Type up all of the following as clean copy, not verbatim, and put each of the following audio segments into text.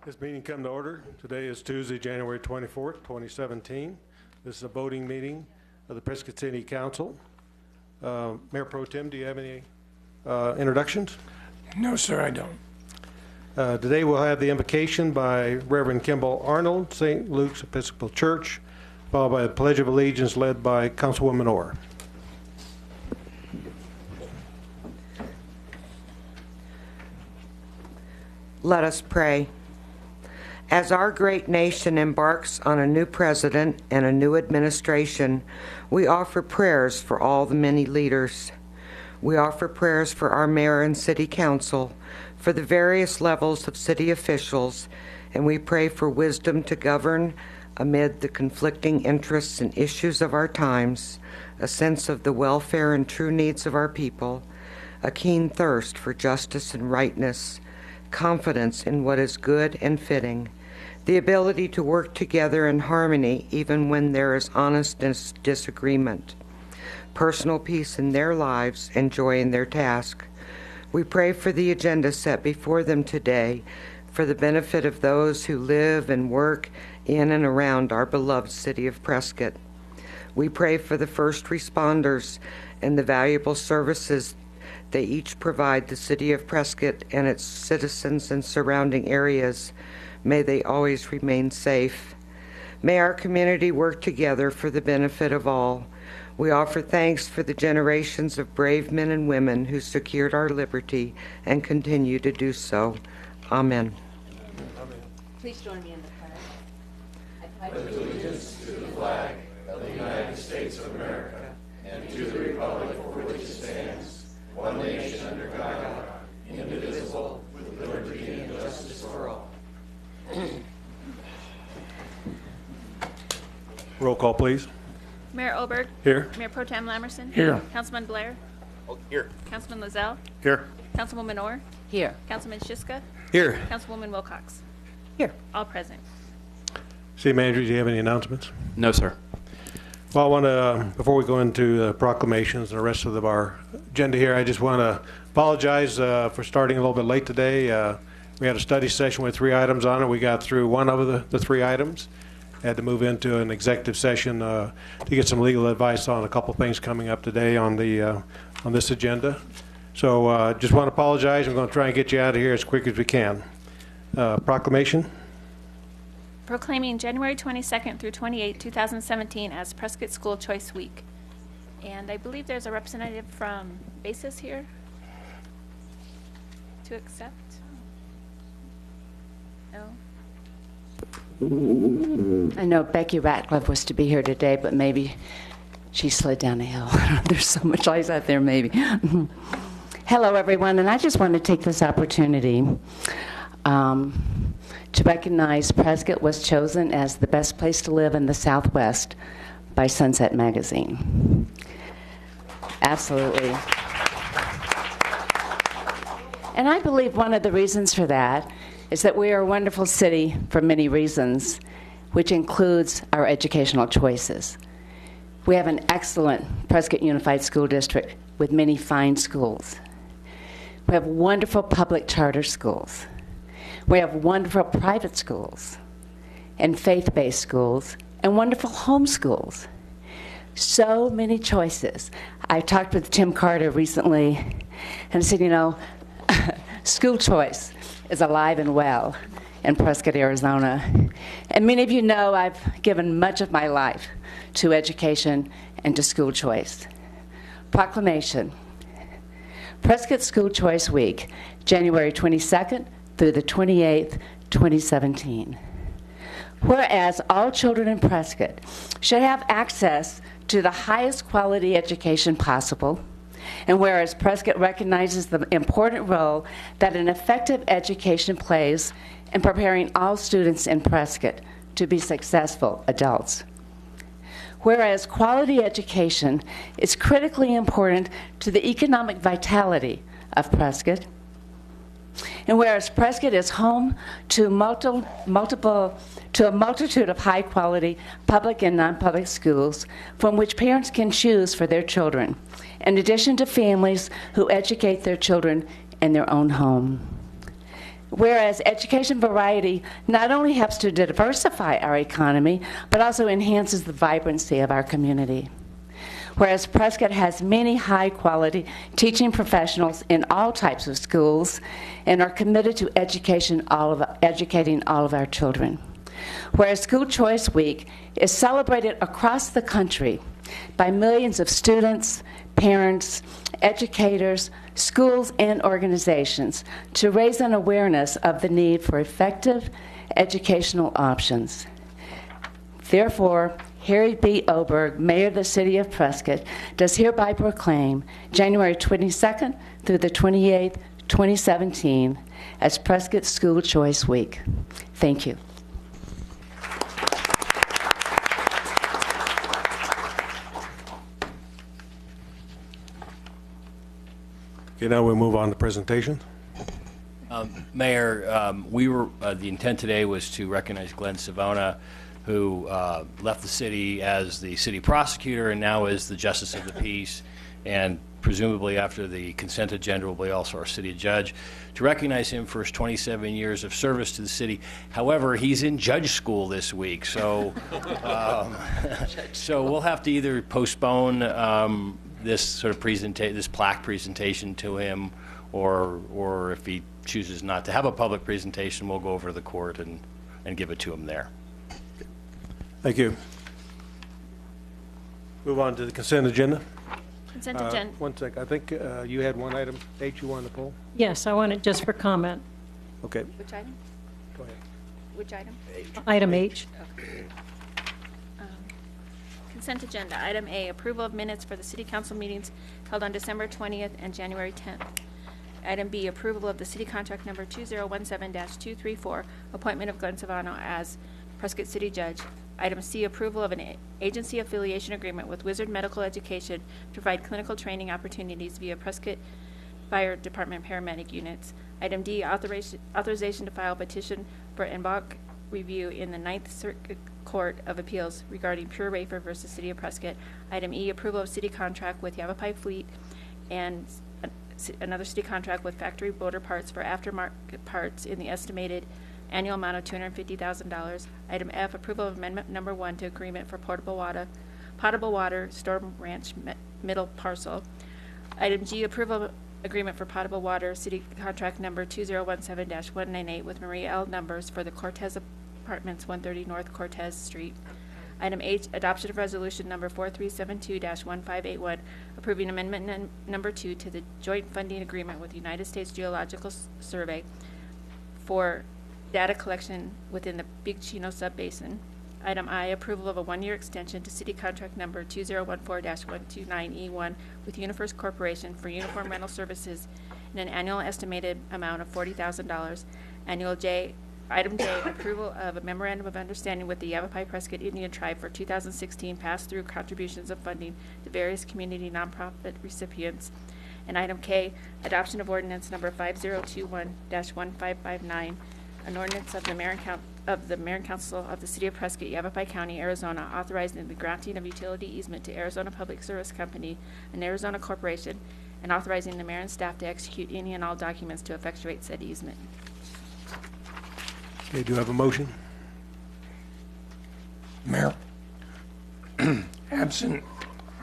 This meeting come to order. Today is Tuesday, January 24th, 2017. This is a voting meeting of the Prescott City Council. Mayor Pro Tem, do you have any introductions? No, sir, I don't. Today we'll have the invocation by Reverend Kimball Arnold, St. Luke's Episcopal Church, followed by the Pledge of Allegiance led by Councilwoman Orr. Let us pray. As our great nation embarks on a new president and a new administration, we offer prayers for all the many leaders. We offer prayers for our mayor and city council, for the various levels of city officials, and we pray for wisdom to govern amid the conflicting interests and issues of our times, a sense of the welfare and true needs of our people, a keen thirst for justice and rightness, confidence in what is good and fitting, the ability to work together in harmony even when there is honest disagreement, personal peace in their lives and joy in their task. We pray for the agenda set before them today for the benefit of those who live and work in and around our beloved city of Prescott. We pray for the first responders and the valuable services they each provide the city of Prescott and its citizens and surrounding areas. May they always remain safe. May our community work together for the benefit of all. We offer thanks for the generations of brave men and women who secured our liberty and continue to do so. Amen. Please join me in the prayer. I pledge allegiance to the flag of the United States of America and to the republic for which it stands, one nation under God, indivisible, with liberty and justice for all. Roll call, please. Mayor Oberg. Here. Mayor Pro Tem Lamerson. Here. Councilman Blair. Here. Councilman Lozelle. Here. Councilwoman Orr. Here. Councilman Shiska. Here. Councilwoman Wilcox. Here. All present. City Manager, do you have any announcements? No, sir. Well, I want to, before we go into proclamations and the rest of our agenda here, I just want to apologize for starting a little bit late today. We had a study session with 3 items on it. We got through one of the 3 items. Had to move into an executive session to get some legal advice on a couple things coming up today on this agenda. So just want to apologize. I'm going to try and get you out of here as quick as we can. Proclamation. Proclaiming January 22nd through 28, 2017 as Prescott School Choice Week. And I believe there's a representative from BASIS here to accept. No? I know Becky Ratcliffe was to be here today, but maybe she slid down a hill. There's so much ice out there, maybe. Hello, everyone, and I just want to take this opportunity to recognize Prescott was chosen as the best place to live in the Southwest by Sunset Magazine. Absolutely. And I believe one of the reasons for that is that we are a wonderful city for many reasons, which includes our educational choices. We have an excellent Prescott Unified School District with many fine schools. We have wonderful public charter schools. We have wonderful private schools and faith-based schools and wonderful home schools. So many choices. I talked with Tim Carter recently and I said, you know, school choice is alive and well in Prescott, Arizona. And many of you know I've given much of my life to education and to school choice. Proclamation. Prescott School Choice Week, January 22nd through the 28th, 2017. Whereas all children in Prescott should have access to the highest quality education possible, and whereas Prescott recognizes the important role that an effective education plays in preparing all students in Prescott to be successful adults. Whereas quality education is critically important to the economic vitality of Prescott, and whereas Prescott is home to a multitude of high-quality public and non-public schools from which parents can choose for their children, in addition to families who educate their children in their own home. Whereas education variety not only helps to diversify our economy, but also enhances the vibrancy of our community. Whereas Prescott has many high-quality teaching professionals in all types of schools and are committed to educating all of our children. Whereas School Choice Week is celebrated across the country by millions of students, parents, educators, schools, and organizations to raise an awareness of the need for effective educational options. Therefore, Harry B. Oberg, Mayor of the City of Prescott, does hereby proclaim January 22nd through the 28th, 2017 as Prescott School Choice Week. Thank you. Okay, now we'll move on to presentation. Mayor, the intent today was to recognize Glenn Savona, who left the city as the city prosecutor and now is the justice of the peace, and presumably after the consent agenda will be also our city judge, to recognize him for his 27 years of service to the city. However, he's in judge school this week, so so we'll have to either postpone this sort of this plaque presentation to him, or if he chooses not to have a public presentation, we'll go over to the court and give it to him there. Thank you. Move on to the consent agenda. Consent agenda. One sec. I think you had one item, H, you wanted to pull? Yes, I want it just for comment. Okay. Which item? Go ahead. Which item? Item H. Consent agenda. Item A, approval of minutes for the city council meetings held on December 20th and January 10th. Item B, approval of the city contract number 2017-234, appointment of Glenn Savano as Prescott City Judge. Item C, approval of an agency affiliation agreement with Wizard Medical Education to provide clinical training opportunities via Prescott Fire Department paramedic units. Item D, authorization to file petition for en banc review in the Ninth Circuit Court of Appeals regarding Pure Wafer versus City of Prescott. Item E, approval of city contract with Yavapai Fleet and another city contract with Factory Motor Parts for aftermarket parts in the estimated annual amount of $250,000. Item F, approval of amendment number 1 to agreement for potable water Storm Ranch middle parcel. Item G, approval of agreement for potable water city contract number 2017-198 with Maria L. Numbers for the Cortez Apartments, 130 North Cortez Street. Item H, adoption of resolution number 4372-1581, approving amendment number 2 to the joint funding agreement with the United States Geological Survey for data collection within the Big Chino Subbasin. Item I, approval of a 1-year extension to city contract number 2014-129E1 with UniFirst Corporation for uniform rental services in an annual estimated amount of $40,000. Item J, approval of a memorandum of understanding with the Yavapai Prescott Indian Tribe for 2016 pass-through contributions of funding to various community nonprofit recipients. And item K, adoption of ordinance number 5021-1559, an ordinance of the Mayor and Council of the City of Prescott, Yavapai County, Arizona, authorizing the granting of utility easement to Arizona Public Service Company, an Arizona corporation, and authorizing the mayor and staff to execute any and all documents to effectuate said easement. Okay, do you have a motion? Mayor, absent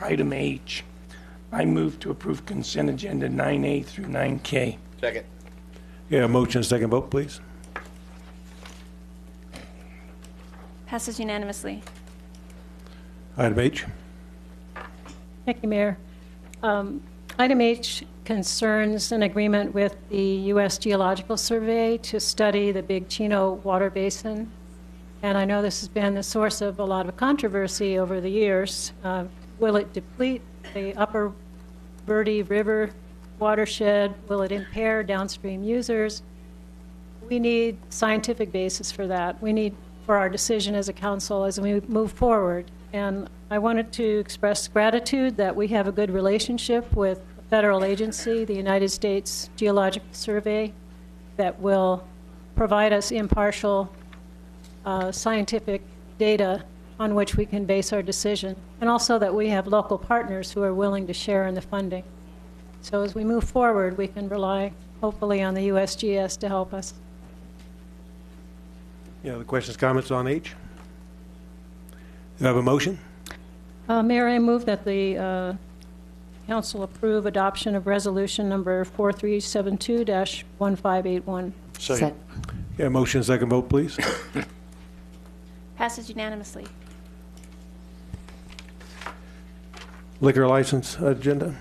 item H, I move to approve consent agenda 9A through 9K. Second. Yeah, motion, second vote, please. Passes unanimously. Item H. Thank you, Mayor. Item H concerns an agreement with the U.S. Geological Survey to study the Big Chino water basin. And I know this has been the source of a lot of controversy over the years. Will it deplete the upper Verde River watershed? Will it impair downstream users? We need scientific basis for that. We need for our decision as a council as we move forward. And I wanted to express gratitude that we have a good relationship with a federal agency, the United States Geological Survey, that will provide us impartial scientific data on which we can base our decision, and also that we have local partners who are willing to share in the funding. So as we move forward, we can rely, hopefully, on the USGS to help us. Any other questions, comments on H? Do I have a motion? Mayor, I move that the council approve adoption of resolution number 4372-1581. Second. Okay, motion, second vote, please. Passes unanimously. Liquor license agenda.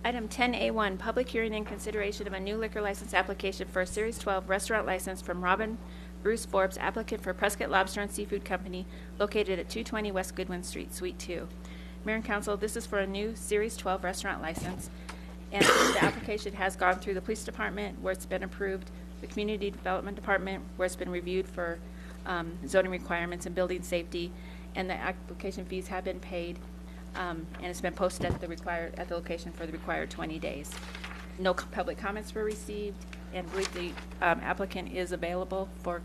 Item 10A1, public hearing and consideration of a new liquor license application for a Series 12 restaurant license from Robin Bruce Forbes, applicant for Prescott Lobster and Seafood Company, located at 220 West Goodwin Street, Suite 2. Mayor and Council, this is for a new Series 12 restaurant license, and the application has gone through the Police Department, where it's been approved, the Community Development Department, where it's been reviewed for zoning requirements and building safety, and the application fees have been paid, and it's been posted at the location for the required 20 days. No public comments were received, and I believe the applicant is available for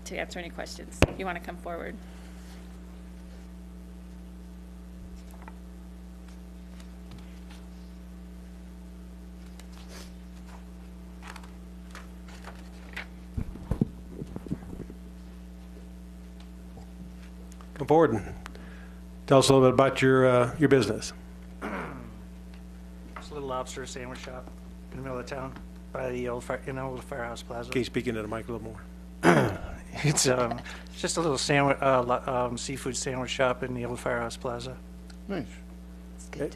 to answer any questions. If you want to come forward. Come forward and tell us a little bit about your business. It's a little lobster sandwich shop in the middle of town by the old Firehouse Plaza. Can you speak into the mic a little more? It's just a little sandwich, seafood sandwich shop in the old Firehouse Plaza. Nice. Okay.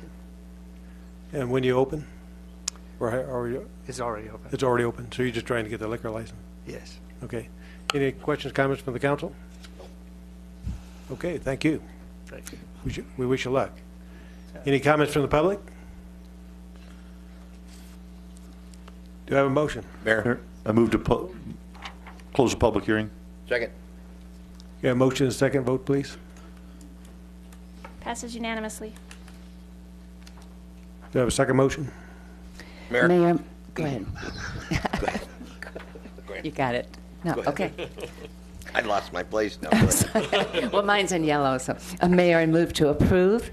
And when you open? Or are you? It's already open. It's already open, so you're just trying to get the liquor license? Yes. Okay. Any questions, comments from the council? Okay, thank you. Thank you. We wish you luck. Any comments from the public? Do I have a motion? Mayor. I move to close the public hearing. Second. Yeah, motion and second vote, please. Passes unanimously. Do I have a second motion? Mayor. Mayor, go ahead. Go ahead. You got it. No, Go ahead. okay. I lost my place now. Go ahead. Well, mine's in yellow, so. Mayor, I move to approve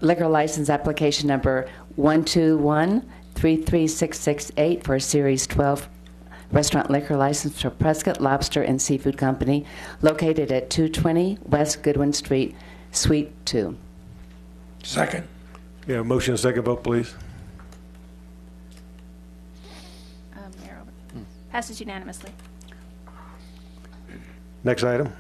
liquor license application number 121-33668 for a Series 12 restaurant liquor license for Prescott Lobster and Seafood Company, located at 220 West Goodwin Street, Suite 2. Second. Yeah, motion and second vote, please. Mayor Over. Passes unanimously. Next item.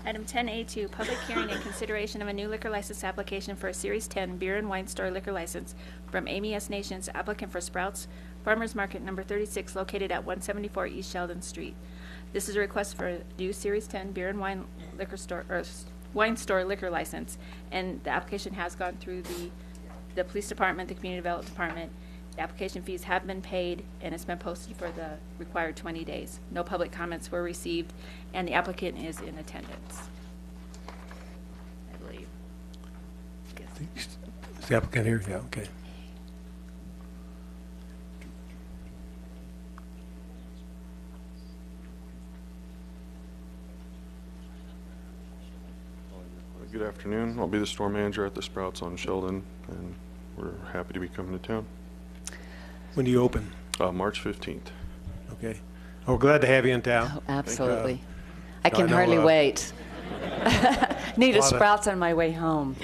Item 10A2, public hearing and consideration of a new liquor license application for a Series 10 beer and wine store liquor license from Amy S. Nations, applicant for Sprouts Farmers Market number 36, located at 174 East Sheldon Street. This is a request for a new Series 10 beer and wine liquor store, or wine store liquor license, and the application has gone through the Police Department, the Community Development Department. The application fees have been paid, and it's been posted for the required 20 days. No public comments were received, and the applicant is in attendance, I believe. Is the applicant here? Yeah, okay. Good afternoon. I'll be the store manager at the Sprouts on Sheldon, and we're happy to be coming to town. When do you open? March 15th. Okay. Well, we're glad to have you in town. Oh, absolutely. I I can know, hardly wait. Need a lot of- Sprouts on my way home.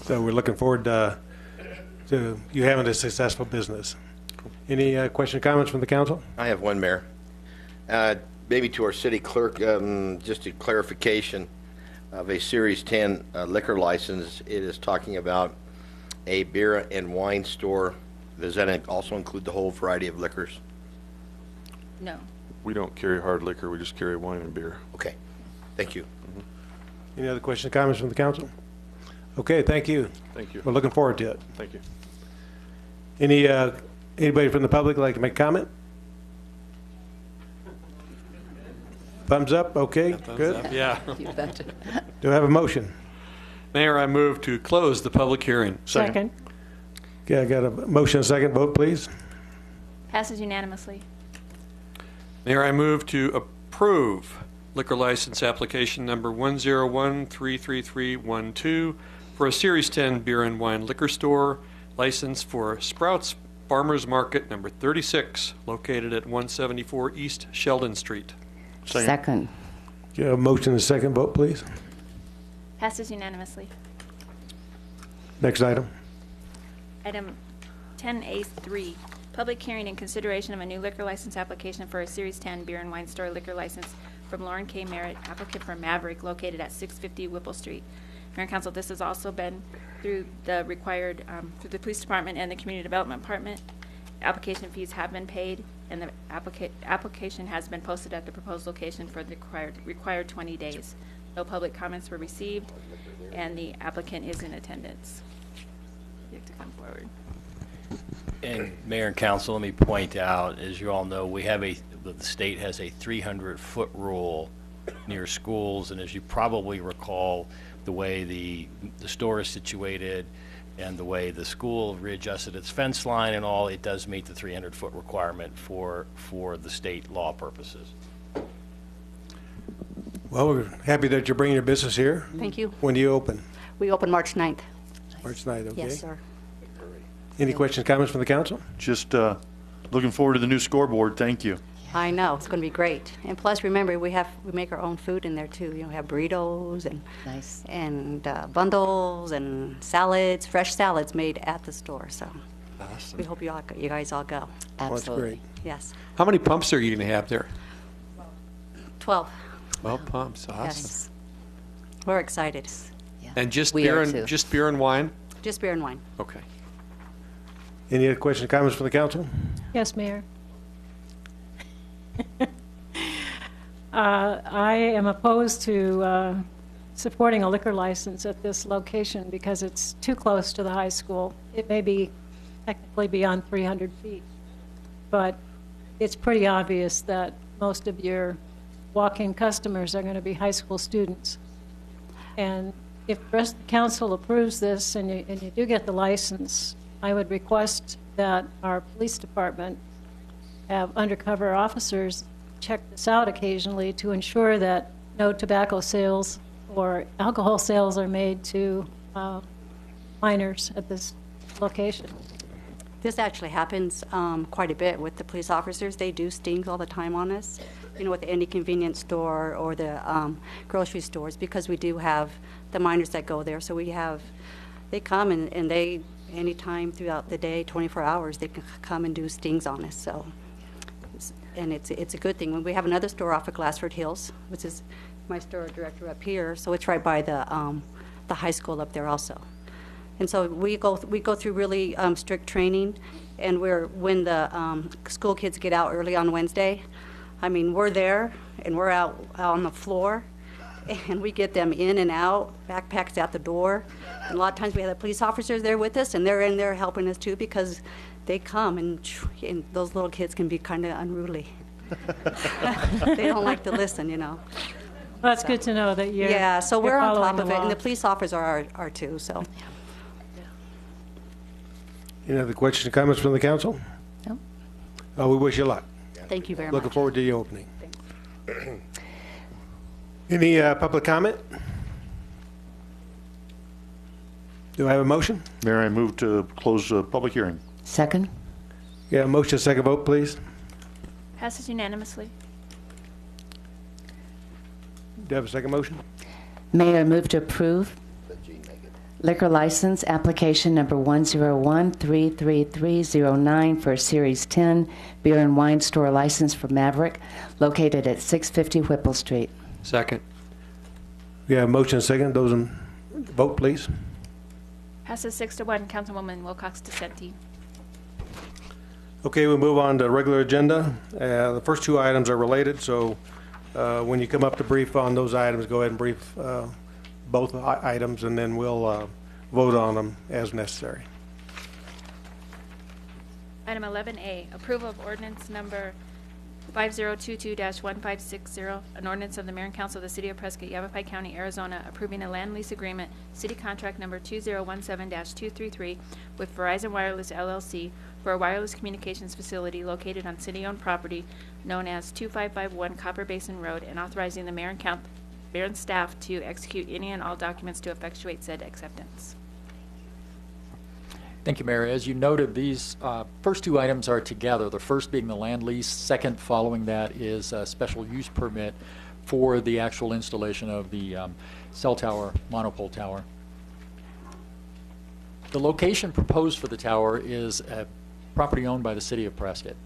So we're looking forward to you having a successful business. Any questions, comments from the council? I have one, Mayor. Maybe to our city clerk, just a clarification of a Series 10 liquor license. It is talking about a beer and wine store. Does that also include the whole variety of liquors? No. We don't carry hard liquor. We just carry wine and beer. Okay. Thank you. Any other questions, comments from the council? Okay, thank you. Thank you. We're looking forward to it. Thank you. Anybody from the public like to make a comment? Thumbs up, okay, good. Yeah. You bet. Do I have a motion? Mayor, I move to close the public hearing. Second. Okay, I got a motion, second vote, please. Passes unanimously. Mayor, I move to approve liquor license application number 101-33312 for a Series 10 beer and wine liquor store license for Sprouts Farmers Market number 36, located at 174 East Sheldon Street. Second. Okay, a motion and a second. Vote, please. Passes unanimously. Next item. Item 10A3, public hearing and consideration of a new liquor license application for a Series 10 beer and wine store liquor license from Lauren K. Merritt, applicant for Maverick, located at 650 Whipple Street. Mayor and Council, this has also been through the required, through the Police Department and the Community Development Department. Application fees have been paid, and the application has been posted at the proposed location for the required 20 days. No public comments were received, and the applicant is in attendance. You have to come forward. And Mayor and Council, let me point out, as you all know, the state has a 300-foot rule near schools, and as you probably recall, the way the store is situated and the way the school readjusted its fence line and all, it does meet the 300-foot requirement for the state law purposes. Well, we're happy that you're bringing your business here. Thank you. When do you open? We open March 9th. March 9th, okay. Yes, sir. Any questions, comments from the council? Just looking forward to the new scoreboard. Thank you. I know, it's going to be great. And plus, remember, we make our own food in there, too. You know, we have burritos and Nice. and bundles and salads, fresh salads made at the store. So we hope you guys all go. Well, that's Absolutely. great. Yes. How many pumps are you going to have there? 12. 12 pumps. Awesome. Yes. We're excited. Yeah. And just We beer are and too. just beer and wine? Just beer and wine. Okay. Any other questions, comments from the council? Yes, Mayor. I am opposed to supporting a liquor license at this location because it's too close to the high school. It may be technically beyond 300 feet, but it's pretty obvious that most of your walk-in customers are going to be high school students. And if the rest of the council approves this and you do get the license, I would request that our police department have undercover officers check this out occasionally to ensure that no tobacco sales or alcohol sales are made to minors at this location. This actually happens quite a bit with the police officers. They do stings all the time on us, you know, with any convenience store or the grocery stores, because we do have the minors that go there. So they come and they, anytime throughout the day, 24 hours, they can come and do stings on us. So, and it's a good thing. When we have another store off of Glassford Hills, which is my store director up here, so it's right by the high school up there also. And so we go through really strict training, and when the school kids get out early on Wednesday, I mean, we're there and we're out on the floor, and we get them in and out, backpacks at the door. And a lot of times we have the police officers there with us, and they're in there helping us too, because they come and those little kids can be kind of unruly. They don't like to listen, you know. Well, that's good to know that you're Yeah, so we're on top of it, and law. the police officers are too. So. Any other questions or comments from the council? No. We wish you luck. Thank you very Looking much. forward to your opening. Any public comment? Do I have a motion? Mayor, I move to close the public hearing. Second. Yeah, motion, second vote, please. Passes unanimously. Do you have a second motion? Mayor, I move to approve liquor license application number 101-33309 for a Series 10 beer and wine store license for Maverick, located at 650 Whipple Street. Second. We have a motion, second. Those in vote, please. Passes 6-1. Councilwoman Wilcox Dissenti. Okay, we'll move on to regular agenda. The first two items are related, so when you come up to brief on those items, go ahead and brief both items, and then we'll vote on them as necessary. Item 11A, approval of ordinance number 5022-1560, an ordinance of the Mayor and Council of the City of Prescott, Yavapai County, Arizona, approving a land lease agreement, city contract number 2017-233 with Verizon Wireless LLC for a wireless communications facility located on city-owned property known as 2551 Copper Basin Road, and authorizing the mayor and staff to execute any and all documents to effectuate said acceptance. Thank you, Mayor. As you noted, these first two items are together. The first being the land lease. Second, following that, is a special use permit for the actual installation of the cell tower, monopole tower. The location proposed for the tower is a property owned by the city of Prescott.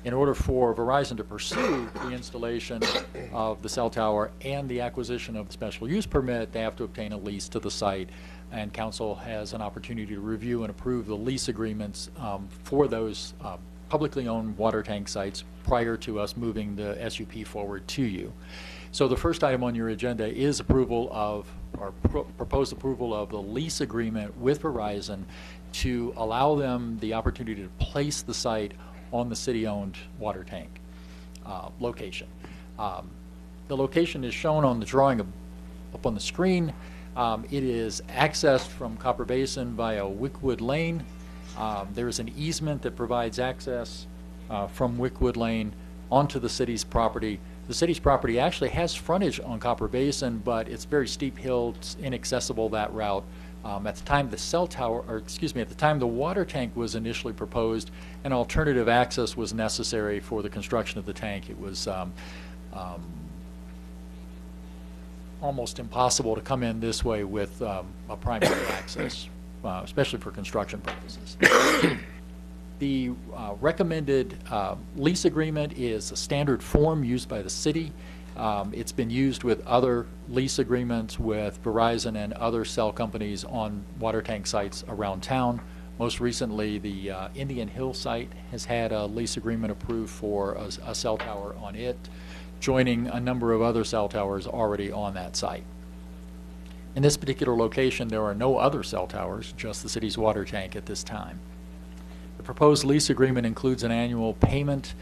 In order for Verizon to pursue the installation of the cell tower and the acquisition of the special use permit, they have to obtain a lease to the site, and council has an opportunity to review and approve the lease agreements for those publicly owned water tank sites prior to us moving the SUP forward to you. So the first item on your agenda is approval of, or proposed approval of, the lease agreement with Verizon to allow them the opportunity to place the site on the city-owned water tank location. The location is shown on the drawing up on the screen. It is accessed from Copper Basin via Wickwood Lane. There is an easement that provides access from Wickwood Lane onto the city's property. The city's property actually has frontage on Copper Basin, but it's very steep hill, it's inaccessible that route. At the time the cell tower, or excuse me, at the time the water tank was initially proposed, an alternative access was necessary for the construction of the tank. It was almost impossible to come in this way with a primary access, especially for construction purposes. The recommended lease agreement is a standard form used by the city. It's been used with other lease agreements with Verizon and other cell companies on water tank sites around town. Most recently, the Indian Hill site has had a lease agreement approved for a cell tower on it, joining a number of other cell towers already on that site. In this particular location, there are no other cell towers, just the city's water tank at this time. The proposed lease agreement includes an annual payment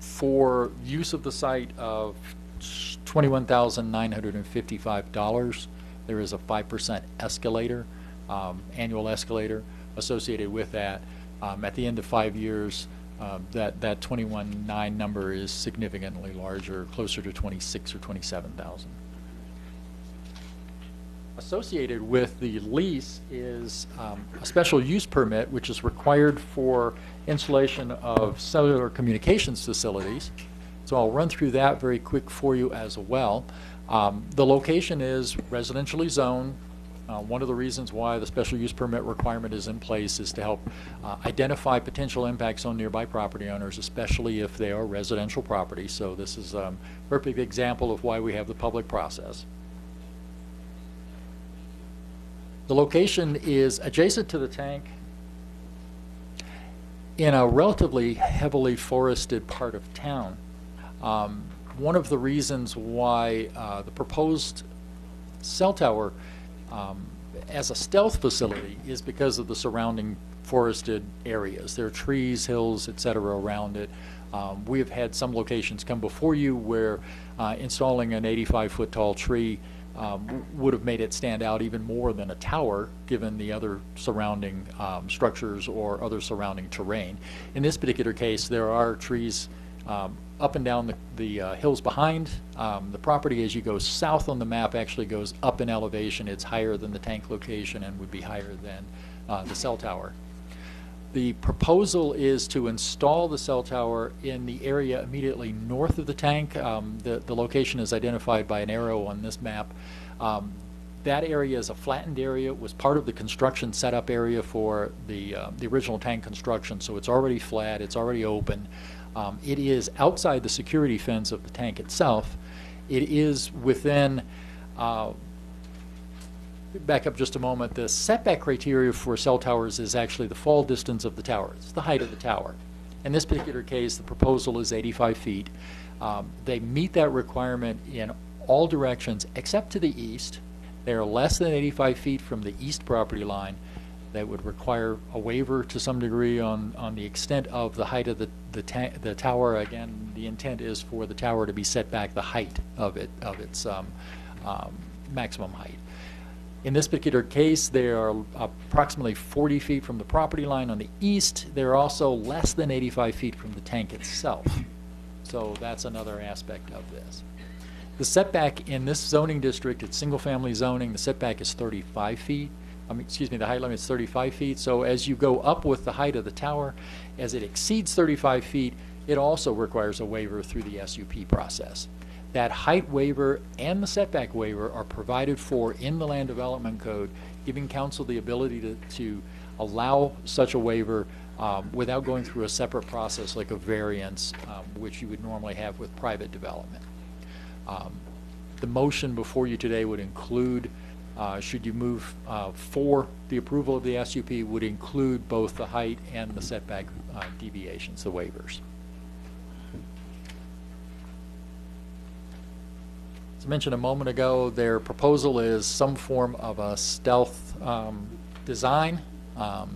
for use of the site of $21,955. There is a 5% escalator, annual escalator associated with that. At the end of 5 years, that 21.9 number is significantly larger, closer to 26 or 27,000. Associated with the lease is a special use permit, which is required for installation of cellular communications facilities. So I'll run through that very quick for you as well. The location is residentially zoned. One of the reasons why the special use permit requirement is in place is to help identify potential impacts on nearby property owners, especially if they are residential property. So this is a perfect example of why we have the public process. The location is adjacent to the tank in a relatively heavily forested part of town. One of the reasons why the proposed cell tower as a stealth facility is because of the surrounding forested areas. There are trees, hills, etc. around it. We have had some locations come before you where installing an 85-foot tall tree would have made it stand out even more than a tower, given the other surrounding structures or other surrounding terrain. In this particular case, there are trees up and down the hills behind. The property, as you go south on the map, actually goes up in elevation. It's higher than the tank location and would be higher than the cell tower. The proposal is to install the cell tower in the area immediately north of the tank. The location is identified by an arrow on this map. That area is a flattened area. It was part of the construction setup area for the original tank construction, so it's already flat, it's already open. It is outside the security fence of the tank itself. It is within back up just a moment. The setback criteria for cell towers is actually the fall distance of the tower. It's the height of the tower. In this particular case, the proposal is 85 feet. They meet that requirement in all directions except to the east. They are less than 85 feet from the east property line. That would require a waiver to some degree on the extent of the height of the tower. Again, the intent is for the tower to be set back the height of its maximum height. In this particular case, they are approximately 40 feet from the property line on the east. They're also less than 85 feet from the tank itself. So that's another aspect of this. The setback in this zoning district, it's single-family zoning, the setback is 35 feet. the height limit is 35 feet. So as you go up with the height of the tower, as it exceeds 35 feet, it also requires a waiver through the SUP process. That height waiver and the setback waiver are provided for in the Land Development Code, giving council the ability to allow such a waiver without going through a separate process like a variance, which you would normally have with private development. The motion before you today would include, should you move for the approval of the SUP, would include both the height and the setback deviations, the waivers. As I mentioned a moment ago, their proposal is some form of a stealth design,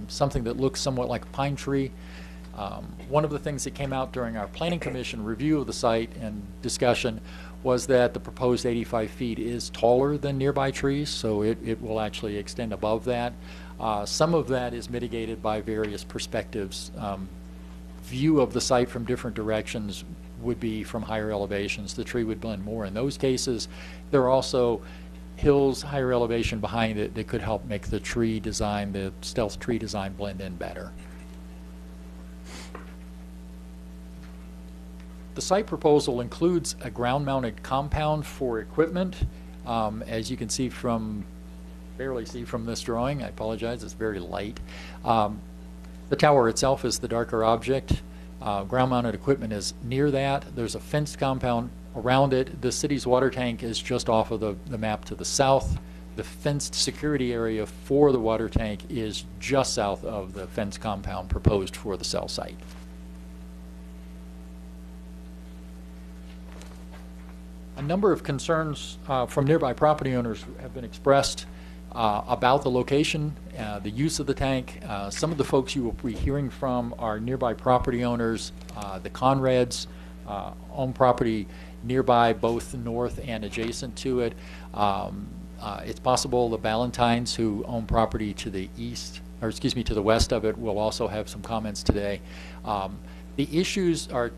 something that looks somewhat like a pine tree. One of the things that came out during our Planning Commission review of the site and discussion was that the proposed 85 feet is taller than nearby trees, so it will actually extend above that. Some of that is mitigated by various perspectives. View of the site from different directions would be from higher elevations. The tree would blend more in those cases. There are also hills, higher elevation behind it that could help make the tree design, the stealth tree design, blend in better. The site proposal includes a ground-mounted compound for equipment. As you can see barely see from this drawing, I apologize, it's very light. The tower itself is the darker object. Ground-mounted equipment is near that. There's a fenced compound around it. The city's water tank is just off of the map to the south. The fenced security area for the water tank is just south of the fenced compound proposed for the cell site. A number of concerns from nearby property owners have been expressed about the location, the use of the tank. Some of the folks you will be hearing from are nearby property owners. The Conrads own property nearby, both north and adjacent to it. It's possible the Ballantines, who own property to the east, or excuse me, to the west of it, will also have some comments today. The issues are,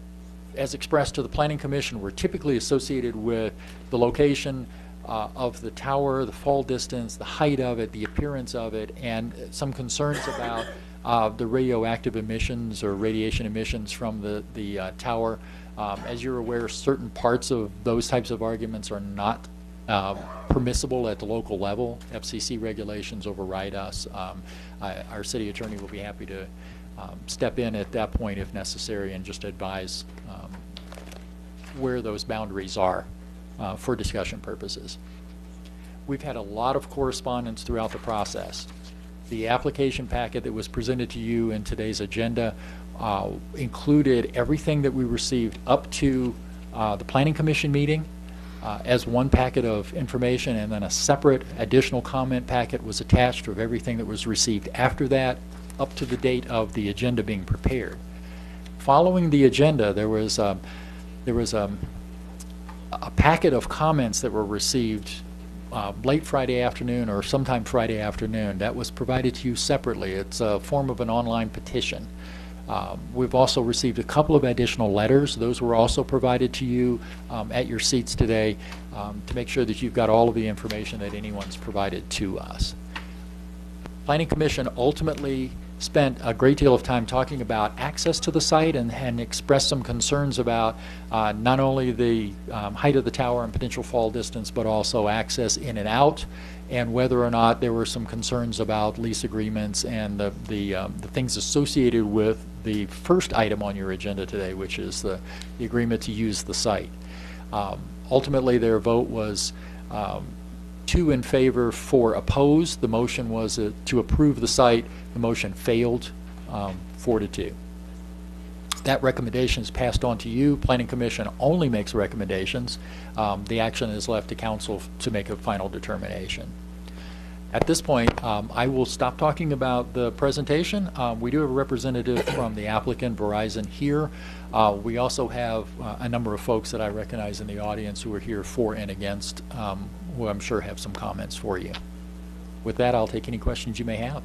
as expressed to the Planning Commission, were typically associated with the location of the tower, the fall distance, the height of it, the appearance of it, and some concerns about the radioactive emissions or radiation emissions from the tower. As you're aware, certain parts of those types of arguments are not permissible at the local level. FCC regulations override us. Our city attorney will be happy to step in at that point if necessary and just advise where those boundaries are for discussion purposes. We've had a lot of correspondence throughout the process. The application packet that was presented to you in today's agenda included everything that we received up to the Planning Commission meeting as one packet of information, and then a separate additional comment packet was attached of everything that was received after that up to the date of the agenda being prepared. Following the agenda, there was a packet of comments that were received late Friday afternoon or sometime Friday afternoon that was provided to you separately. It's a form of an online petition. We've also received a couple of additional letters. Those were also provided to you at your seats today to make sure that you've got all of the information that anyone's provided to us. Planning Commission ultimately spent a great deal of time talking about access to the site and expressed some concerns about not only the height of the tower and potential fall distance, but also access in and out, and whether or not there were some concerns about lease agreements and the things associated with the first item on your agenda today, which is the agreement to use the site. Ultimately, their vote was 2 in favor, 4 opposed. The motion was to approve the site. The motion failed 4-2. That recommendation is passed on to you. Planning Commission only makes recommendations. The action is left to council to make a final determination. At this point, I will stop talking about the presentation. We do have a representative from the applicant, Verizon, here. We also have a number of folks that I recognize in the audience who are here for and against, who I'm sure have some comments for you. With that, I'll take any questions you may have.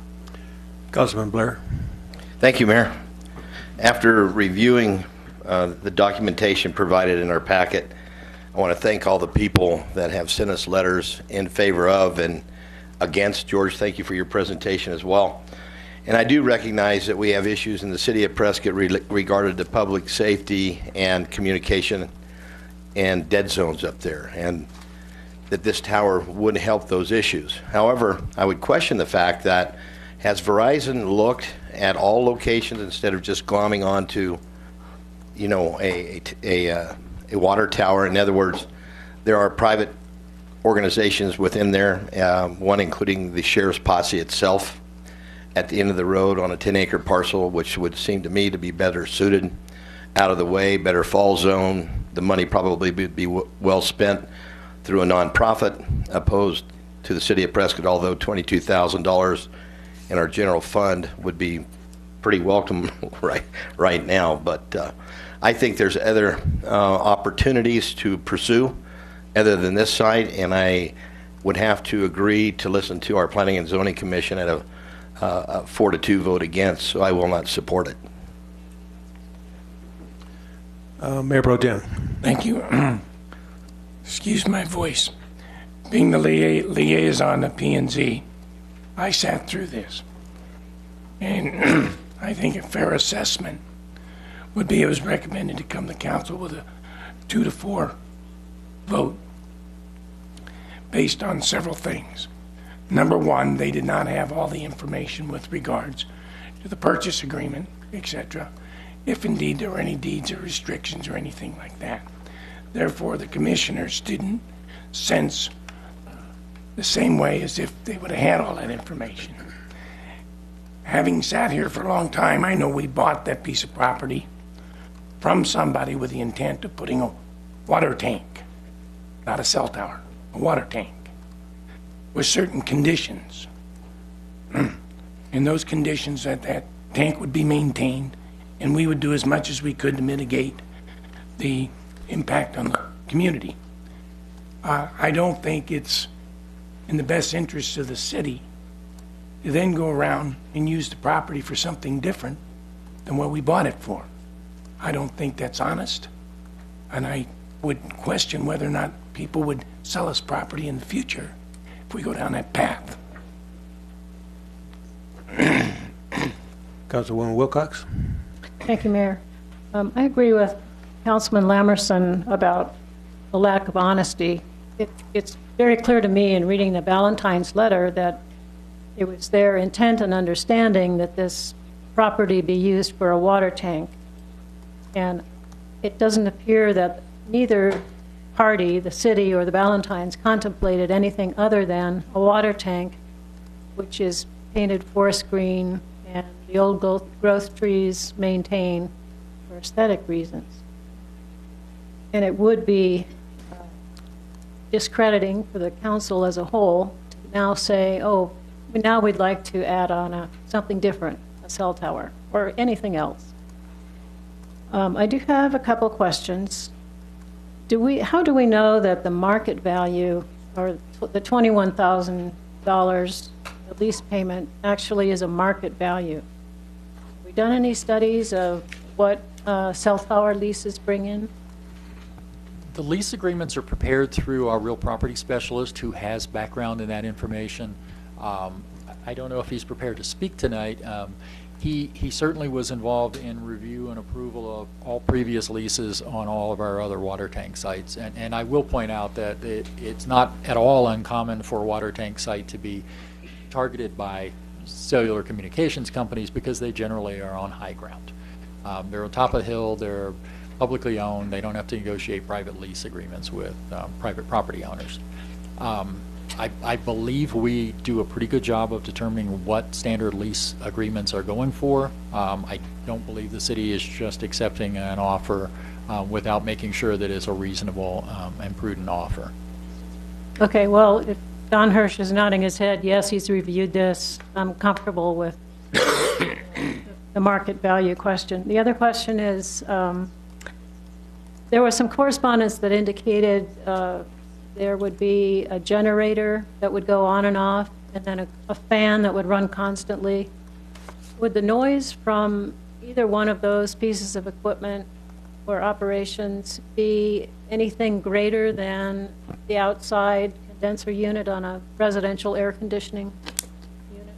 Councilman Blair. Thank you, Mayor. After reviewing the documentation provided in our packet, I want to thank all the people that have sent us letters in favor of and against. George, thank you for your presentation as well. And I do recognize that we have issues in the city of Prescott regarding to public safety and communication and dead zones up there, and that this tower would help those issues. However, I would question the fact that has Verizon looked at all locations instead of just glomming onto, you know, a water tower? In other words, there are private organizations within there, one including the sheriff's posse itself, at the end of the road on a 10-acre parcel, which would seem to me to be better suited, out of the way, better fall zone. The money probably would be well spent through a nonprofit, opposed to the city of Prescott, although $22,000 in our general fund would be pretty welcome right now. But I think there's other opportunities to pursue other than this site, and I would have to agree to listen to our Planning and Zoning Commission at a 4-2 vote against, so I will not support it. Mayor Pro Tem. Thank you. Excuse my voice. Being the liaison of P&Z, I sat through this. And I think a fair assessment would be it was recommended to come to council with a 2-4 vote based on several things. Number one, they did not have all the information with regards to the purchase agreement, etc., if indeed there were any deeds or restrictions or anything like that. Therefore, the commissioners didn't sense the same way as if they would have had all that information. Having sat here for a long time, I know we bought that piece of property from somebody with the intent of putting a water tank, not a cell tower, a water tank, with certain conditions. In those conditions that tank would be maintained, and we would do as much as we could to mitigate the impact on the community. I don't think it's in the best interest of the city to then go around and use the property for something different than what we bought it for. I don't think that's honest, and I would question whether or not people would sell us property in the future if we go down that path. Councilwoman Wilcox. Thank you, Mayor. I agree with Councilman Lamerson about the lack of honesty. It's very clear to me in reading the Valentine's letter that it was their intent and understanding that this property be used for a water tank. And it doesn't appear that neither party, the city or the Valentines, contemplated anything other than a water tank, which is painted forest green and the old growth trees maintained for aesthetic reasons. And it would be discrediting for the council as a whole to now say, oh, now we'd like to add on something different, a cell tower, or anything else. I do have a couple questions. How do we know that the market value, or the $21,000 lease payment, actually is a market value? Have we done any studies of what cell tower leases bring in? The lease agreements are prepared through our real property specialist who has background in that information. I don't know if he's prepared to speak tonight. He certainly was involved in review and approval of all previous leases on all of our other water tank sites. And I will point out that it's not at all uncommon for a water tank site to be targeted by cellular communications companies because they generally are on high ground. They're on top of the hill, they're publicly owned, they don't have to negotiate private lease agreements with private property owners. I believe we do a pretty good job of determining what standard lease agreements are going for. I don't believe the city is just accepting an offer without making sure that it's a reasonable and prudent offer. Okay, well, if Don Hirsch is nodding his head, yes, he's reviewed this. I'm comfortable with the market value question. The other question is, there was some correspondence that indicated there would be a generator that would go on and off, and then a fan that would run constantly. Would the noise from either one of those pieces of equipment or operations be anything greater than the outside condenser unit on a residential air conditioning unit?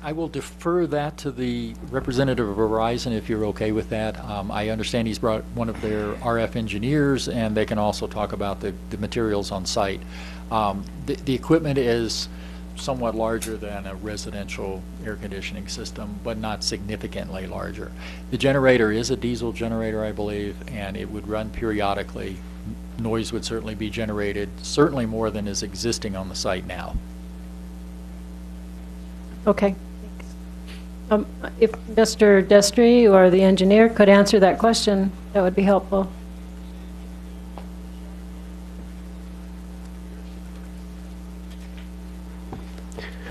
I will defer that to the representative of Verizon if you're okay with that. I understand he's brought one of their RF engineers, and they can also talk about the materials on site. The equipment is somewhat larger than a residential air conditioning system, but not significantly larger. The generator is a diesel generator, I believe, and it would run periodically. Noise would certainly be generated, certainly more than is existing on the site now. Okay. If Mr. Destry or the engineer could answer that question, that would be helpful.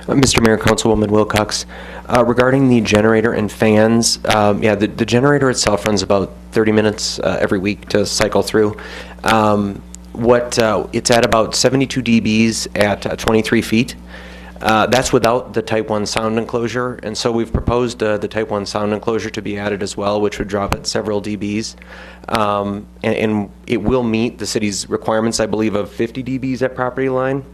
Mr. Mayor, Councilwoman Wilcox, regarding the generator and fans, yeah, the generator itself runs about 30 minutes every week to cycle through. It's at about 72 dBs at 23 feet. That's without the Type 1 sound enclosure, and so we've proposed the Type 1 sound enclosure to be added as well, which would drop at several dBs. And it will meet the city's requirements, I believe, of 50 dBs at property line.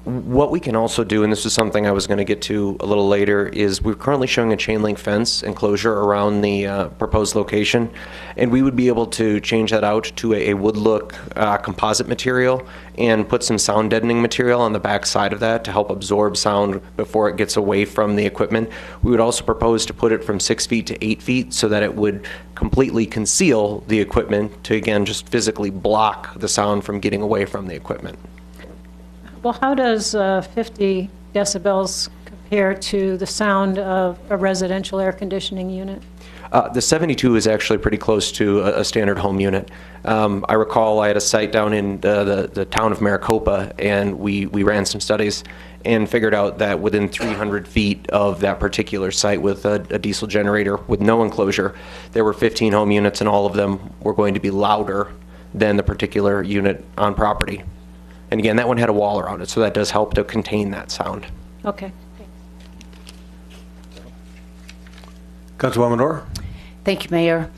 What we can also do, and this is something I was going to get to a little later, is we're currently showing a chain link fence enclosure around the proposed location, and we would be able to change that out to a wood look composite material and put some sound deadening material on the back side of that to help absorb sound before it gets away from the equipment. We would also propose to put it from 6 feet to 8 feet so that it would completely conceal the equipment to, again, just physically block the sound from getting away from the equipment. Well, how does 50 decibels compare to the sound of a residential air conditioning unit? The 72 is actually pretty close to a standard home unit. I recall I had a site down in the town of Maricopa, and we ran some studies and figured out that within 300 feet of that particular site with a diesel generator with no enclosure, there were 15 home units, and all of them were going to be louder than the particular unit on property. And again, that one had a wall around it, so that does help to contain that sound. Okay. Councilwoman Orr? Thank you, Mayor.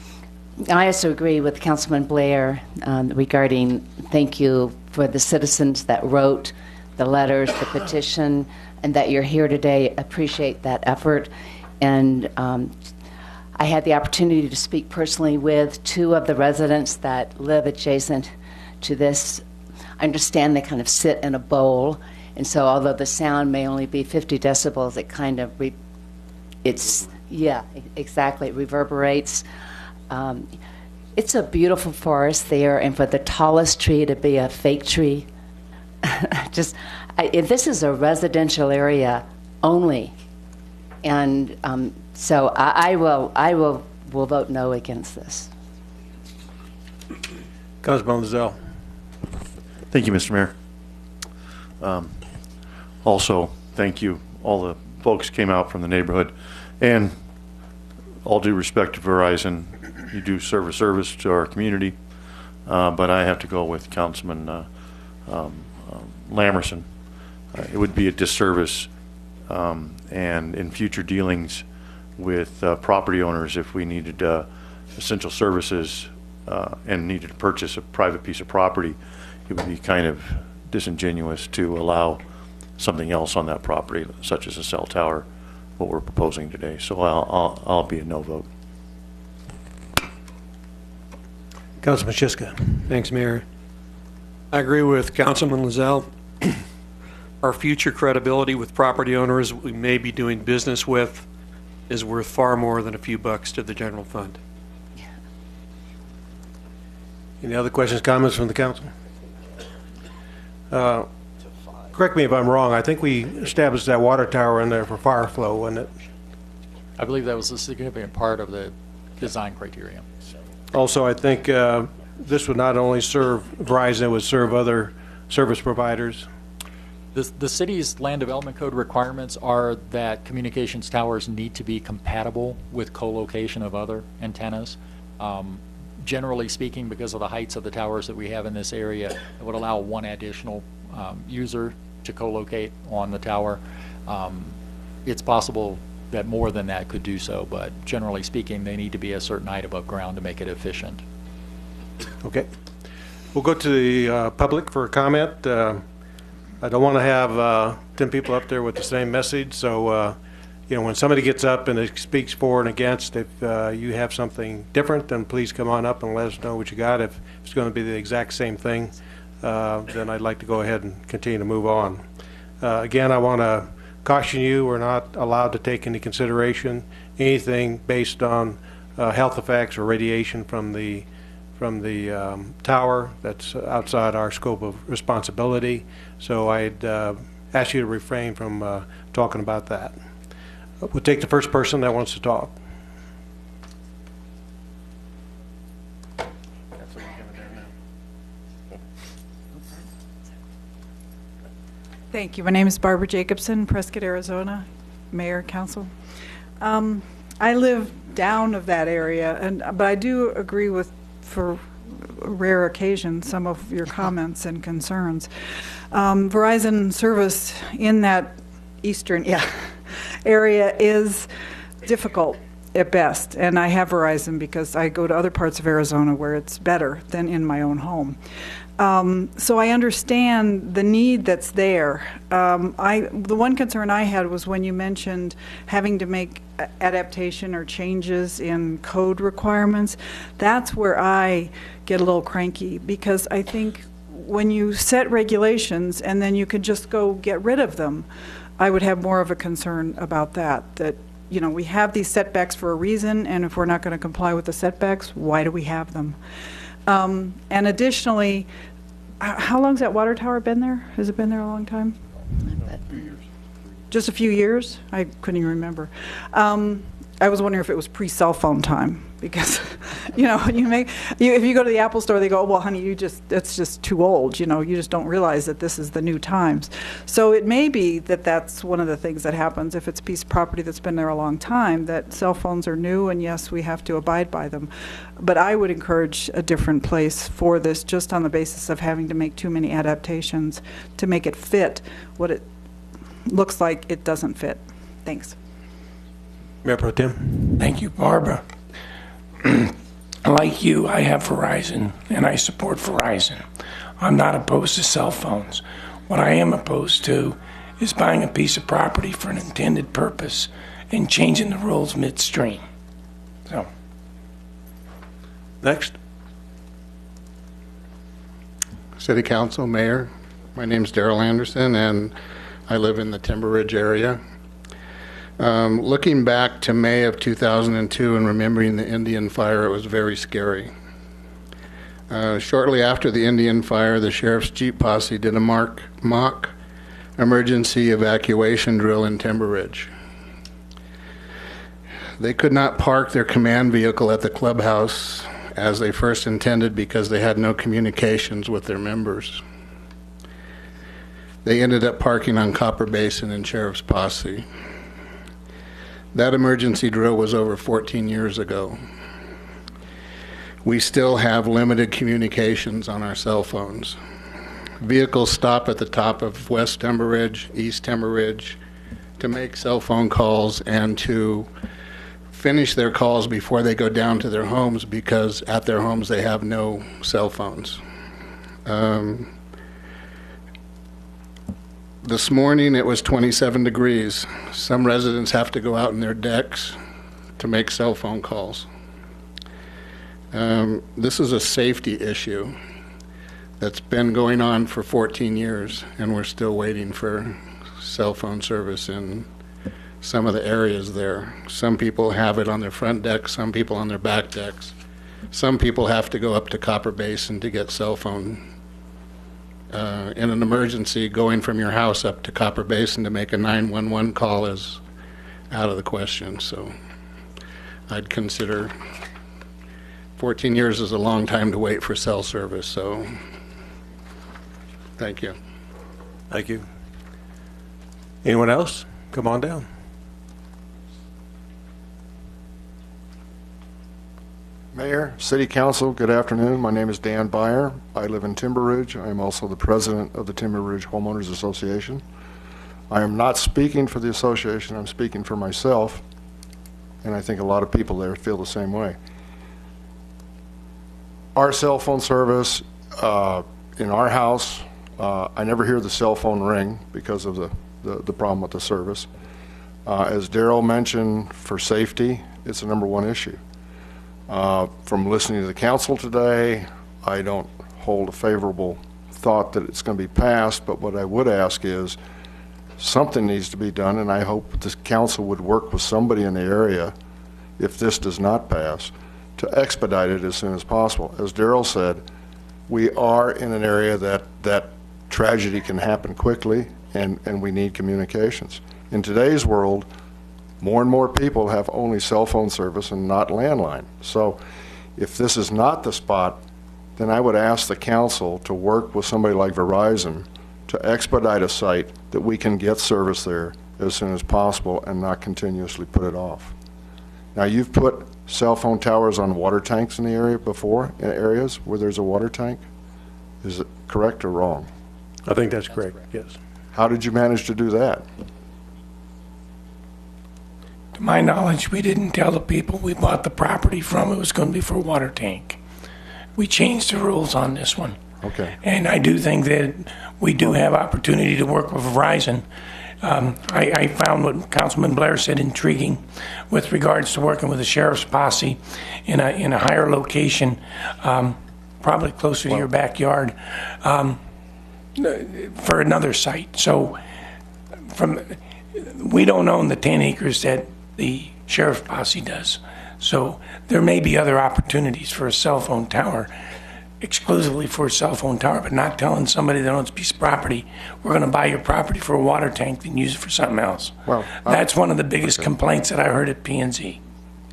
I also agree with Councilman Blair regarding thank you for the citizens that wrote the letters, the petition, and that you're here today. Appreciate that effort. And I had the opportunity to speak personally with 2 of the residents that live adjacent to this. I understand they kind of sit in a bowl, and so although the sound may only be 50 decibels, it kind of, yeah, exactly, it reverberates. It's a beautiful forest there, and for the tallest tree to be a fake tree, this is a residential area only, and so I will vote no against this. Councilman Lozelle. Thank you, Mr. Mayor. Also, thank you, all the folks came out from the neighborhood. And all due respect to Verizon, you do serve a service to our community. But I have to go with Councilman Lamerson. It would be a disservice and in future dealings with property owners if we needed essential services and needed to purchase a private piece of property. It would be kind of disingenuous to allow something else on that property, such as a cell tower, what we're proposing today. So I'll be a no vote. Councilman Shiska. Thanks, Mayor. I agree with Councilman Lozelle. Our future credibility with property owners we may be doing business with is worth far more than a few bucks to the general fund. Any other questions, comments from the council? Correct me if I'm wrong, I think we established that water tower in there for fire flow, wasn't it? I believe that was a significant part of the design criteria. Also, I think this would not only serve Verizon, it would serve other service providers. The city's land development code requirements are that communications towers need to be compatible with co-location of other antennas. Generally speaking, because of the heights of the towers that we have in this area, it would allow one additional user to co-locate on the tower. It's possible that more than that could do so, but generally speaking, they need to be a certain height above ground to make it efficient. Okay. We'll go to the public for a comment. I don't want to have 10 people up there with the same message, so when somebody gets up and speaks for and against, if you have something different, then please come on up and let us know what you got. If it's going to be the exact same thing, then I'd like to go ahead and continue to move on. Again, I want to caution you, we're not allowed to take into consideration anything based on health effects or radiation from the tower. That's outside our scope of responsibility. So I'd ask you to refrain from talking about that. We'll take the first person that wants to talk. Thank you. My name is Barbara Jacobson, Prescott, Arizona, Mayor, Council. I live down of that area, but I do agree with, for a rare occasion, some of your comments and concerns. Verizon service in that eastern area is difficult at best, and I have Verizon because I go to other parts of Arizona where it's better than in my own home. So I understand the need that's there. The one concern I had was when you mentioned having to make adaptation or changes in code requirements. That's where I get a little cranky, because I think when you set regulations and then you could just go get rid of them, I would have more of a concern about that we have these setbacks for a reason, and if we're not going to comply with the setbacks, why do we have them? And additionally, how long's that water tower been there? Has it been there a long time? Just a few years? I couldn't even remember. I was wondering if it was pre-cell phone time, because if you go to the Apple store, they go, oh, well, honey, that's just too old. You just don't realize that this is the new times. So it may be that that's one of the things that happens if it's a piece of property that's been there a long time, that cell phones are new, and yes, we have to abide by them. But I would encourage a different place for this, just on the basis of having to make too many adaptations to make it fit what it looks like it doesn't fit. Thanks. Mayor Pro Tem. Thank you, Barbara. Like you, I have Verizon, and I support Verizon. I'm not opposed to cell phones. What I am opposed to is buying a piece of property for an intended purpose and changing the rules midstream. So. Next. City Council, Mayor. My name's Darrell Anderson, and I live in the Timber Ridge area. Looking back to May of 2002 and remembering the Indian fire, it was very scary. Shortly after the Indian fire, the sheriff's Jeep posse did a mock emergency evacuation drill in Timber Ridge. They could not park their command vehicle at the clubhouse as they first intended because they had no communications with their members. They ended up parking on Copper Basin and Sheriff's Posse. That emergency drill was over 14 years ago. We still have limited communications on our cell phones. Vehicles stop at the top of West Timber Ridge, East Timber Ridge, to make cell phone calls and to finish their calls before they go down to their homes, because at their homes they have no cell phones. This morning it was 27 degrees. Some residents have to go out in their decks to make cell phone calls. This is a safety issue that's been going on for 14 years, and we're still waiting for cell phone service in some of the areas there. Some people have it on their front deck, some people on their back decks. Some people have to go up to Copper Basin to get cell phone. In an emergency, going from your house up to Copper Basin to make a 911 call is out of the question. So I'd consider 14 years is a long time to wait for cell service. So thank you. Thank you. Anyone else? Come on down. Mayor, City Council, good afternoon. My name is Dan Byer. I live in Timber Ridge. I am also the president of the Timber Ridge Homeowners Association. I am not speaking for the association. I'm speaking for myself, and I think a lot of people there feel the same way. Our cell phone service in our house, I never hear the cell phone ring because of the problem with the service. As Darrell mentioned, for safety, it's the #1 issue. From listening to the council today, I don't hold a favorable thought that it's going to be passed, but what I would ask is something needs to be done, and I hope this council would work with somebody in the area, if this does not pass, to expedite it as soon as possible. As Darrell said, we are in an area that tragedy can happen quickly, and we need communications. In today's world, more and more people have only cell phone service and not landline. So if this is not the spot, then I would ask the council to work with somebody like Verizon to expedite a site that we can get service there as soon as possible and not continuously put it off. Now, you've put cell phone towers on water tanks in the area before, in areas where there's a water tank. Is it correct or wrong? I think that's correct, yes. How did you manage to do that? To my knowledge, we didn't tell the people we bought the property from it was going to be for a water tank. We changed the rules on this one. Okay. And I do think that we do have opportunity to work with Verizon. I found what Councilman Blair said intriguing with regards to working with the sheriff's posse in a higher location, probably closer to your backyard, for another site. So we don't own the 10 acres that the sheriff's posse does. So there may be other opportunities for a cell phone tower, exclusively for a cell phone tower, but not telling somebody that owns a piece of property, we're going to buy your property for a water tank and use it for something else. Well, that's one of the biggest complaints that I heard at P&Z.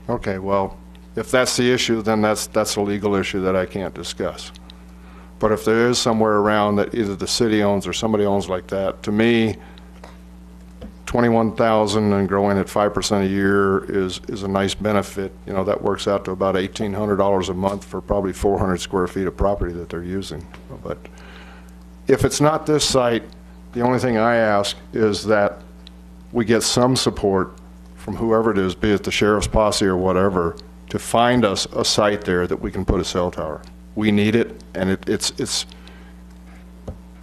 Okay, well, if that's the issue, then that's a legal issue that I can't discuss. But if there is somewhere around that either the city owns or somebody owns like that, to me, $21,000 and growing at 5% a year is a nice benefit. You know, that works out to about $1,800 a month for probably 400 square feet of property that they're using. But if it's not this site, the only thing I ask is that we get some support from whoever it is, be it the sheriff's posse or whatever, to find us a site there that we can put a cell tower. We need it, and it's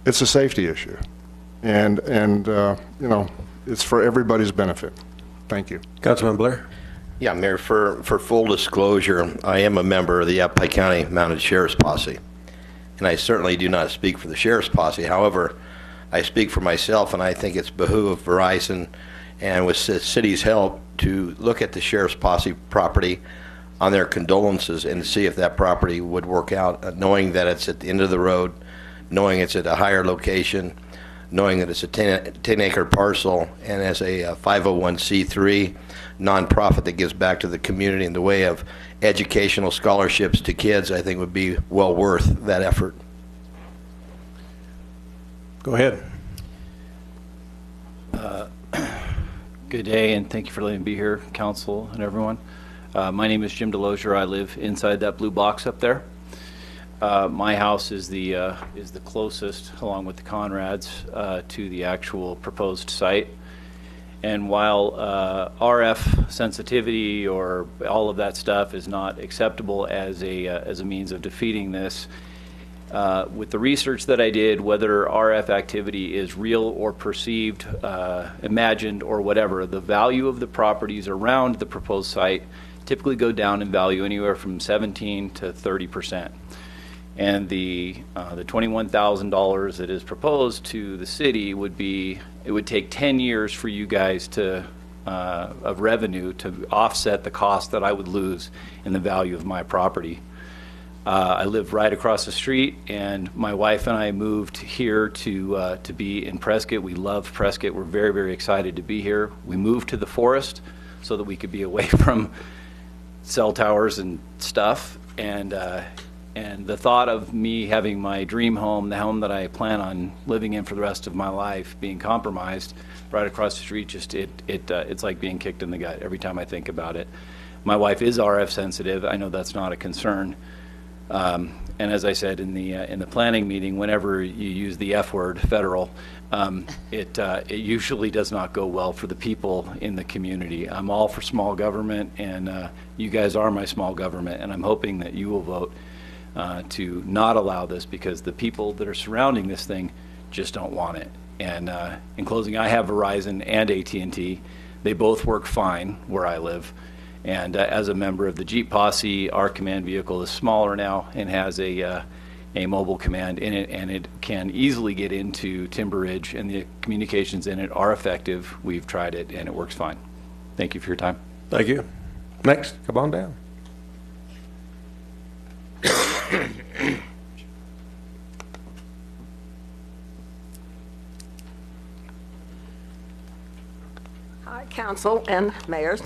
a safety issue, and you know, it's for everybody's benefit. Thank you. Councilman Blair? Yeah, Mayor, for full disclosure, I am a member of the Yavapai County Mounted Sheriff's Posse, and I certainly do not speak for the Sheriff's Posse. However, I speak for myself, and I think it's behoove of Verizon and with the city's help to look at the Sheriff's Posse property on their condolences and see if that property would work out, knowing that it's at the end of the road, knowing it's at a higher location, knowing that it's a 10-acre parcel, and as a 501c3 nonprofit that gives back to the community in the way of educational scholarships to kids, I think would be well worth that effort. Go ahead. Good day, and thank you for letting me be here, council and everyone. My name is Jim Delosier. I live inside that blue box up there. My house is the closest, along with the Conrads, to the actual proposed site. And while RF sensitivity or all of that stuff is not acceptable as a means of defeating this, with the research that I did, whether RF activity is real or perceived, imagined or whatever, the value of the properties around the proposed site typically go down in value anywhere from 17 to 30%. And the $21,000 that is proposed to the city would be, it would take 10 years for you guys to of revenue to offset the cost that I would lose in the value of my property. I live right across the street, and my wife and I moved here to be in Prescott. We love Prescott. We're very, very excited to be here. We moved to the forest so that we could be away from cell towers and stuff. And the thought of me having my dream home, the home that I plan on living in for the rest of my life, being compromised right across the street, just it's like being kicked in the gut every time I think about it. My wife is RF sensitive. I know that's not a concern. And as I said in the planning meeting, whenever you use the F word, federal, it usually does not go well for the people in the community. I'm all for small government, and you guys are my small government, and I'm hoping that you will vote to not allow this because the people that are surrounding this thing just don't want it. And in closing, I have Verizon and AT&T. They both work fine where I live. And as a member of the Jeep Posse, our command vehicle is smaller now and has a mobile command in it, and it can easily get into Timber Ridge, and the communications in it are effective. We've tried it, and it works fine. Thank you for your time. Thank you. Next, come on down. Hi, Council and Mayors.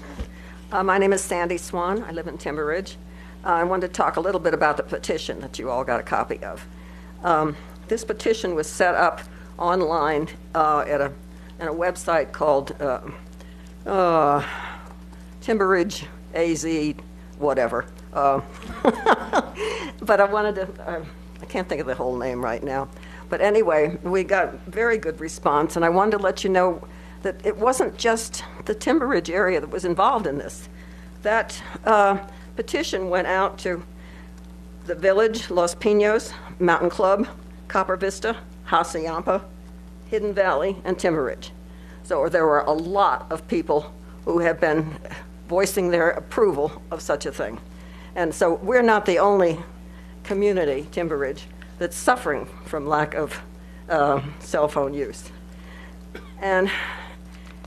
My name is Sandy Swan. I live in Timber Ridge. I wanted to talk a little bit about the petition that you all got a copy of. This petition was set up online at a website called Timber Ridge AZ whatever. But I wanted to, I can't think of the whole name right now. But anyway, we got very good response, and I wanted to let you know that it wasn't just the Timber Ridge area that was involved in this. That petition went out to the Village, Los Pinos, Mountain Club, Copper Vista, Hassayampa, Hidden Valley, and Timber Ridge. So there were a lot of people who have been voicing their approval of such a thing. And so we're not the only community, Timber Ridge, that's suffering from lack of cell phone use. And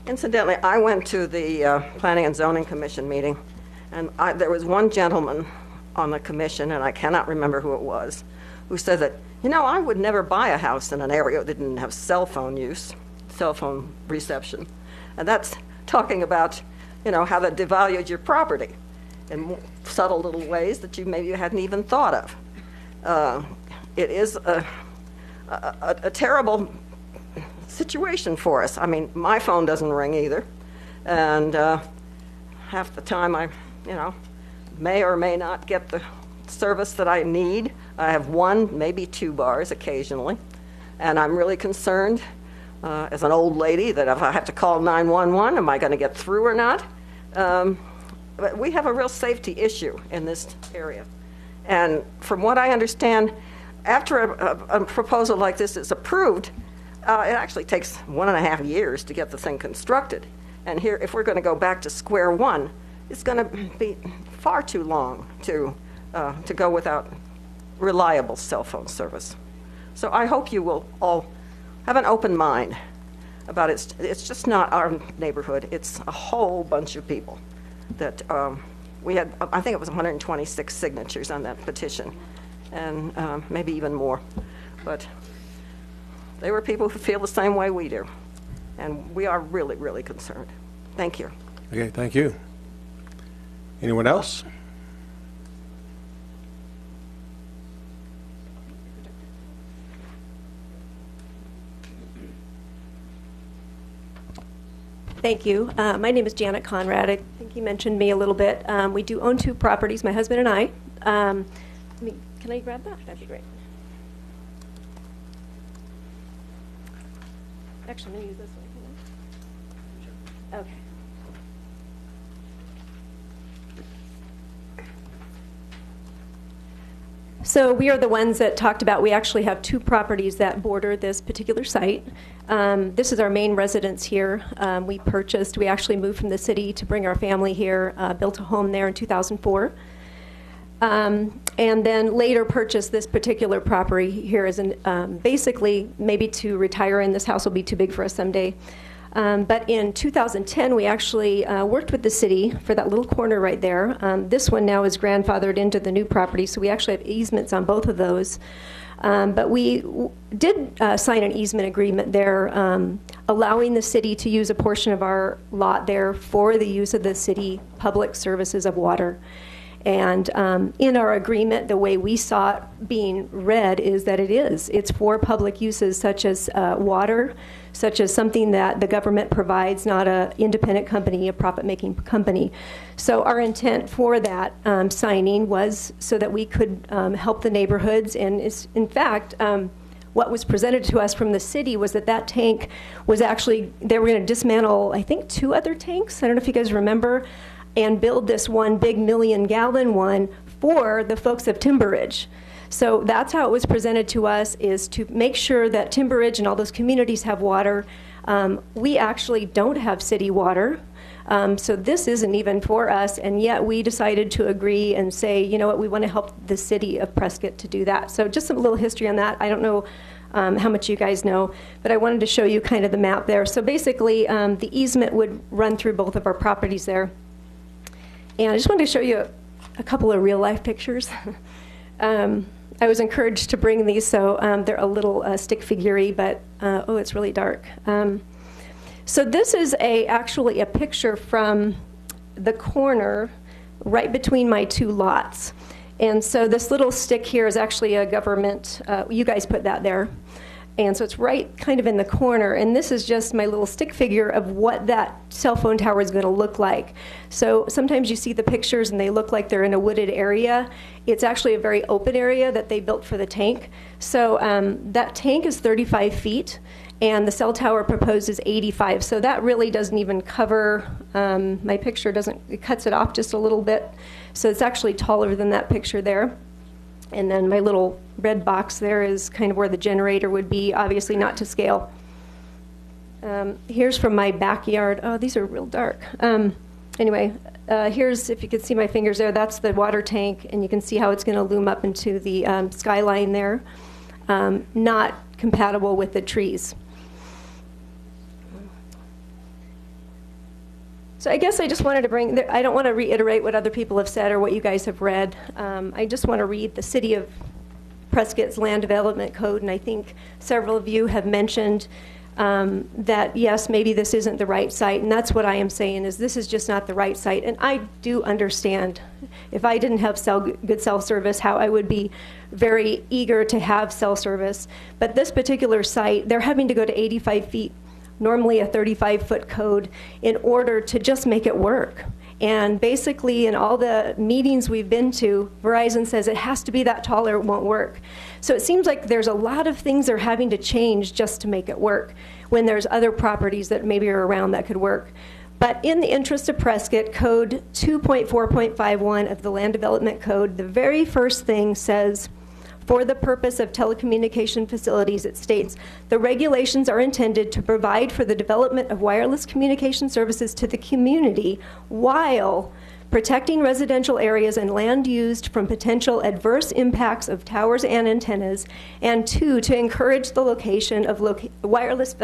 incidentally, I went to the Planning and Zoning Commission meeting, and there was one gentleman on the commission, and I cannot remember who it was, who said that, you know, I would never buy a house in an area that didn't have cell phone use, cell phone reception. And that's talking about, you know, how that devalued your property in subtle little ways that you maybe hadn't even thought of. It is a terrible situation for us. I mean, my phone doesn't ring either, and half the time I, you know, may or may not get the service that I need. I have one, maybe two bars occasionally, and I'm really concerned as an old lady that if I have to call 911, am I going to get through or not? But we have a real safety issue in this area, and from what I understand, after a proposal like this is approved, it actually takes 1.5 years to get the thing constructed. And here, if we're going to go back to square one, it's going to be far too long to go without reliable cell phone service. So I hope you will all have an open mind about it. It's just not our neighborhood. It's a whole bunch of people that we had, I think it was 126 signatures on that petition, and maybe even more. But they were people who feel the same way we do, and we are really, really concerned. Thank you. Okay, thank you. Anyone else? Thank you. My name is Janet Conrad. I think you mentioned me a little bit. We do own 2 properties, my husband and I. Can I grab that? That'd be great. Actually, I'm going to use this one. Okay. So we are the ones that talked about, we actually have 2 properties that border this particular site. This is our main residence here. We actually moved from the city to bring our family here, built a home there in 2004. And then later purchased this particular property here as basically maybe to retire in. This house will be too big for us someday. But in 2010, we actually worked with the city for that little corner right there. This one now is grandfathered into the new property, so we actually have easements on both of those. But we did sign an easement agreement there, allowing the city to use a portion of our lot there for the use of the city public services of water. And in our agreement, the way we saw it being read is that it's for public uses such as water, such as something that the government provides, not an independent company, a profit-making company. So our intent for that signing was so that we could help the neighborhoods. And in fact, what was presented to us from the city was that tank was actually, they were going to dismantle, I think, 2 other tanks. I don't know if you guys remember, and build this one big 1 million-gallon one for the folks of Timber Ridge. So that's how it was presented to us, is to make sure that Timber Ridge and all those communities have water. We actually don't have city water. So this isn't even for us, and yet we decided to agree and say, you know what, we want to help the city of Prescott to do that. So just a little history on that. I don't know how much you guys know, but I wanted to show you kind of the map there. So basically, the easement would run through both of our properties there. And I just wanted to show you a couple of real-life pictures. I was encouraged to bring these, so they're a little stick figure-y, but oh, it's really dark. So this is actually a picture from the corner right between my two lots. And so this little stick here is actually a government, you guys put that there. And so it's right kind of in the corner. And this is just my little stick figure of what that cell phone tower is going to look like. So sometimes you see the pictures and they look like they're in a wooded area. It's actually a very open area that they built for the tank. So that tank is 35 feet. And the cell tower proposes 85. So that really doesn't even cover, my picture doesn't, it cuts it off just a little bit. So it's actually taller than that picture there. And then my little red box there is kind of where the generator would be, obviously not to scale. Here's from my backyard. Oh, these are real dark. Anyway, here's, if you could see my fingers there, that's the water tank, and you can see how it's going to loom up into the skyline there. Not compatible with the trees. So I guess I just wanted to bring, I don't want to reiterate what other people have said or what you guys have read. I just want to read the City of Prescott's Land Development Code, and I think several of you have mentioned that, yes, maybe this isn't the right site, and that's what I am saying, is this is just not the right site. And I do understand, if I didn't have good cell service, how I would be very eager to have cell service. But this particular site, they're having to go to 85 feet, normally a 35-foot code, in order to just make it work. And basically, in all the meetings we've been to, Verizon says it has to be that tall or it won't work. So it seems like there's a lot of things they're having to change just to make it work, when there's other properties that maybe are around that could work. But in the interest of Prescott, Code 2.4.51 of the Land Development Code, the very first thing says, for the purpose of telecommunication facilities, it states, the regulations are intended to provide for the development of wireless communication services to the community while protecting residential areas and land used from potential adverse impacts of towers and antennas, and two, to encourage the location of wireless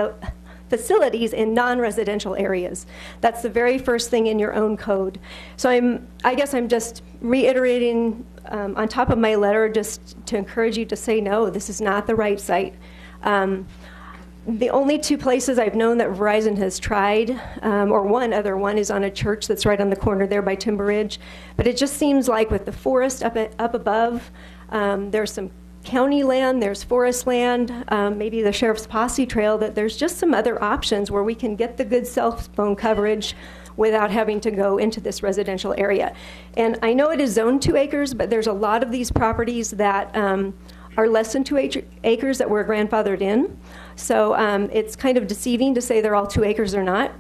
facilities in non-residential areas. That's the very first thing in your own code. So I guess I'm just reiterating on top of my letter, just to encourage you to say no, this is not the right site. The only two places I've known that Verizon has tried, or one other one, is on a church that's right on the corner there by Timber Ridge. But it just seems like with the forest up above, there's some county land, there's forest land, maybe the Sheriff's Posse Trail, that there's just some other options where we can get the good cell phone coverage without having to go into this residential area. And I know it is zoned 2 acres, but there's a lot of these properties that are less than 2 acres that were grandfathered in. So it's kind of deceiving to say they're all 2 acres or not.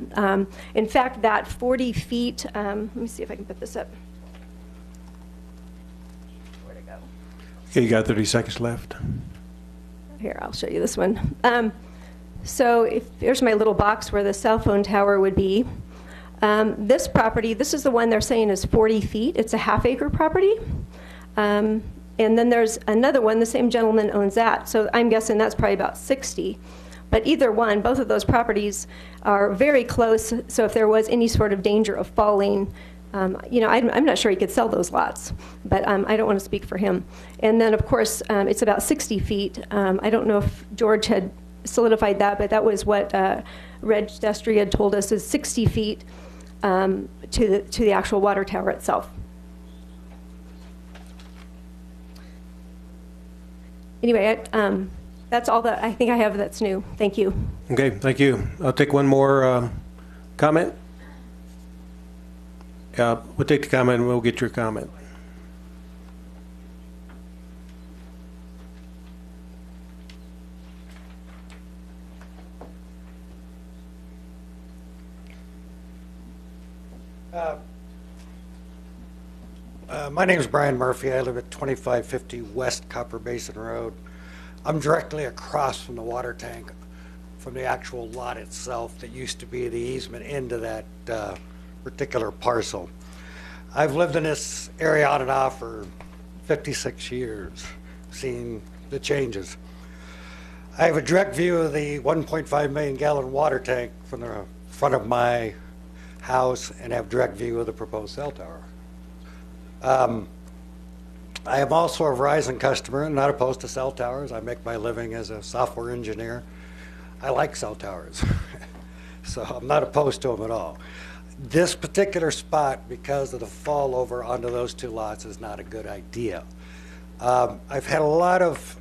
In fact, that 40 feet, let me see if I can put this up. Where'd it go? Okay, you got 30 seconds left. Here, I'll show you this one. So here's my little box where the cell phone tower would be. This property, this is the one they're saying is 40 feet. It's a half-acre property. And then there's another one, the same gentleman owns that. So I'm guessing that's probably about 60. But either one, both of those properties are very close. So if there was any sort of danger of falling, you know, I'm not sure he could sell those lots. But I don't want to speak for him. And then, of course, it's about 60 feet. I don't know if George had solidified that, but that was what Reg Destry had told us, is 60 feet to the actual water tower itself. Anyway, that's all that I think I have that's new. Thank you. Okay, thank you. I'll take one more comment. We'll take the comment and we'll get your comment. My name is Brian Murphy. I live at 2550 West Copper Basin Road. I'm directly across from the water tank from the actual lot itself that used to be the easement into that particular parcel. I've lived in this area on and off for 56 years, seen the changes. I have a direct view of the 1.5 million gallon water tank from the front of my house and have direct view of the proposed cell tower. I am also a Verizon customer and not opposed to cell towers. I make my living as a software engineer. I like cell towers, so I'm not opposed to them at all. This particular spot, because of the fall over onto those two lots, is not a good idea. I've had a lot of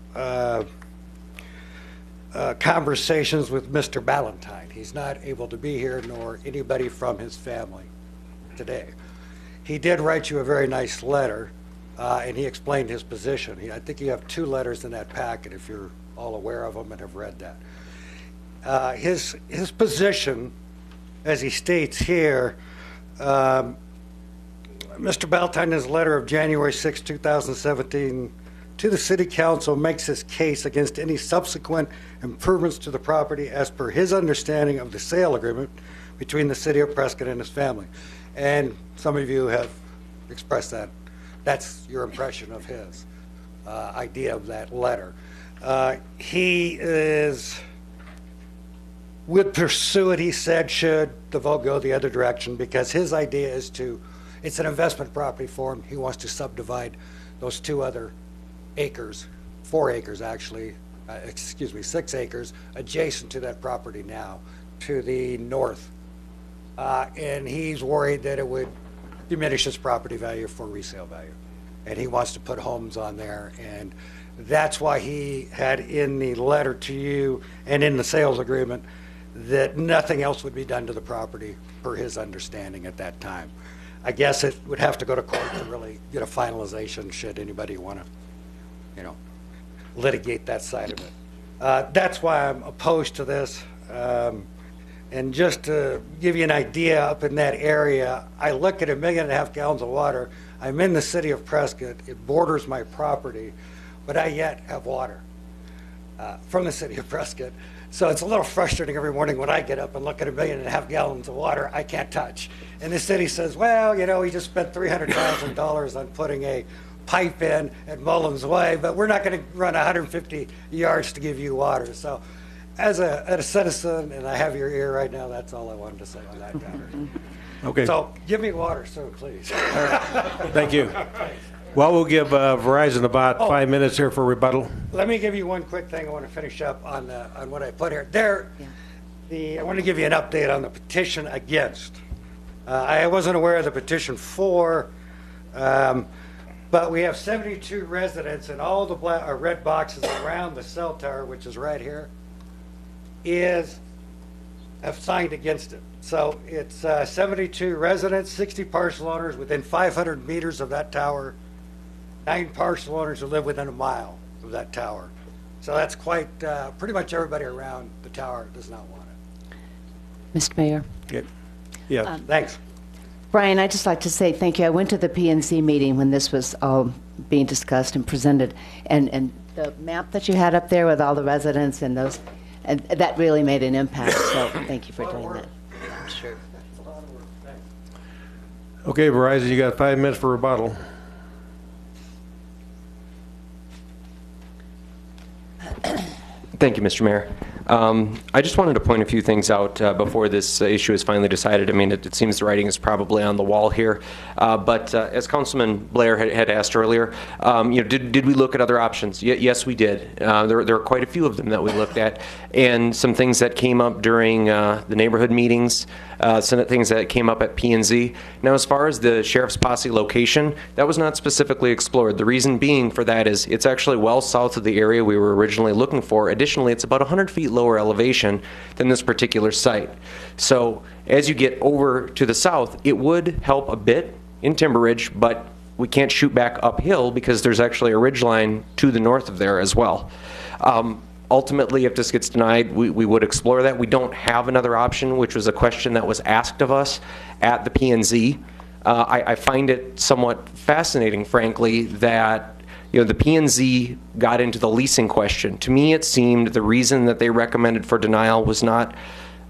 conversations with Mr. Ballantyne. He's not able to be here, nor anybody from his family today. He did write you a very nice letter, and he explained his position. I think you have 2 letters in that packet, if you're all aware of them and have read that. His position, as he states here, Mr. Ballantyne's letter of January 6, 2017, to the City Council makes his case against any subsequent improvements to the property as per his understanding of the sale agreement between the City of Prescott and his family. And some of you have expressed that. That's your impression of his idea of that letter. He would pursue it, he said, should the vote go the other direction, because his idea is it's an investment property for him. He wants to subdivide those 2 other acres, 4 acres actually, 6 acres adjacent to that property now to the north. And he's worried that it would diminish his property value for resale value. And he wants to put homes on there. And that's why he had in the letter to you and in the sales agreement that nothing else would be done to the property per his understanding at that time. I guess it would have to go to court to really get a finalization should anybody want to, litigate that side of it. That's why I'm opposed to this. And just to give you an idea, up in that area, I look at 1.5 million gallons of water. I'm in the city of Prescott. It borders my property, but I yet have water from the city of Prescott. So it's a little frustrating every morning when I get up and look at 1.5 million gallons of water I can't touch. And the city says, well, he just spent $300,000 on putting a pipe in at Mullins Way, but we're not going to run 150 yards to give you water. So as a citizen, and I have your ear right now, that's all I wanted to say on that matter. Okay. So give me water soon, please. Thank you. Well, we'll give Verizon about 5 minutes here for rebuttal. Let me give you one quick thing I want to finish up on what I put here. I want to give you an update on the petition against. I wasn't aware of the petition for, but we have 72 residents, and all the red boxes around the cell tower, which is right here, have signed against it. So it's 72 residents, 60 parcel owners within 500 meters of that tower, 9 parcel owners who live within a mile of that tower. So that's quite, pretty much everybody around the tower does not want it. Mr. Mayor? Yeah. Thanks. Brian, I'd just like to say thank you. I went to the P&Z meeting when this was all being discussed and presented, and the map that you had up there with all the residents and those, and that really made an impact, so thank you for doing that. I'm sure. Okay, Verizon, you got 5 minutes for rebuttal. Thank you, Mr. Mayor. I just wanted to point a few things out before this issue is finally decided. I mean, it seems the writing is probably on the wall here. But as Councilman Blair had asked earlier, did we look at other options? Yes, we did. There are quite a few of them that we looked at, and some things that came up during the neighborhood meetings, some things that came up at P&Z. Now, as far as the Sheriff's Posse location, that was not specifically explored. The reason being for that is it's actually well south of the area we were originally looking for. Additionally, it's about 100 feet lower elevation than this particular site. So as you get over to the south, it would help a bit in Timber Ridge, but we can't shoot back uphill because there's actually a ridge line to the north of there as well. Ultimately, if this gets denied, we would explore that. We don't have another option, which was a question that was asked of us at the P&Z I find it somewhat fascinating, frankly, that the P&Z got into the leasing question. To me, it seemed the reason that they recommended for denial was not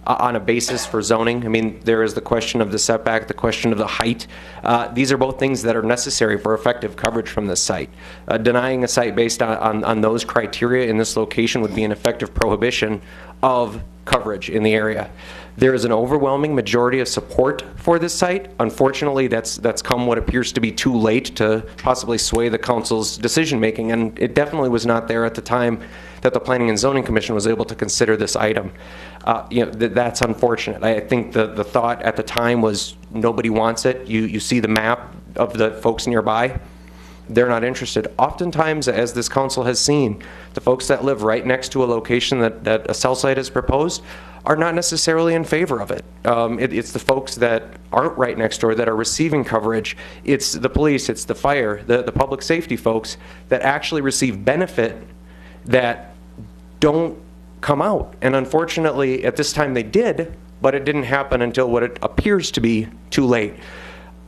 on a basis for zoning. I mean, there is the question of the setback, the question of the height. These are both things that are necessary for effective coverage from the site. Denying a site based on those criteria in this location would be an effective prohibition of coverage in the area. There is an overwhelming majority of support for this site. Unfortunately, that's come what appears to be too late to possibly sway the council's decision making, and it definitely was not there at the time that the Planning and Zoning Commission was able to consider this item. That's unfortunate. I think the thought at the time was nobody wants it. You see the map of the folks nearby. They're not interested. Oftentimes, as this council has seen, the folks that live right next to a location that a cell site is proposed are not necessarily in favor of it. It's the folks that aren't right next door that are receiving coverage. It's the police, it's the fire, the public safety folks that actually receive benefit that don't come out. And unfortunately, at this time they did, but it didn't happen until what it appears to be too late.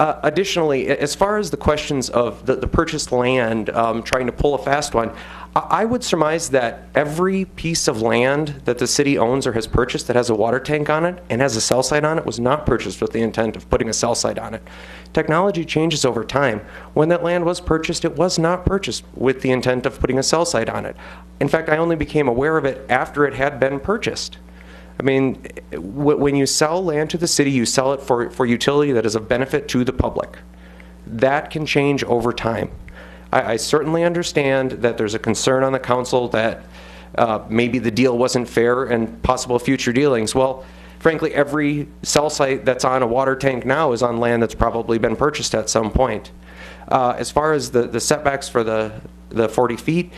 Additionally, as far as the questions of the purchased land, trying to pull a fast one, I would surmise that every piece of land that the city owns or has purchased that has a water tank on it and has a cell site on it was not purchased with the intent of putting a cell site on it. Technology changes over time. When that land was purchased, it was not purchased with the intent of putting a cell site on it. In fact, I only became aware of it after it had been purchased. I mean, when you sell land to the city, you sell it for utility that is of benefit to the public. That can change over time. I certainly understand that there's a concern on the council that maybe the deal wasn't fair and possible future dealings. Well, frankly, every cell site that's on a water tank now is on land that's probably been purchased at some point. As far as the setbacks for the 40 feet,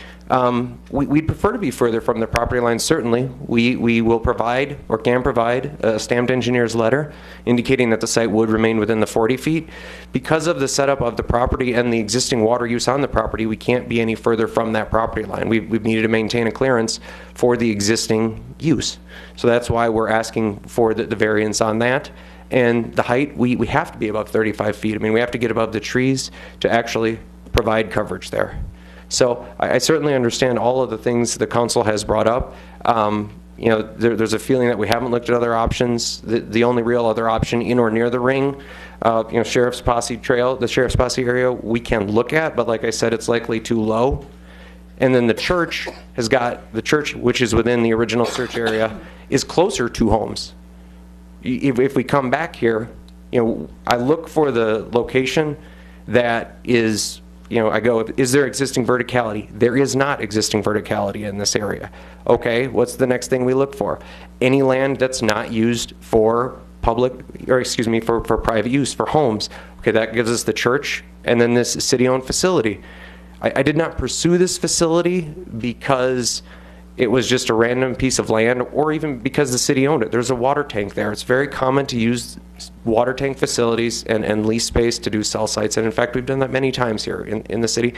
we'd prefer to be further from the property line, certainly. We will provide or can provide a stamped engineer's letter indicating that the site would remain within the 40 feet. Because of the setup of the property and the existing water use on the property, we can't be any further from that property line. We've needed to maintain a clearance for the existing use. So that's why we're asking for the variance on that. And the height, we have to be above 35 feet. I mean, we have to get above the trees to actually provide coverage there. So I certainly understand all of the things the council has brought up. There's a feeling that we haven't looked at other options. The only real other option in or near the ring, Sheriff's Posse Trail, the Sheriff's Posse area, we can look at, but like I said, it's likely too low. And then the church, which is within the original search area, is closer to homes. If we come back here, I look for the location that is, I go, is there existing verticality? There is not existing verticality in this area. Okay, what's the next thing we look for? Any land that's not used for for private use, for homes. Okay, that gives us the church and then this city-owned facility. I did not pursue this facility because it was just a random piece of land or even because the city owned it. There's a water tank there. It's very common to use water tank facilities and lease space to do cell sites. And in fact, we've done that many times here in the city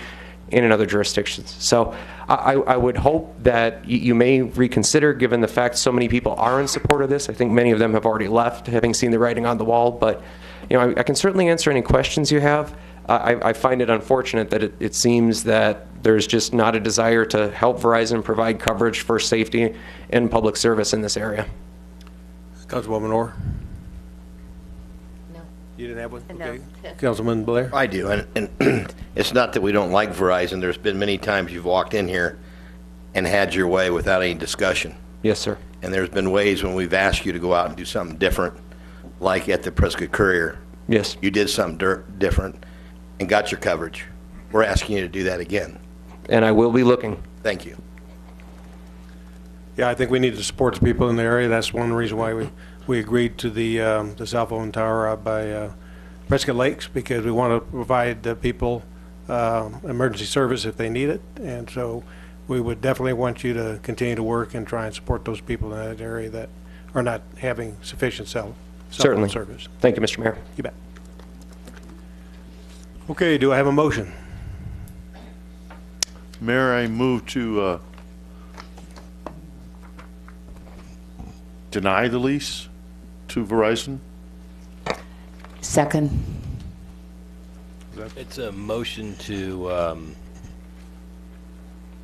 and in other jurisdictions. So I would hope that you may reconsider, given the fact so many people are in support of this. I think many of them have already left, having seen the writing on the wall. But I can certainly answer any questions you have. I find it unfortunate that it seems that there's just not a desire to help Verizon provide coverage for safety and public service in this area. Councilwoman Orr? No. You didn't have one? No. Okay. Councilman Blair? I do, and it's not that we don't like Verizon. There's been many times you've walked in here and had your way without any discussion. Yes, sir. And there's been ways when we've asked you to go out and do something different, like at the Prescott Courier. Yes. You did something different and got your coverage. We're asking you to do that again. And I will be looking. Thank you. Yeah, I think we need to support the people in the area. That's one reason why we agreed to the cell phone tower out by Prescott Lakes, because we want to provide the people emergency service if they need it. And so we would definitely want you to continue to work and try and support those people in that area that are not having sufficient cell phone service. Thank you, Mr. Mayor. You bet. Okay, do I have a motion? Mayor, I move to deny the lease to Verizon. Second. It's a motion to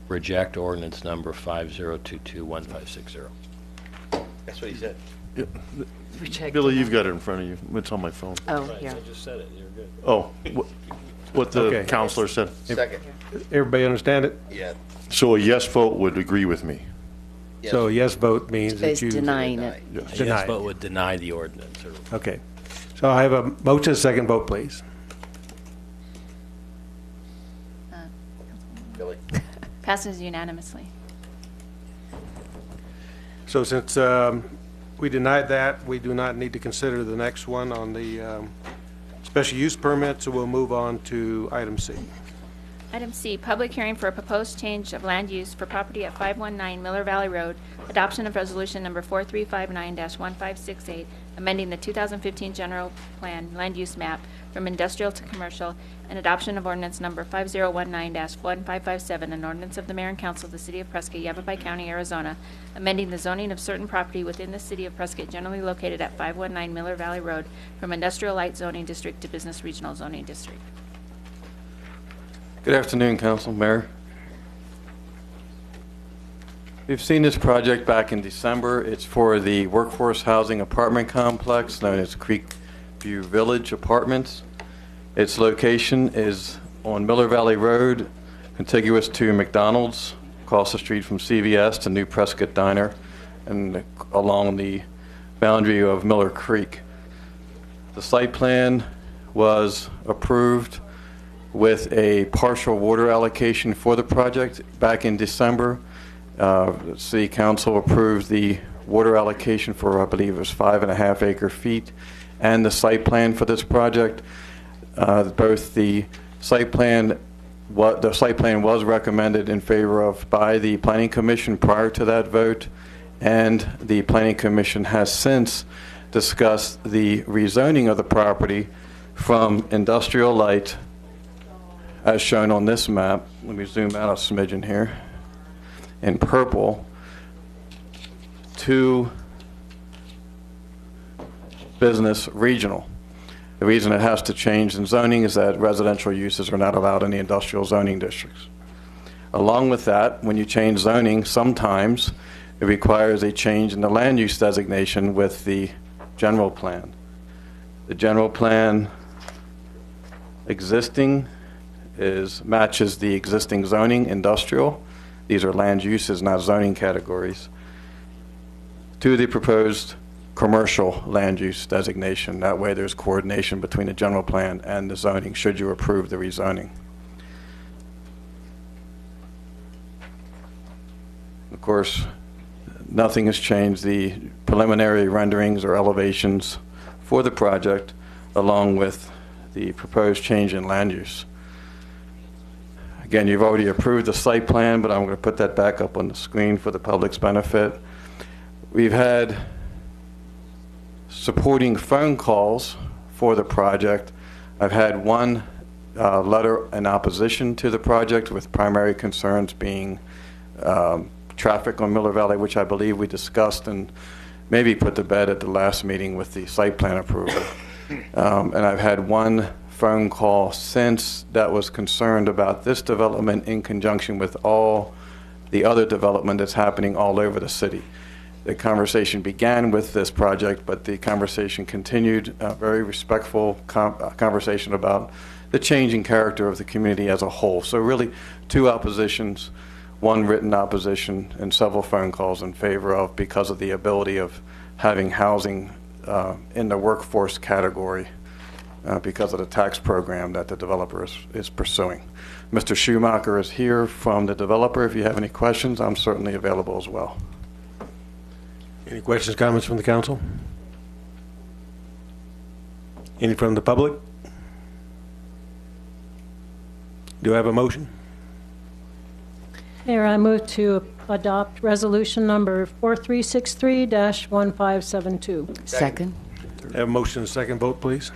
reject ordinance number 50221560. That's what he said. Billy, you've got it in front of you. It's on my phone. Oh, Right, yeah. I just said it, you're good. Oh, what the Okay. counselor said. Second. Everybody understand it? Yeah. So a yes vote would agree with me. Yes. So a yes vote means that Is you... denying it. A yes Denied. vote would deny the ordinance. Or Okay. So I have a motion, second vote, please. Billy. Passes unanimously. So since we denied that, we do not need to consider the next one on the special use permit, so we'll move on to item C. Item C, public hearing for a proposed change of land use for property at 519 Miller Valley Road, adoption of resolution number 4359-1568, amending the 2015 general plan land use map from industrial to commercial, and adoption of ordinance number 5019-1557, an ordinance of the mayor and council of the city of Prescott, Yavapai County, Arizona, amending the zoning of certain property within the city of Prescott generally located at 519 Miller Valley Road from industrial light zoning district to business regional zoning district. Good afternoon, Council, Mayor. We've seen this project back in December. It's for the workforce housing apartment complex known as Creekview Village Apartments. Its location is on Miller Valley Road, contiguous to McDonald's, across the street from CVS to New Prescott Diner, and along the boundary of Miller Creek. The site plan was approved with a partial water allocation for the project back in December. The City Council approved the water allocation for, I believe it was 5.5 acre feet, and the site plan for this project. Both the site plan was recommended in favor of by the Planning Commission prior to that vote, and the Planning Commission has since discussed the rezoning of the property from industrial light, as shown on this map. Let me zoom out a smidgen here, in purple, to business regional. The reason it has to change in zoning is that residential uses are not allowed in the industrial zoning districts. Along with that, when you change zoning, sometimes it requires a change in the land use designation with the general plan. The general plan existing matches the existing zoning industrial. These are land uses, not zoning categories, to the proposed commercial land use designation. That way there's coordination between the general plan and the zoning should you approve the rezoning. Of course, nothing has changed. The preliminary renderings or elevations for the project, along with the proposed change in land use. Again, you've already approved the site plan, but I'm going to put that back up on the screen for the public's benefit. We've had supporting phone calls for the project. I've had one letter in opposition to the project, with primary concerns being traffic on Miller Valley, which I believe we discussed and maybe put to bed at the last meeting with the site plan approval. And I've had one phone call since that was concerned about this development in conjunction with all the other development that's happening all over the city. The conversation began with this project, but the conversation continued, a very respectful conversation about the changing character of the community as a whole. So really, two oppositions, one written opposition, and several phone calls in favor of, because of the ability of having housing in the workforce category because of the tax program that the developer is pursuing. Mr. Schumacher is here from the developer. If you have any questions, I'm certainly available as well. Any questions, comments from the council? Any from the public? Do I have a motion? Mayor, I move to adopt resolution number 4363-1572. Second. Have a motion and a second vote, please.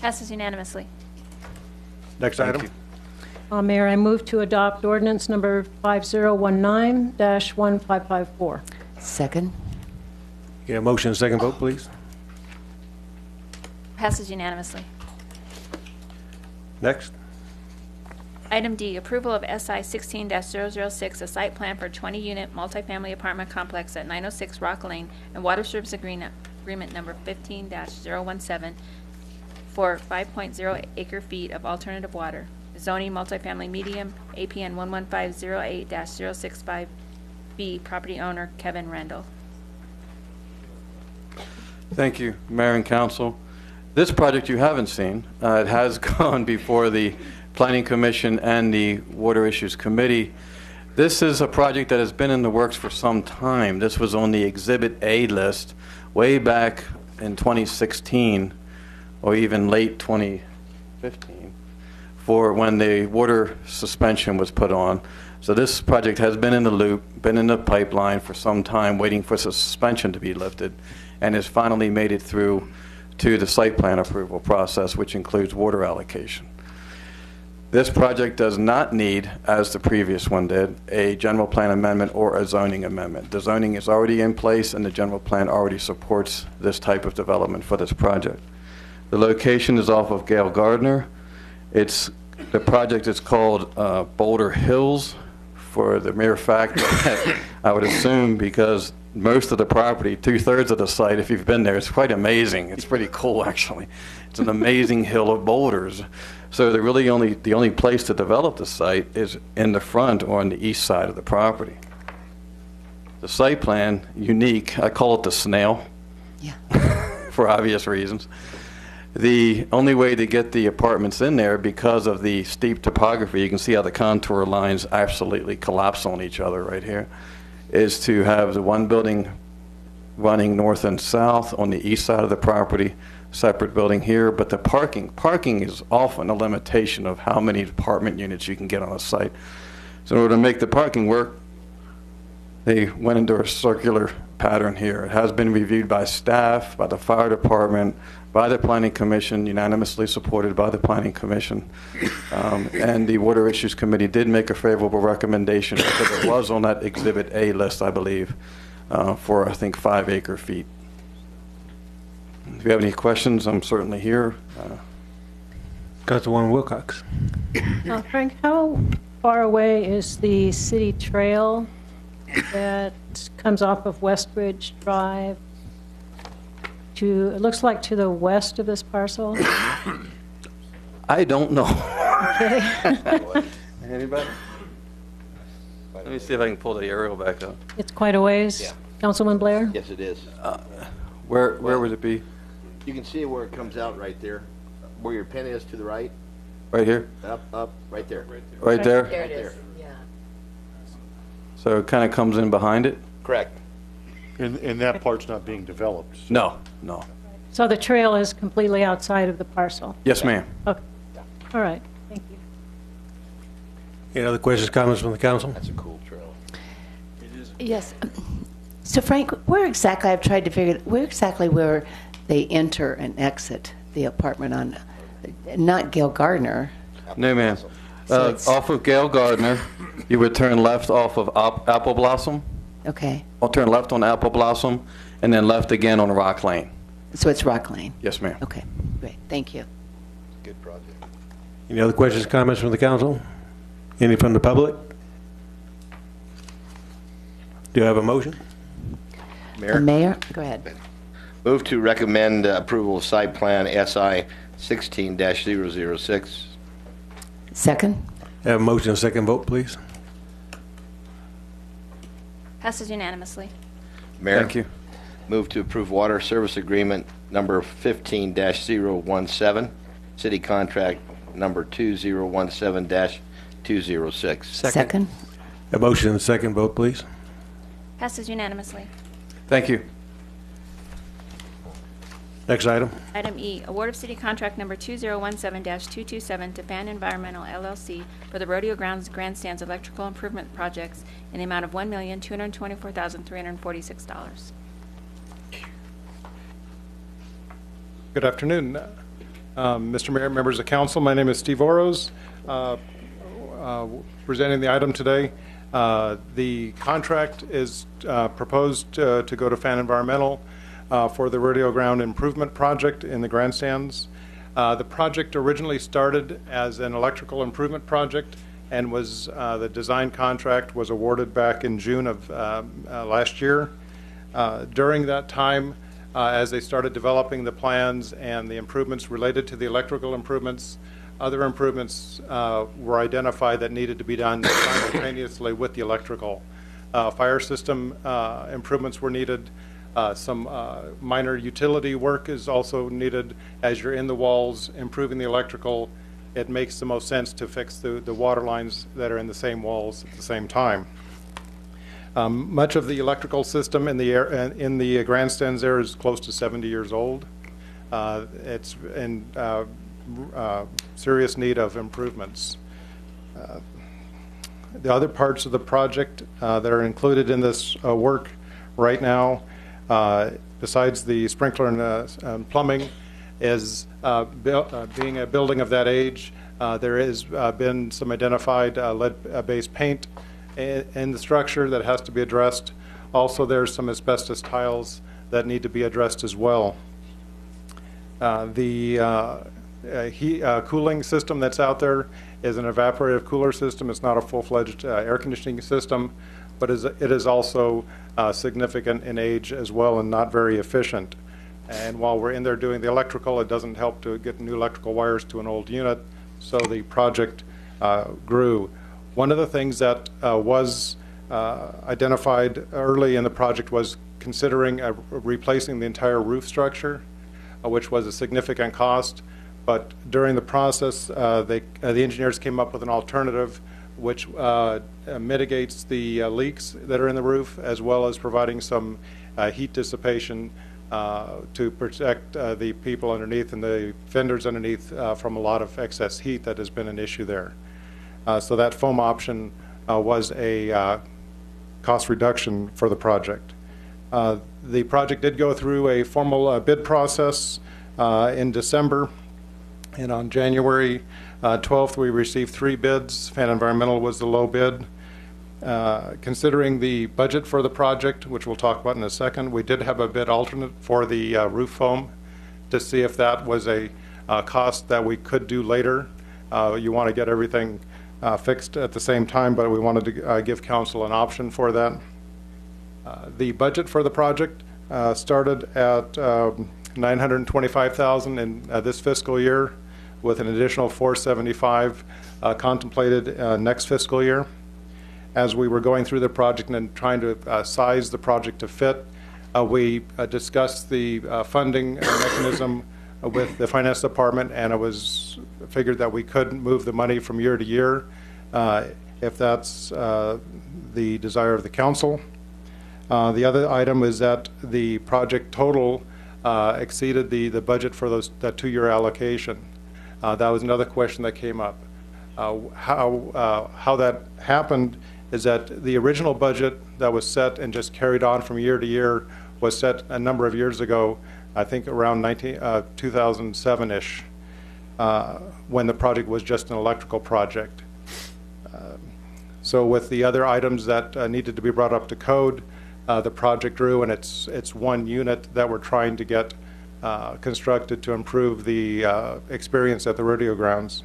Passes unanimously. Next item. Mayor, I move to adopt ordinance number 5019-1554. Second. Yeah, motion and second vote, please. Passes unanimously. Next. Item D, approval of SI 16-006, a site plan for 20-unit multifamily apartment complex at 906 Rock Lane and water service agreement number 15-017 for 5.0 acre feet of alternative water. Zoning multifamily medium, APN 11508-065B, property owner Kevin Rendell. Thank you, Mayor and Council. This project you haven't seen. It has gone before the Planning Commission and the Water Issues Committee. This is a project that has been in the works for some time. This was on the Exhibit A list way back in 2016 or even late 2015 for when the water suspension was put on. So this project has been in the loop, been in the pipeline for some time, waiting for the suspension to be lifted, and has finally made it through to the site plan approval process, which includes water allocation. This project does not need, as the previous one did, a general plan amendment or a zoning amendment. The zoning is already in place, and the general plan already supports this type of development for this project. The location is off of Gale Gardner. The project is called Boulder Hills for the mere fact that I would assume because most of the property, 2/3 of the site, if you've been there, it's quite amazing. It's pretty cool, actually. It's an amazing hill of boulders. So the only place to develop the site is in the front or on the east side of the property. The site plan, unique. I call it the snail. Yeah. For obvious reasons. The only way to get the apartments in there, because of the steep topography, you can see how the contour lines absolutely collapse on each other right here, is to have the one building running north and south on the east side of the property, separate building here, but the parking is often a limitation of how many apartment units you can get on a site. So in order to make the parking work, they went into a circular pattern here. It has been reviewed by staff, by the fire department, by the Planning Commission, unanimously supported by the Planning Commission. And the Water Issues Committee did make a favorable recommendation because it was on that Exhibit A list, I believe, for, I think, 5 acre feet. If you have any questions, I'm certainly here. Councilwoman Wilcox. Frank, how far away is the city trail that comes off of Westbridge Drive to, it looks like to the west of this parcel? I don't know. Okay. Anybody? Let me see if I can pull the aerial back up. It's quite a ways. Yeah. Councilman Blair? Yes, it is. Where would it be? You can see where it comes out right there, where your pin is to the right. Right here? Up, right there. Right there? There it is. So it kind of comes in behind it? Correct. And that part's not being developed. So. No, no. So the trail is completely outside of the parcel? Yes, ma'am. Okay. All right. Thank you. Any other questions, comments from the council? That's a cool trail. Yes. So Frank, where exactly, I've tried to figure, where they enter and exit the apartment on, not Gale Gardner? No, ma'am. So it's- Off of Gale Gardner, you would turn left off of Apple Blossom. Okay. I'll turn left on Apple Blossom, and then left again on Rock Lane. So it's Rock Lane? Yes, ma'am. Okay, great. Thank you. Good project. Any other questions, comments from the council? Any from the public? Do you have a motion? Mayor, go ahead. Move to recommend approval of site plan SI 16-006. Second? Have a motion and second vote, please. Passes unanimously. Mayor. Thank you. Move to approve water service agreement number 15-017, city contract number 2017-206. Second? A motion and second vote, please. Passes unanimously. Thank you. Next item. Item E, award of city contract number 2017-227 to Fan Environmental LLC for the Rodeo Grounds Grandstands electrical improvement projects in the amount of $1,224,346. Good afternoon, Mr. Mayor, members of council. My name is Steve Oroz, presenting the item today. The contract is proposed to go to Fan Environmental for the Rodeo Ground Improvement Project in the grandstands. The project originally started as an electrical improvement project and was the design contract was awarded back in June of last year. During that time, as they started developing the plans and the improvements related to the electrical improvements, other improvements were identified that needed to be done simultaneously with the electrical. Fire system improvements were needed. Some minor utility work is also needed. As you're in the walls improving the electrical, it makes the most sense to fix the water lines that are in the same walls at the same time. Much of the electrical system in the grandstands there is close to 70 years old. It's in serious need of improvements. The other parts of the project that are included in this work right now, besides the sprinkler and plumbing, is being a building of that age, there has been some identified lead-based paint in the structure that has to be addressed. Also, there's some asbestos tiles that need to be addressed as well. The cooling system that's out there is an evaporative cooler system. It's not a full-fledged air conditioning system, but it is also significant in age as well and not very efficient. And while we're in there doing the electrical, it doesn't help to get new electrical wires to an old unit, so the project grew. One of the things that was identified early in the project was considering replacing the entire roof structure, which was a significant cost. But during the process, the engineers came up with an alternative which mitigates the leaks that are in the roof, as well as providing some heat dissipation to protect the people underneath and the fenders underneath from a lot of excess heat that has been an issue there. So that foam option was a cost reduction for the project. The project did go through a formal bid process in December, and on January 12th we received 3 bids. Fan Environmental was the low bid. Considering the budget for the project, which we'll talk about in a second, we did have a bid alternate for the roof foam to see if that was a cost that we could do later. You want to get everything fixed at the same time, but we wanted to give council an option for that. The budget for the project started at $925,000 in this fiscal year, with an additional $475,000 contemplated next fiscal year. As we were going through the project and trying to size the project to fit, we discussed the funding mechanism with the finance department, and it was figured that we could move the money from year to year if that's the desire of the council. The other item is that the project total exceeded the budget for that 2-year allocation. That was another question that came up. How that happened is that the original budget that was set and just carried on from year to year was set a number of years ago, I think around 2007-ish, when the project was just an electrical project. So with the other items that needed to be brought up to code, the project grew, and it's one unit that we're trying to get constructed to improve the experience at the rodeo grounds.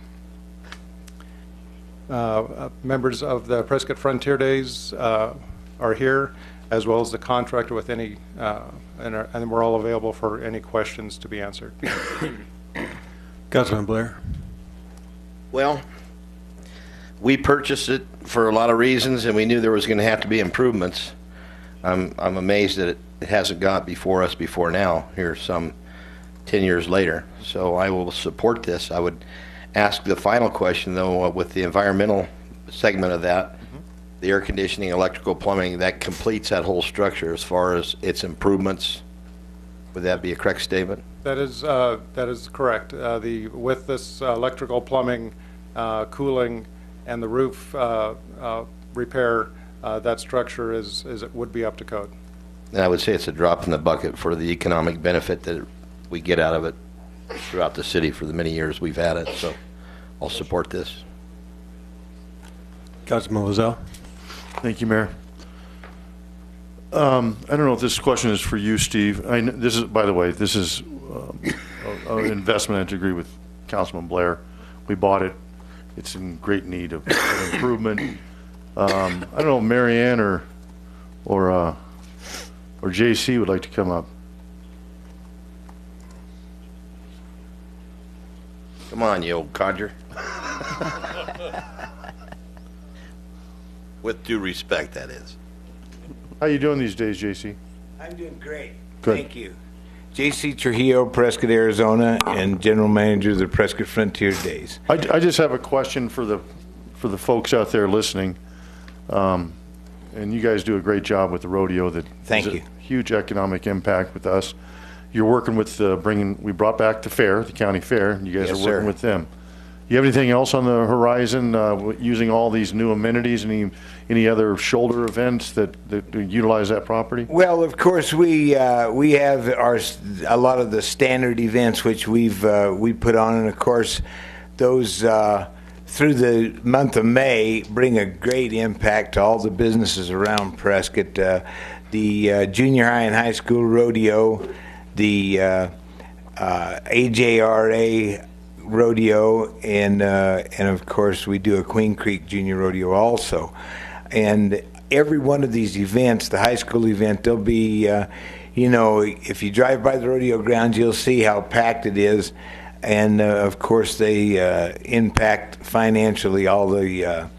Members of the Prescott Frontier Days are here, as well as the contractor with any, and we're all available for any questions to be answered. Councilman Blair. Well, we purchased it for a lot of reasons, and we knew there was going to have to be improvements. I'm amazed that it hasn't got before us before now, here some 10 years later. So I will support this. I would ask the final question, though, with the environmental segment of that, the air conditioning, electrical, plumbing, that completes that whole structure as far as its improvements. Would that be a correct statement? That is correct. With this electrical, plumbing, cooling, and the roof repair, that structure would be up to code. And I would say it's a drop in the bucket for the economic benefit that we get out of it throughout the city for the many years we've had it. So I'll support this. Councilman Lozelle. Thank you, Mayor. I don't know if this question is for you, Steve. This is, by the way, this is investment. I agree with Councilman Blair. We bought it. It's in great need of improvement. I don't know if Mary Ann or JC would like to come up. Come on, you old codger. With due respect, that is. How you doing these days, JC? I'm doing great. Good. Thank you. J.C. Trujillo, Prescott, Arizona, and General Manager of the Prescott Frontier Days. I just have a question for the folks out there listening. And you guys do a great job with the rodeo. Thank you. Huge economic impact with us. You're working with we brought back the fair, the county fair, and you guys Yes, are working sir. with them. You have anything else on the horizon using all these new amenities? Any other shoulder events that utilize that property? Well, of course, we have a lot of the standard events which we put on, and of course, those through the month of May bring a great impact to all the businesses around Prescott. The junior high and high school rodeo, the AJRA rodeo, and of course we do a Queen Creek Junior Rodeo also. And every one of these events, the high school event, there'll be, if you drive by the rodeo grounds, you'll see how packed it is. And of course they impact financially all the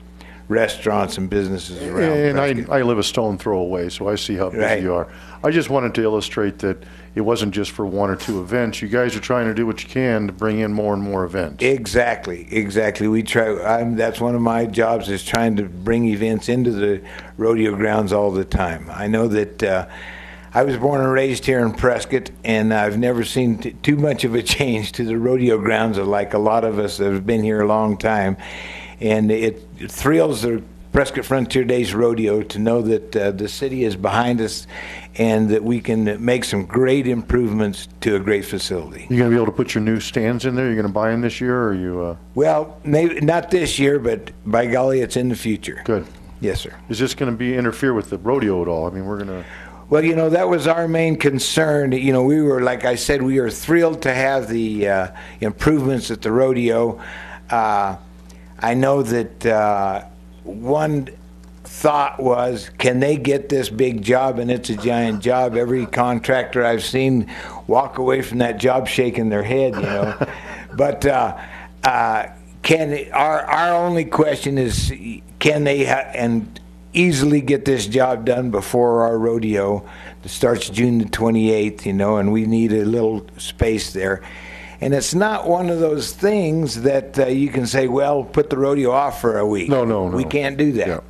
restaurants and businesses around. And I live a stone throw away, so I see how busy you are. I just wanted to illustrate that it wasn't just for one or two events. You guys are trying to do what you can to bring in more and more events. Exactly. We try. That's one of my jobs, is trying to bring events into the rodeo grounds all the time. I know that I was born and raised here in Prescott, and I've never seen too much of a change to the rodeo grounds, like a lot of us that have been here a long time. And it thrills the Prescott Frontier Days Rodeo to know that the city is behind us and that we can make some great improvements to a great facility. You going to be able to put your new stands in there? You're going to buy them this year, or are you? Well, maybe not this year, but by golly, it's in the future. Good. Yes, sir. Is this going to be interfere with the rodeo at all? I mean, we're going to. Well, that was our main concern. We were, like I said, we were thrilled to have the improvements at the rodeo. I know that one thought was, can they get this big job? And it's a giant job. Every contractor I've seen walk away from that job shaking their head, But our only question is, can they and easily get this job done before our rodeo that starts June the 28th, and we need a little space there. And it's not one of those things that you can say, well, put the rodeo off for a week. No. We can't do that. Yeah.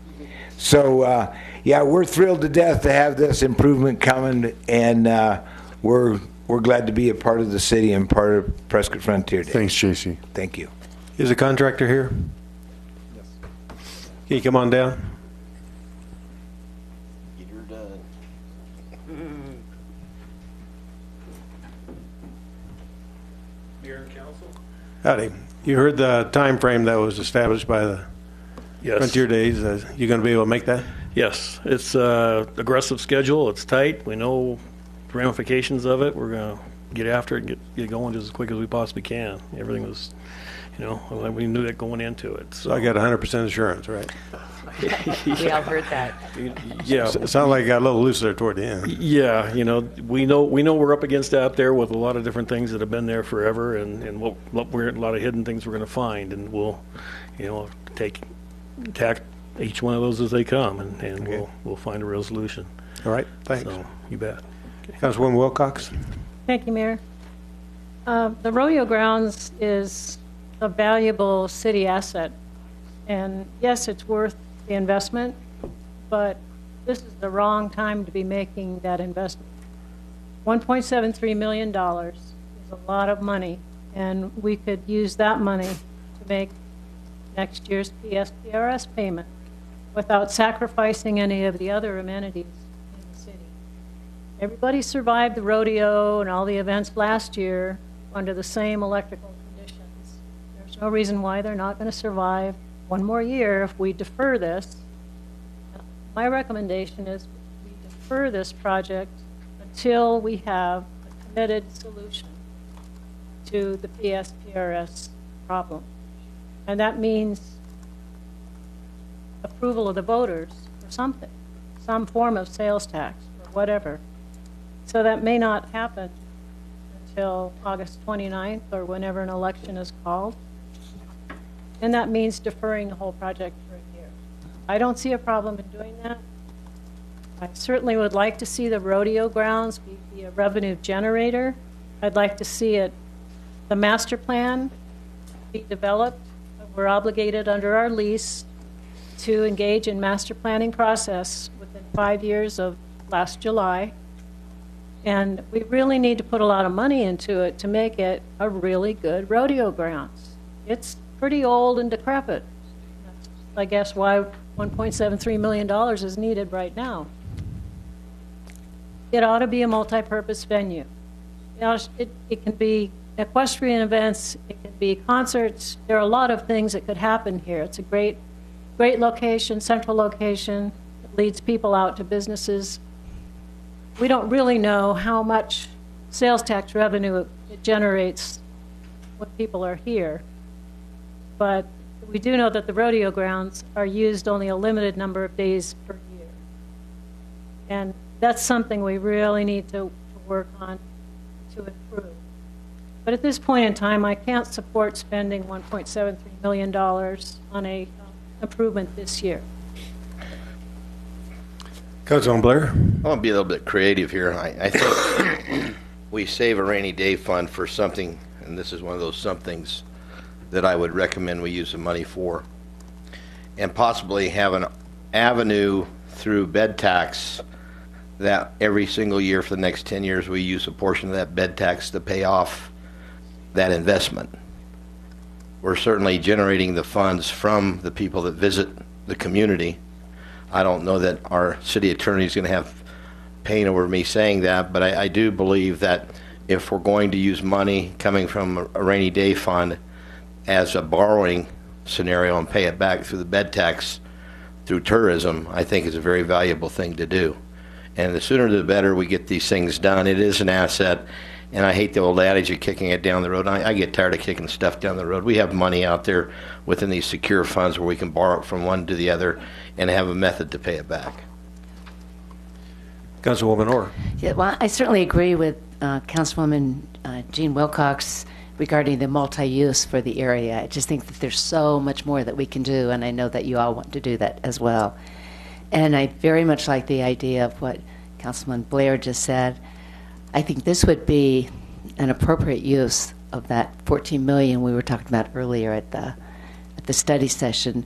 So, we're thrilled to death to have this improvement coming, and we're glad to be a part of the city and part of Prescott Frontier Day. Thanks, JC. Thank you. Is the contractor here? Yes. Can you come on down? Get her done. Mayor and council. Howdy. You heard the time frame that was established by the Yes. Frontier Days. You going to be able to make that? Yes, it's aggressive schedule. It's tight. We know the ramifications of it. We're going to get after it and get going just as quick as we possibly can. Everything was, we knew that going into it. So I got 100% assurance, right? We all heard that. Yeah. It sounded like it got a little loose there toward the end. Yeah, we know we're up against out there with a lot of different things that have been there forever, and a lot of hidden things we're going to find, and we'll, attack each one of those as they come, and Okay. we'll find a resolution. All right, thanks. So, you bet. Councilwoman Wilcox? Thank you, Mayor. The rodeo grounds is a valuable city asset, and yes, it's worth the investment, but this is the wrong time to be making that investment. $1.73 million is a lot of money, and we could use that money to make next year's PSPRS payment without sacrificing any of the other amenities in the city. Everybody survived the rodeo and all the events last year under the same electrical conditions. There's no reason why they're not going to survive one more year if we defer this. My recommendation is we defer this project until we have a committed solution. to the PSPRS problem. And that means approval of the voters or something, some form of sales tax or whatever. So that may not happen until August 29th or whenever an election is called. And that means deferring the whole project for a year. I don't see a problem in doing that. I certainly would like to see the rodeo grounds be a revenue generator. I'd like to see the master plan be developed. We're obligated under our lease to engage in master planning process within 5 years of last July. And we really need to put a lot of money into it to make it a really good rodeo grounds. It's pretty old and decrepit. That's, I guess, why $1.73 million is needed right now. It ought to be a multi-purpose venue. You know, it can be equestrian events, it can be concerts. There are a lot of things that could happen here. It's a great location, central location. It leads people out to businesses. We don't really know how much sales tax revenue it generates when people are here. But we do know that the rodeo grounds are used only a limited number of days per year. And that's something we really need to work on to improve. But at this point in time, I can't support spending $1.73 million on a improvement this year. Councilman Blair? I want to be a little bit creative here. I think we save a rainy day fund for something, and this is one of those somethings that I would recommend we use the money for, and possibly have an avenue through bed tax that every single year for the next 10 years we use a portion of that bed tax to pay off that investment. We're certainly generating the funds from the people that visit the community. I don't know that our city attorney is going to have pain over me saying that, but I do believe that if we're going to use money coming from a rainy day fund as a borrowing scenario and pay it back through the bed tax through tourism, I think is a very valuable thing to do. And the sooner the better we get these things done. It is an asset, and I hate the old adage of kicking it down the road. I get tired of kicking stuff down the road. We have money out there within these secure funds where we can borrow it from one to the other and have a method to pay it back. Councilwoman Orr. Yeah, well, I certainly agree with Councilwoman Jean Wilcox regarding the multi-use for the area. I just think that there's so much more that we can do, and I know that you all want to do that as well. And I very much like the idea of what Councilman Blair just said. I think this would be an appropriate use of that $14 million we were talking about earlier at the study session.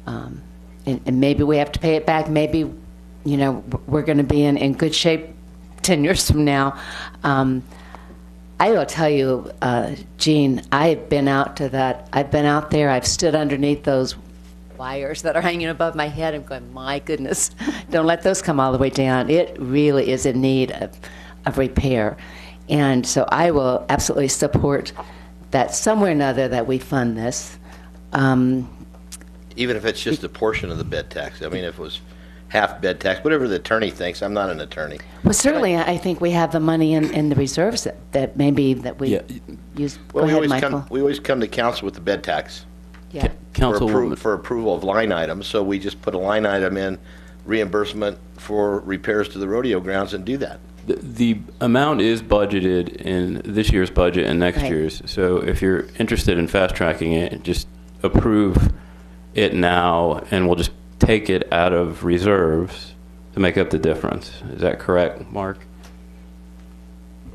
And maybe we have to pay it back. Maybe, you know, we're going to be in good shape 10 years from now. I will tell you, Jean, I've been out to that. I've been out there. I've stood underneath those wires that are hanging above my head. I'm going, my goodness, don't let those come all the way down. It really is in need of repair. And so I will absolutely support that somewhere or another that we fund this. Even if it's just a portion of the bed tax. I mean, if it was half bed tax, whatever the attorney thinks. I'm not an attorney. Well, certainly, I think we have the money in the reserves that maybe that we use. Well, Go ahead, Michael. we always come to council with the bed tax. Yeah. For approval of line items, so we just put a line item in reimbursement for repairs to the rodeo grounds and do that. The amount is budgeted in this year's budget and next year's. So if you're interested in fast tracking it, just approve it now, and we'll just take it out of reserves to make up the difference. Is that correct, Mark?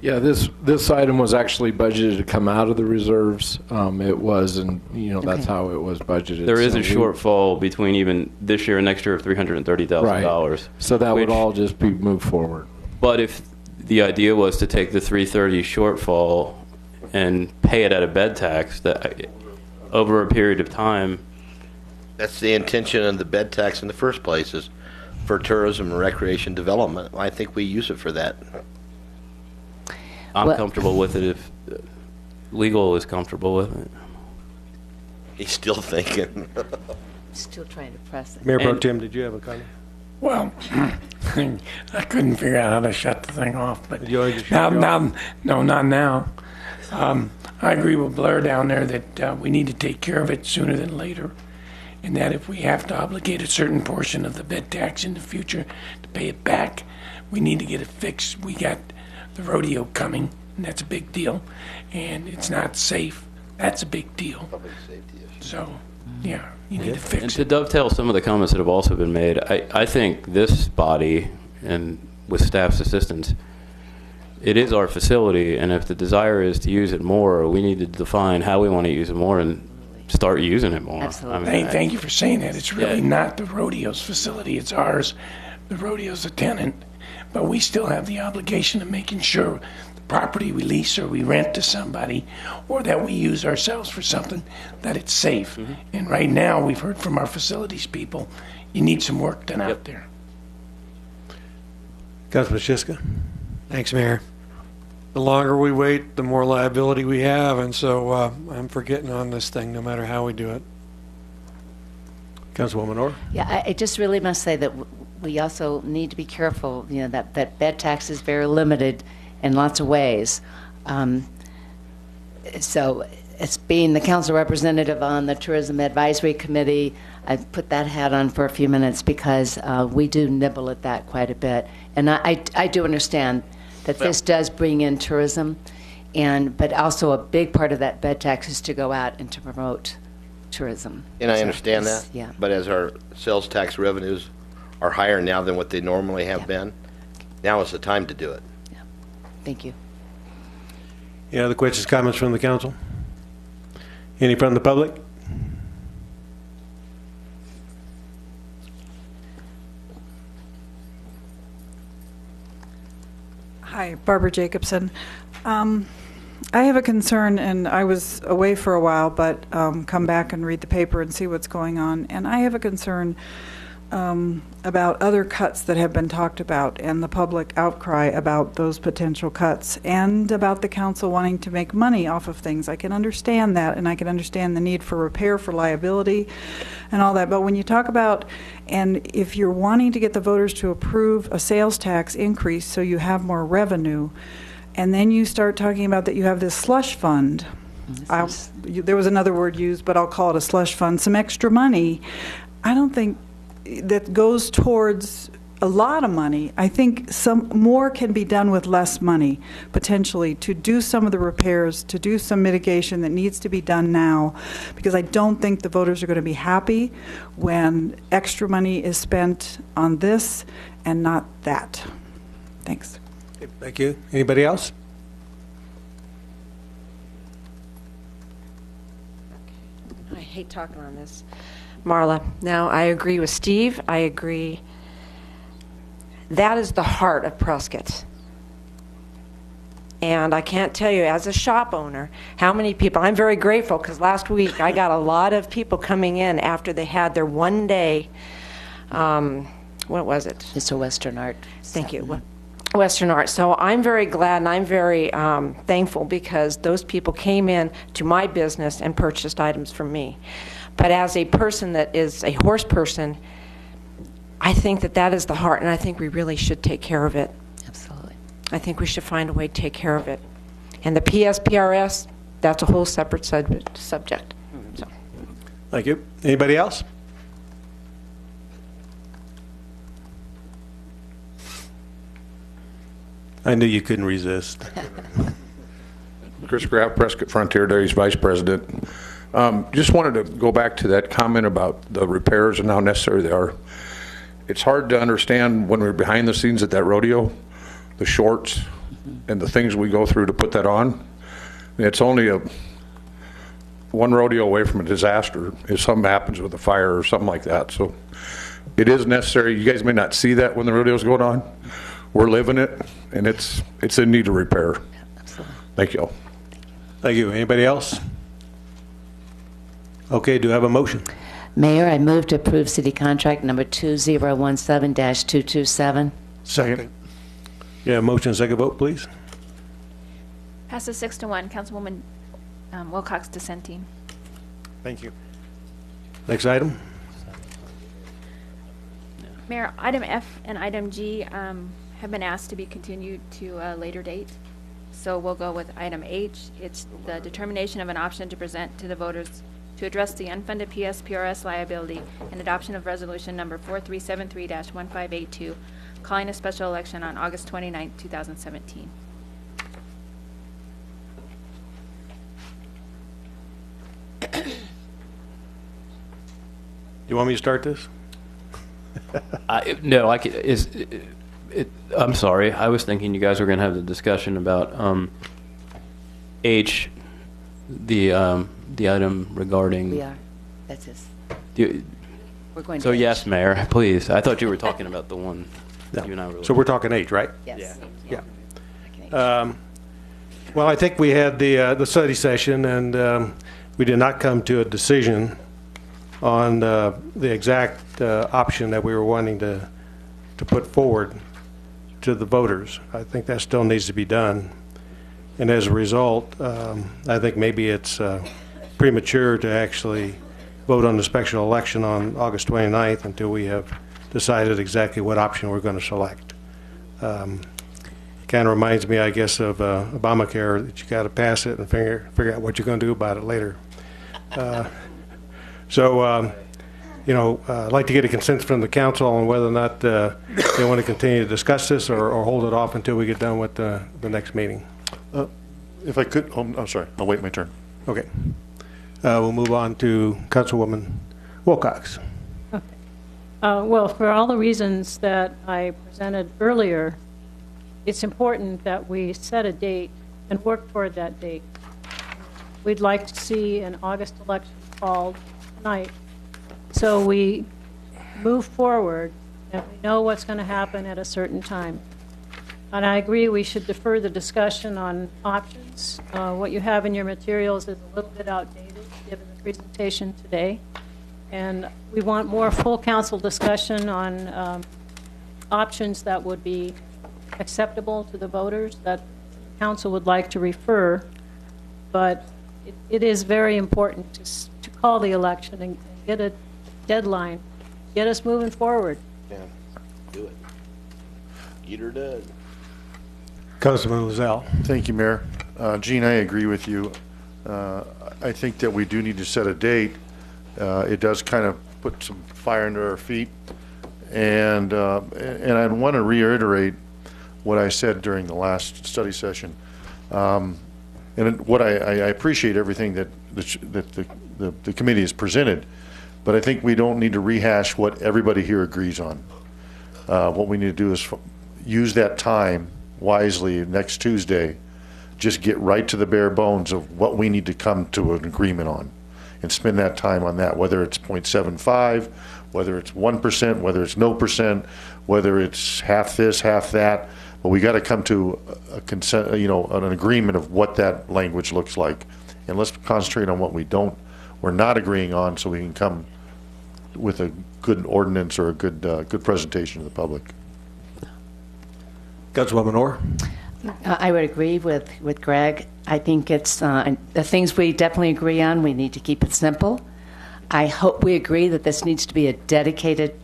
Yeah, this item was actually budgeted to come out of the reserves. It was, and that's how it was budgeted. There is a shortfall between even this year and next year of $330,000. Right. So that would all just be moved forward. But if the idea was to take the $330 shortfall and pay it out of bed tax, that over a period of time. That's the intention of the bed tax in the first place, is for tourism and recreation development. I think we use it for that. I'm comfortable with it if legal is comfortable with it. He's still thinking. Still trying to press it. Mayor Pro Tem, did you have a comment? Well, I couldn't figure out how to shut the thing off, but Did you already shut it off? no, not now. I agree with Blair down there that we need to take care of it sooner than later, and that if we have to obligate a certain portion of the bed tax in the future to pay it back, we need to get it fixed. We got the rodeo coming, and that's a big deal, and it's not safe. That's a big deal. Public safety issue. So, yeah, you need to fix And it. to dovetail some of the comments that have also been made, I think this body, and with staff's assistance, it is our facility, and if the desire is to use it more, we need to define how we want to use it more and start using it more. Absolutely. Thank you for saying that. It's really not the rodeo's facility. It's ours. The rodeo's a tenant, but we still have the obligation of making sure the property we lease or we rent to somebody, or that we use ourselves for something, that it's safe. And right now, we've heard from our facilities people, you need some work done out there. Councilman Shiska? Thanks, Mayor. The longer we wait, the more liability we have, and so I'm for getting on this thing no matter how we do it. Councilwoman Orr? Yeah, I just really must say that we also need to be careful, that bed tax is very limited in lots of ways. So as being the council representative on the Tourism Advisory Committee, I put that hat on for a few minutes because we do nibble at that quite a bit. And I do understand that this does bring in tourism, but also a big part of that bed tax is to go out and to promote tourism. And I understand that. Yeah. But as our sales tax revenues are higher now than what they normally have been, now is the time to do it. Thank you. Any other questions, comments from the council? Any from the public? Hi, Barbara Jacobson. I have a concern, and I was away for a while, but come back and read the paper and see what's going on. And I have a concern about other cuts that have been talked about and the public outcry about those potential cuts, and about the council wanting to make money off of things. I can understand that, and I can understand the need for repair, for liability, and all that. But when you talk about, and if you're wanting to get the voters to approve a sales tax increase so you have more revenue, and then you start talking about that you have this slush fund, there was another word used, but I'll call it a slush fund, some extra money, I don't think that goes towards a lot of money. I think some more can be done with less money, potentially, to do some of the repairs, to do some mitigation that needs to be done now, because I don't think the voters are going to be happy when extra money is spent on this and not that. Thanks. Thank you. Anybody else? I hate talking on this. Marla, now I agree with Steve. I agree. That is the heart of Prescott. And I can't tell you, as a shop owner, how many people, I'm very grateful because last week I got a lot of people coming in after they had their one day, what was it? It's a Western Art. Thank you. Western Art. So I'm very glad and I'm very thankful because those people came in to my business and purchased items from me. But as a person that is a horse person, I think that that is the heart, and I think we really should take care of it. Absolutely. I think we should find a way to take care of it. And the PSPRS, that's a whole separate subject. So. Thank you. Anybody else? I knew you couldn't resist. Chris Graff, Prescott Frontier Dairies Vice President. Just wanted to go back to that comment about the repairs and how necessary they are. It's hard to understand when we're behind the scenes at that rodeo, the shorts and the things we go through to put that on. It's only one rodeo away from a disaster if something happens with a fire or something like that. So it is necessary. You guys may not see that when the rodeo's going on. We're living it, and it's in need of repair. Absolutely. Thank you all. Thank you. Anybody else? Okay, do I have a motion? Mayor, I move to approve city contract number 2017-227. Second. Yeah, motion and second vote, please. Passes 6-1. Councilwoman Wilcox dissenting. Thank you. Next item. Mayor, item F and item G have been asked to be continued to a later date. So we'll go with item H. It's the determination of an option to present to the voters to address the unfunded PSPRS liability and adoption of resolution number 4373-1582, calling a special election on August 29, 2017. You want me to start this? No, I could, I'm sorry. I was thinking you guys were going to have the discussion about H, the item regarding. We are. That's his. We're going So to yes, H. Mayor, please. I thought you were talking about the one you and I were. So we're talking H, right? Yes. Yeah. Well, I think we had the study session, and we did not come to a decision on the exact option that we were wanting to put forward to the voters. I think that still needs to be done. And as a result, I think maybe it's premature to actually vote on the special election on August 29th until we have decided exactly what option we're going to select. Kind of reminds me, I guess, of Obamacare, that you got to pass it and figure out what you're going to do about it later. I'd like to get a consensus from the council on whether or not they want to continue to discuss this or hold it off until we get done with the next meeting. If I could, I'm sorry, I'll wait my turn. Okay. We'll move on to Councilwoman Wilcox. Well, for all the reasons that I presented earlier, it's important that we set a date and work toward that date. We'd like to see an August election called tonight, so we move forward and we know what's going to happen at a certain time. And I agree we should defer the discussion on options. What you have in your materials is a little bit outdated given the presentation today. And we want more full council discussion on options that would be acceptable to the voters that council would like to refer. But it is very important to call the election and get a deadline, get us moving forward. Yeah, do it. Get her done. Councilman Lozelle. Thank you, Mayor. Gene, I agree with you. I think that we do need to set a date. It does kind of put some fire under our feet. And I want to reiterate what I said during the last study session. And what I appreciate everything that the committee has presented, but I think we don't need to rehash what everybody here agrees on. What we need to do is use that time wisely next Tuesday, just get right to the bare bones of what we need to come to an agreement on and spend that time on that, whether it's 0.75, whether it's 1%, whether it's no percent, whether it's half this, half that. But we got to come to a consent, an agreement of what that language looks like. And let's concentrate on what we're not agreeing on, so we can come with a good ordinance or a good presentation to the public. Councilwoman Orr. I would agree with Greg. I think it's the things we definitely agree on. We need to keep it simple. I hope we agree that this needs to be a dedicated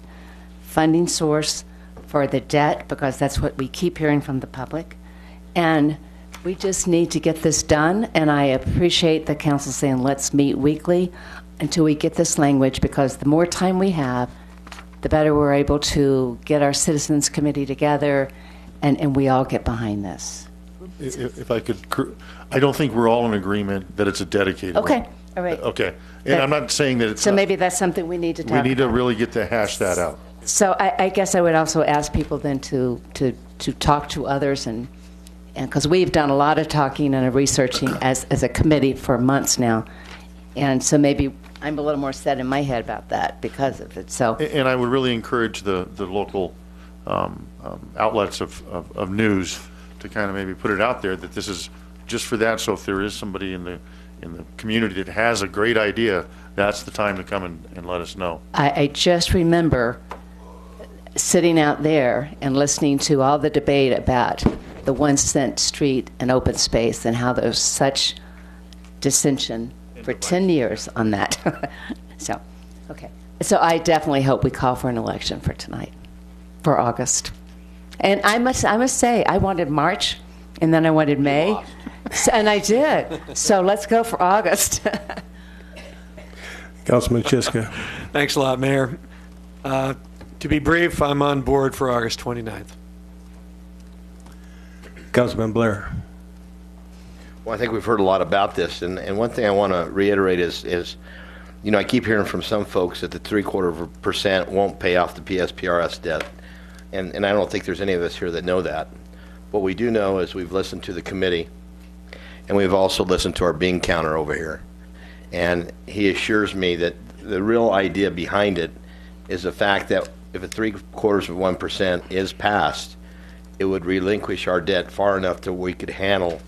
funding source for the debt, because that's what we keep hearing from the public. And we just need to get this done. And I appreciate the council saying let's meet weekly until we get this language, because the more time we have, the better we're able to get our citizens committee together and we all get behind this. If I could, I don't think we're all in agreement that it's a dedicated. Okay, all right. Okay, and I'm not saying that it's. So maybe that's something we need to talk about. We need to really get to hash that out. So I guess I would also ask people then to talk to others, and because we've done a lot of talking and researching as a committee for months now, and so maybe I'm a little more set in my head about that because of it. So. And I would really encourage the local outlets of news to kind of maybe put it out there that this is just for that. So if there is somebody in the community that has a great idea, that's the time to come and let us know. I just remember sitting out there and listening to all the debate about the 1 cent street and open space and how there's such dissension for 10 years on that. So, okay. So I definitely hope we call for an election for tonight, for August. And I must say, I wanted March, and then I wanted May, and I did. So let's go for August. Councilman Chiska. Thanks a lot, Mayor. To be brief, I'm on board for August 29th. Councilman Blair. Well, I think we've heard a lot about this, and one thing I want to reiterate is, you know, I keep hearing from some folks that the 0.75% won't pay off the PSPRS debt, and I don't think there's any of us here that know that. What we do know is we've listened to the committee, and we've also listened to our bean counter over here, and he assures me that the real idea behind it is the fact that if a 0.75% is passed, it would relinquish our debt far enough to where we could handle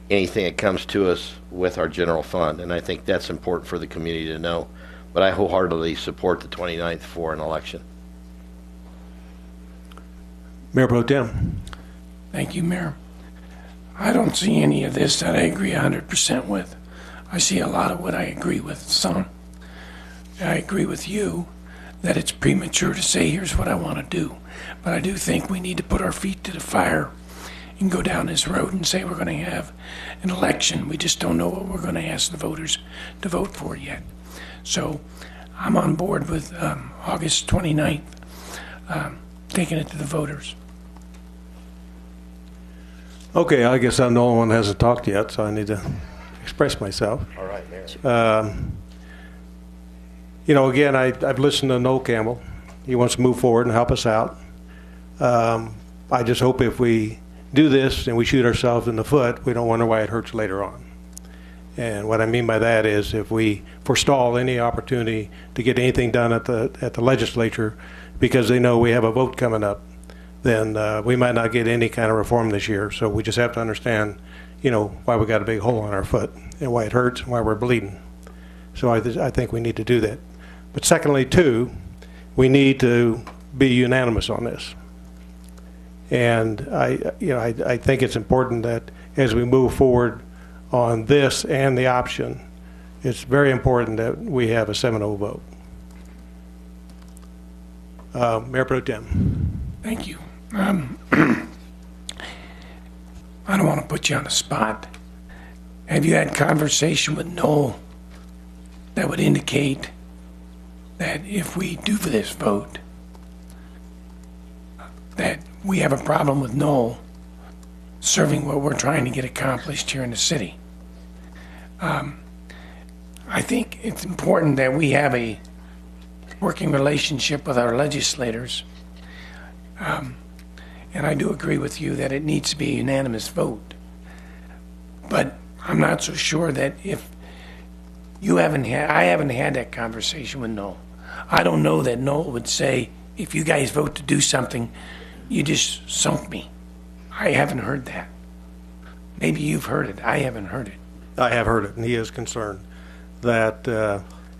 anything that comes to us with our general fund. And I think that's important for the community to know. But I wholeheartedly support the 29th for an election. Mayor Pro Tem. Thank you, Mayor. I don't see any of this that I agree 100% with. I see a lot of what I agree with. Some. I agree with you that it's premature to say, here's what I want to do. But I do think we need to put our feet to the fire and go down this road and say we're going to have an election. We just don't know what we're going to ask the voters to vote for yet. So I'm on board with August 29th, taking it to the voters. Okay, I guess I'm the only one that hasn't talked yet, so I need to express myself. All right, Mayor. You know, again, I've listened to Noel Campbell. He wants to move forward and help us out. I just hope if we do this and we shoot ourselves in the foot, we don't wonder why it hurts later on. And what I mean by that is if we forestall any opportunity to get anything done at the legislature because they know we have a vote coming up, then we might not get any kind of reform this year. So we just have to understand, you know, why we got a big hole in our foot and why it hurts and why we're bleeding. So I think we need to do that. But secondly, too, we need to be unanimous on this. And I think it's important that as we move forward on this and the option, it's very important that we have a 7-0 vote. Mayor Pro Tem. Thank you. I don't want to put you on the spot. Have you had conversation with Noel that would indicate that if we do for this vote, that we have a problem with Noel serving what we're trying to get accomplished here in the city? I think it's important that we have a working relationship with our legislators. And I do agree with you that it needs to be a unanimous vote. But I'm not so sure that if I haven't had that conversation with Noel. I don't know that Noel would say, if you guys vote to do something, you just sunk me. I haven't heard that. Maybe you've heard it. I haven't heard it. I have heard it, and he is concerned that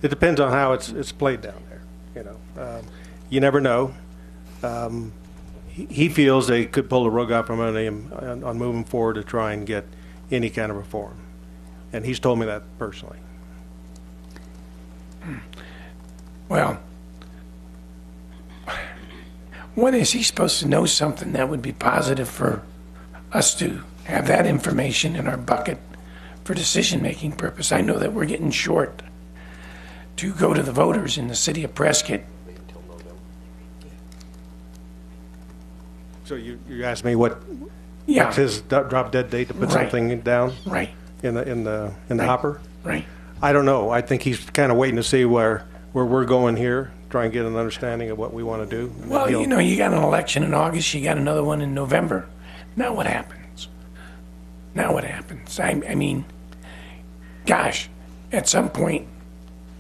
it depends on how it's played down there. You know, you never know. He feels they could pull the rug out from under him on moving forward to try and get any kind of reform, and he's told me that personally. Well, when is he supposed to know something that would be positive for us to have that information in our bucket for decision-making purpose? I know that we're getting short to go to the voters in the city of Prescott. So you asked me what's his drop dead date to put something down in the hopper? Right. I don't know. I think he's kind of waiting to see where we're going here, try and get an understanding of what we want to do. Well, you know, you got an election in August, you got another one in November. Now what happens? I mean, gosh, at some point,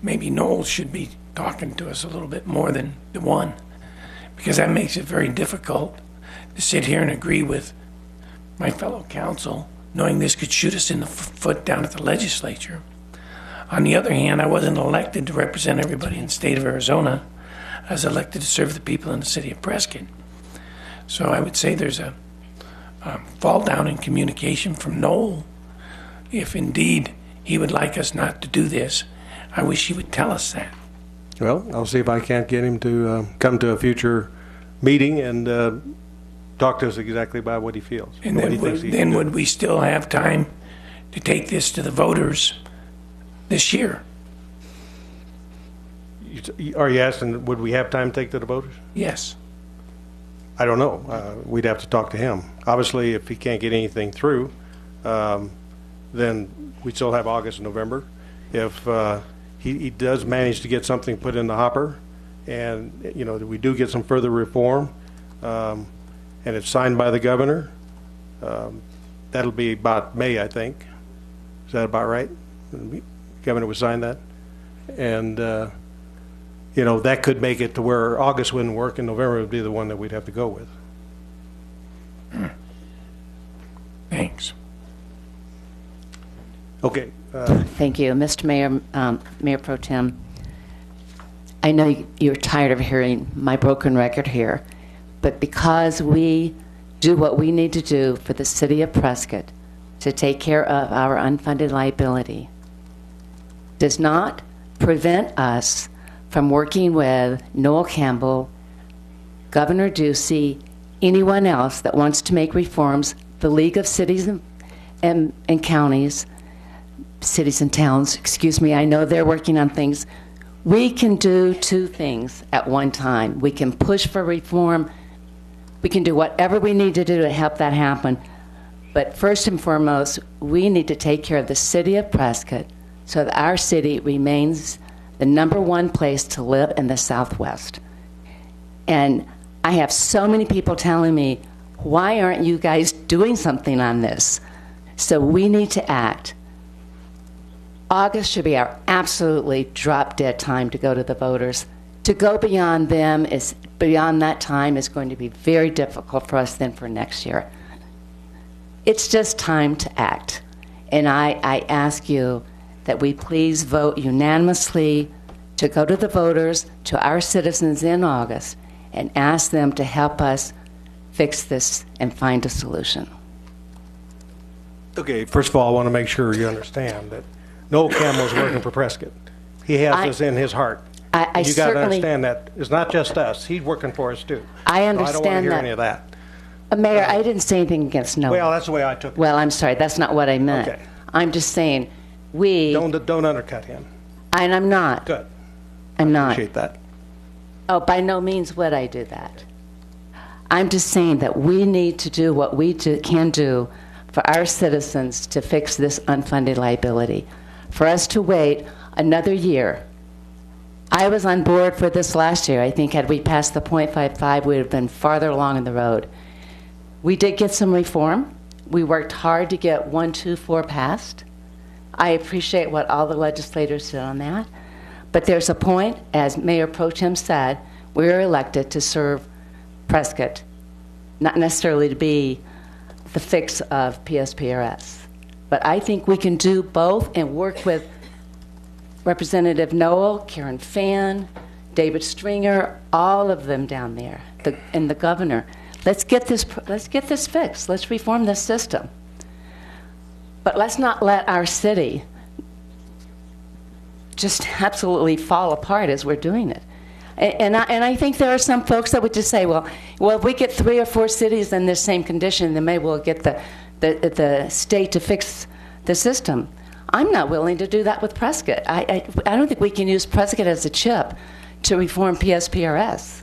maybe Noel should be talking to us a little bit more than the one, because that makes it very difficult to sit here and agree with my fellow council, knowing this could shoot us in the foot down at the legislature. On the other hand, I wasn't elected to represent everybody in the state of Arizona. I was elected to serve the people in the city of Prescott. So I would say there's a fall down in communication from Noel. If indeed he would like us not to do this, I wish he would tell us that. Well, I'll see if I can't get him to come to a future meeting and talk to us exactly about what he feels. And what then, he thinks he can then do. would we still have time to take this to the voters this year? Are you asking, would we have time to take to the voters? Yes. I don't know. We'd have to talk to him. Obviously, if he can't get anything through, then we still have August and November. If he does manage to get something put in the hopper, and we do get some further reform, and it's signed by the governor, that'll be about May, I think. Is that about right? The governor would sign that, and that could make it to where August wouldn't work and November would be the one that we'd have to go with. Thanks. Okay. Thank you. Mr. Mayor, Mayor Pro Tem, I know you're tired of hearing my broken record here, but because we do what we need to do for the city of Prescott to take care of our unfunded liability does not prevent us from working with Noel Campbell, Governor Ducey, anyone else that wants to make reforms, the League of Cities and Counties, cities and towns, excuse me, I know they're working on things. We can do two things at one time. We can push for reform. We can do whatever we need to do to help that happen. But first and foremost, we need to take care of the city of Prescott so that our city remains the #1 place to live in the Southwest. And I have so many people telling me, why aren't you guys doing something on this? So we need to act. August should be our absolutely drop-dead time to go to the voters. To go beyond that time is going to be very difficult for us then for next year. It's just time to act. And I ask you that we please vote unanimously to go to the voters, to our citizens in August, and ask them to help us fix this and find a solution. Okay, first of all, I want to make sure you understand that Noel Campbell is working for Prescott. He has this in his heart. You got to understand that. It's not just us. He's working for us, too. I understand I don't want to hear that. any of that. Mayor, I didn't say anything against Noel. Well, that's the way I took it. Well, I'm sorry. That's not what I meant. Okay. I'm just saying we... Don't undercut him. And I'm not. Good. I'm not. Appreciate that. Oh, by no means would I do that. I'm just saying that we need to do what we can do for our citizens to fix this unfunded liability. For us to wait another year. I was on board for this last year. I think had we passed the .55, we would have been farther along in the road. We did get some reform. We worked hard to get 1, 2, 4 passed. I appreciate what all the legislators did on that. But there's a point, as Mayor Pro Tem said, we were elected to serve Prescott, not necessarily to be the fix of PSPRS. But I think we can do both and work with Representative Noel, Karen Fan, David Stringer, all of them down there, and the governor. Let's get this fixed. Let's reform this system. But let's not let our city just absolutely fall apart as we're doing it. And I think there are some folks that would just say, well, if we get 3 or 4 cities in this same condition, then maybe we'll get the state to fix the system. I'm not willing to do that with Prescott. I don't think we can use Prescott as a chip to reform PSPRS.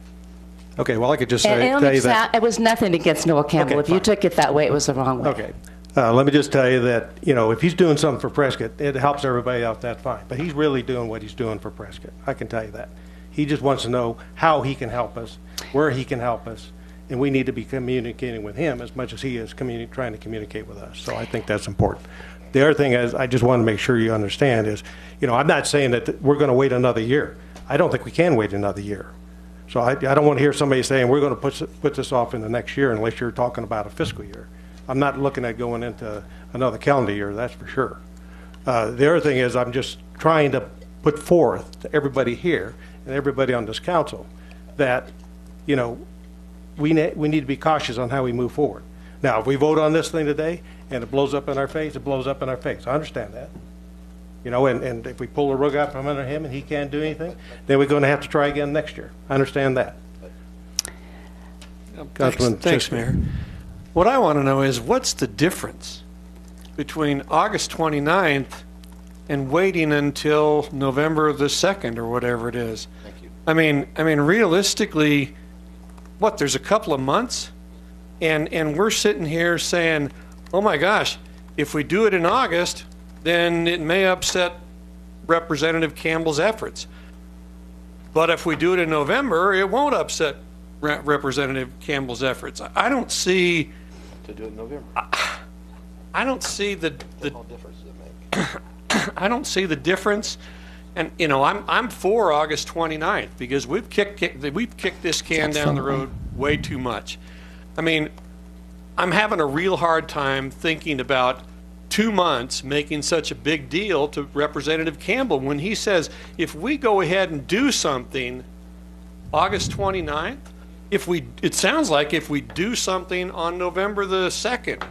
Okay, well, I could just tell you that. It was nothing against Noel Campbell. Okay, if you took it that way, it was the wrong way. Okay. Let me just tell you that, if he's doing something for Prescott, it helps everybody out that fine. But he's really doing what he's doing for Prescott. I can tell you that. He just wants to know how he can help us, where he can help us, and we need to be communicating with him as much as he is trying to communicate with us. So I think that's important. The other thing is, I just want to make sure you understand is, I'm not saying that we're going to wait another year. I don't think we can wait another year. So I don't want to hear somebody saying we're going to put this off in the next year unless you're talking about a fiscal year. I'm not looking at going into another calendar year, that's for sure. The other thing is I'm just trying to put forth to everybody here and everybody on this council that, we need to be cautious on how we move forward. Now, if we vote on this thing today and it blows up in our face, it blows up in our face. I understand that. And if we pull the rug out from under him and he can't do anything, then we're going to have to try again next year. I understand that. Councilman Thanks, Chesky. Mayor. What I want to know is what's the difference between August 29th and waiting until November the 2nd or whatever it is? Thank you. I mean, realistically, what, there's a couple of months? And we're sitting here saying, oh my gosh, if we do it in August, then it may upset Representative Campbell's efforts. But if we do it in November, it won't upset Representative Campbell's efforts. I don't see. To do it in November. I don't see the What difference does it make? I don't see the difference. And I'm for August 29th because we've kicked this can down the road way too much. I mean, I'm having a real hard time thinking about 2 months making such a big deal to Representative Campbell when he says if we go ahead and do something August 29th, it sounds like if we do something on November the 2nd,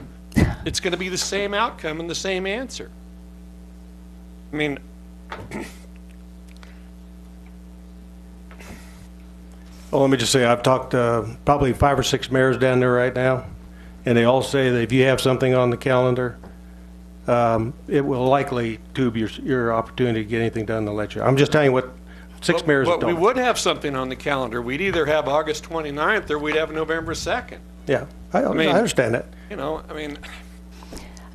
it's going to be the same outcome and the same answer. I mean, well, let me just say, I've talked to probably 5 or 6 mayors down there right now, and they all say that if you have something on the calendar, it will likely tube your opportunity to get anything done in the legislature. I'm just telling you what 6 mayors have but we told me. would have something on the calendar. We'd either have August 29th or we'd have November 2nd. Yeah, I understand that.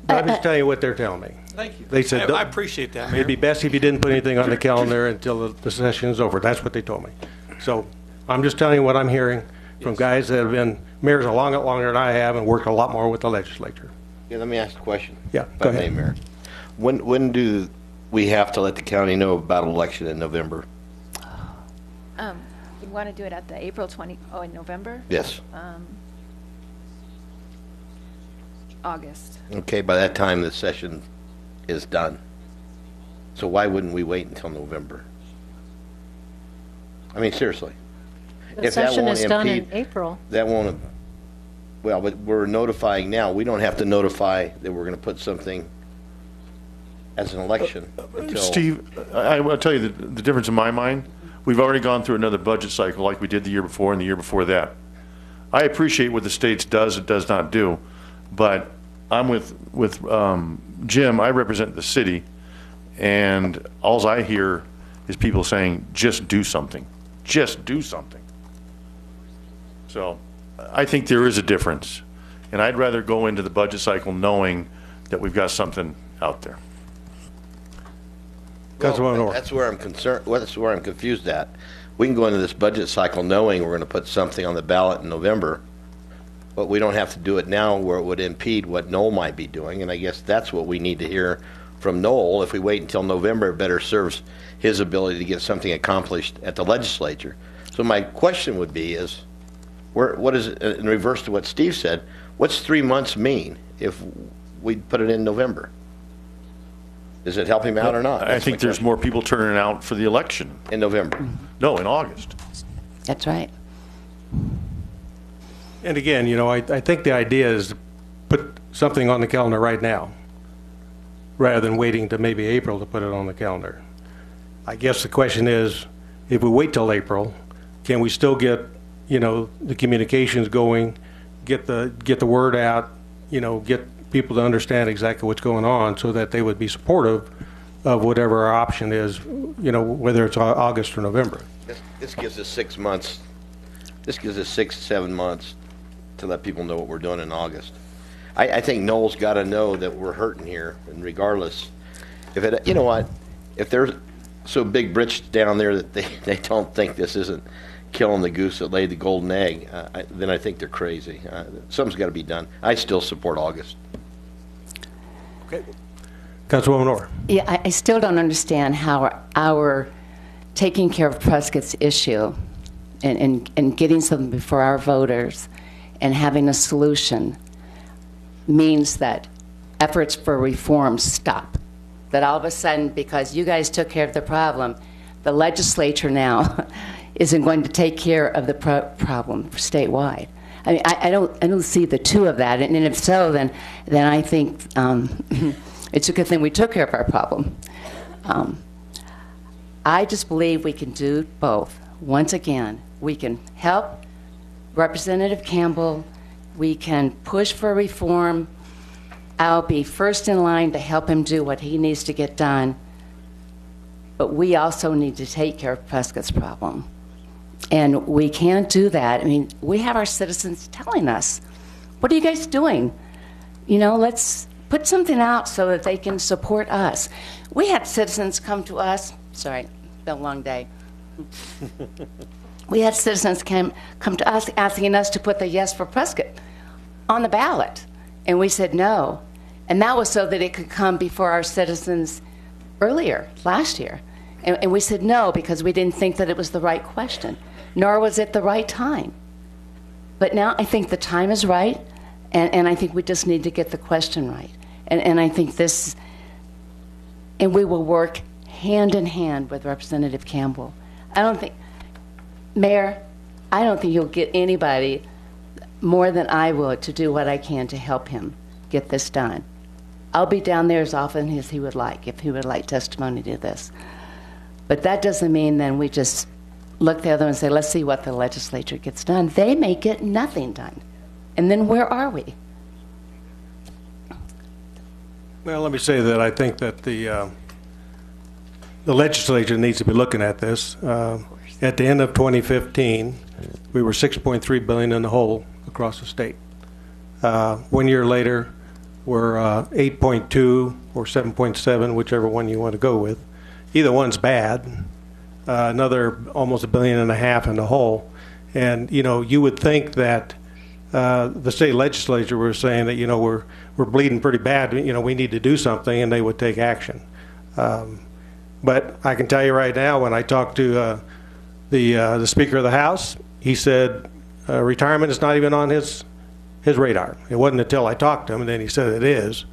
But I'm just telling you what they're telling me. Thank you. They said I appreciate that, Mayor. it'd be best if you didn't put anything on the calendar until the session is over. That's what they told me. So I'm just telling you what I'm hearing from guys that have been mayors a lot longer than I have and worked a lot more with the legislature. Yeah, let me ask a question. Yeah, if go I may, ahead. Mayor. When do we have to let the county know about an election in November? You want to do it at the April 20, in November? Yes. August. Okay, by that time the session is done. So why wouldn't we wait until November? I mean, seriously. The If that session won't is done in impede- April. That won't, well, but we're notifying now. We don't have to notify that we're going to put something as an election until. Steve, I will tell you the difference in my mind. We've already gone through another budget cycle like we did the year before and the year before that. I appreciate what the state does and does not do, but I'm with Jim. I represent the city, and all I hear is people saying, just do something. Just do something. So I think there is a difference, and I'd rather go into the budget cycle knowing that we've got something out there. Well, that's where I'm concerned, well, that's where I'm confused at. We can go into this budget cycle knowing we're going to put something on the ballot in November, but we don't have to do it now where it would impede what Noel might be doing, and I guess that's what we need to hear from Noel. If we wait until November, it better serves his ability to get something accomplished at the legislature. So my question would be is, what is, in reverse to what Steve said, what's 3 months mean if we put it in November? Does it help him out or not? I think there's more people turning out for the election. In November? No, in August. That's right. And again, I think the idea is to put something on the calendar right now, rather than waiting to maybe April to put it on the calendar. I guess the question is, if we wait till April, can we still get, the communications going, get the word out, get people to understand exactly what's going on so that they would be supportive of whatever our option is, whether it's August or November. This gives us 6 months. This gives us 6 to 7 months to let people know what we're doing in August. I think Noel's got to know that we're hurting here, and regardless, if they're so big britched down there that they don't think this isn't killing the goose that laid the golden egg, then I think they're crazy. Something's got to be done. I still support August. Okay. Councilwoman Orr. Yeah, I still don't understand how our taking care of Prescott's issue and getting something before our voters and having a solution means that efforts for reform stop. That all of a sudden, because you guys took care of the problem, the legislature now isn't going to take care of the problem statewide. I mean, I don't see the two of that, and if so, then I think it's a good thing we took care of our problem. I just believe we can do both. Once again, we can help Representative Campbell, we can push for reform. I'll be first in line to help him do what he needs to get done. But we also need to take care of Prescott's problem. And we can't do that. I mean, we have our citizens telling us, what are you guys doing? You know, let's put something out so that they can support us. We had citizens come to us, sorry, been a long day. We had citizens come to us asking us to put the Yes for Prescott on the ballot. And we said no. And that was so that it could come before our citizens earlier, last year. And we said no because we didn't think that it was the right question, nor was it the right time. But now I think the time is right, and I think we just need to get the question right. And I think this, and we will work hand in hand with Representative Campbell. Mayor, I don't think you'll get anybody more than I will to do what I can to help him get this done. I'll be down there as often as he would like, if he would like testimony to this. But that doesn't mean then we just look the other way and say, let's see what the legislature gets done. They may get nothing done. And then where are we? Well, let me say that I think that the legislature needs to be looking at this. At the end of 2015, we were $6.3 billion in the hole across the state. 1 year later, we're 8.2 or 7.7, whichever one you want to go with. Either one's bad. Another almost $1.5 billion in the hole. And, you know, you would think that the state legislature were saying that, you know, we're bleeding pretty bad, you know, we need to do something, and they would take action. But I can tell you right now, when I talked to the Speaker of the House, he said retirement is not even on his radar. It wasn't until I talked to him, and then he said it is.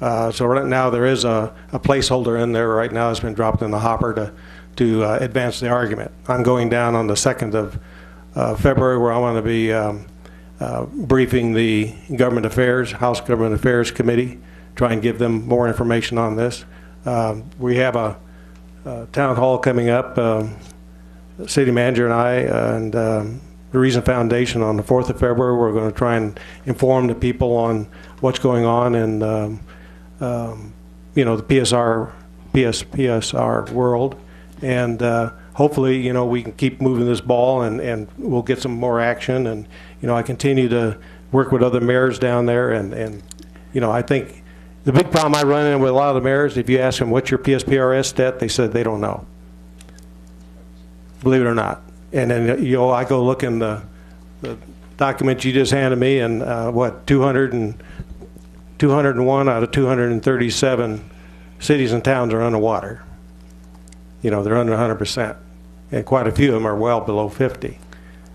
So right now there is a placeholder in there right now that's been dropped in the hopper to advance the argument. I'm going down on the 2nd of February where I want to be briefing the Government Affairs, House Government Affairs Committee, try and give them more information on this. We have a town hall coming up, the city manager and I, and the Reason Foundation on the 4th of February. We're going to try and inform the people on what's going on in, you know, the PSR world. And hopefully, you know, we can keep moving this ball and we'll get some more action. And, you know, I continue to work with other mayors down there. And you know, I think the big problem I run into with a lot of the mayors, if you ask them, what's your PSPRS debt, they said they don't know. Believe it or not. And then, you know, I go look in the document you just handed me, and 201 out of 237 cities and towns are underwater. You know, they're under 100%, and quite a few of them are well below 50.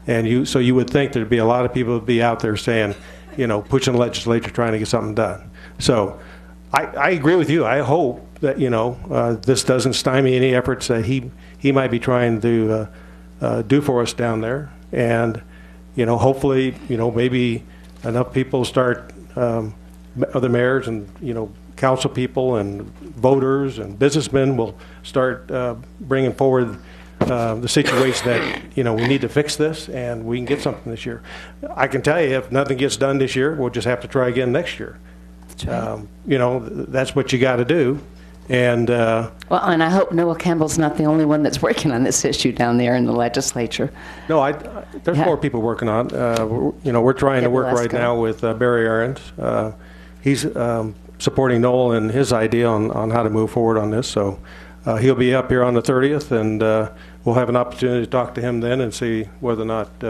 And so you would think there'd be a lot of people would be out there saying, you know, pushing the legislature, trying to get something done. So I agree with you. I hope that, you know, this doesn't stymie any efforts that he might be trying to do for us down there. And, you know, hopefully, you know, maybe enough people start, other mayors and, you know, council people and voters and businessmen will start bringing forward the situation that, you know, we need to fix this and we can get something this year. I can tell you, if nothing gets done this year, we'll just have to try again next year. You know, that's what you got to do. And well, and I hope Noah Campbell's not the only one that's working on this issue down there in the legislature. No, there's more people working on it. You know, we're trying to work right now with Barry Ahrens. He's supporting Noel and his idea on how to move forward on this. So he'll be up here on the 30th, and we'll have an opportunity to talk to him then and see whether or not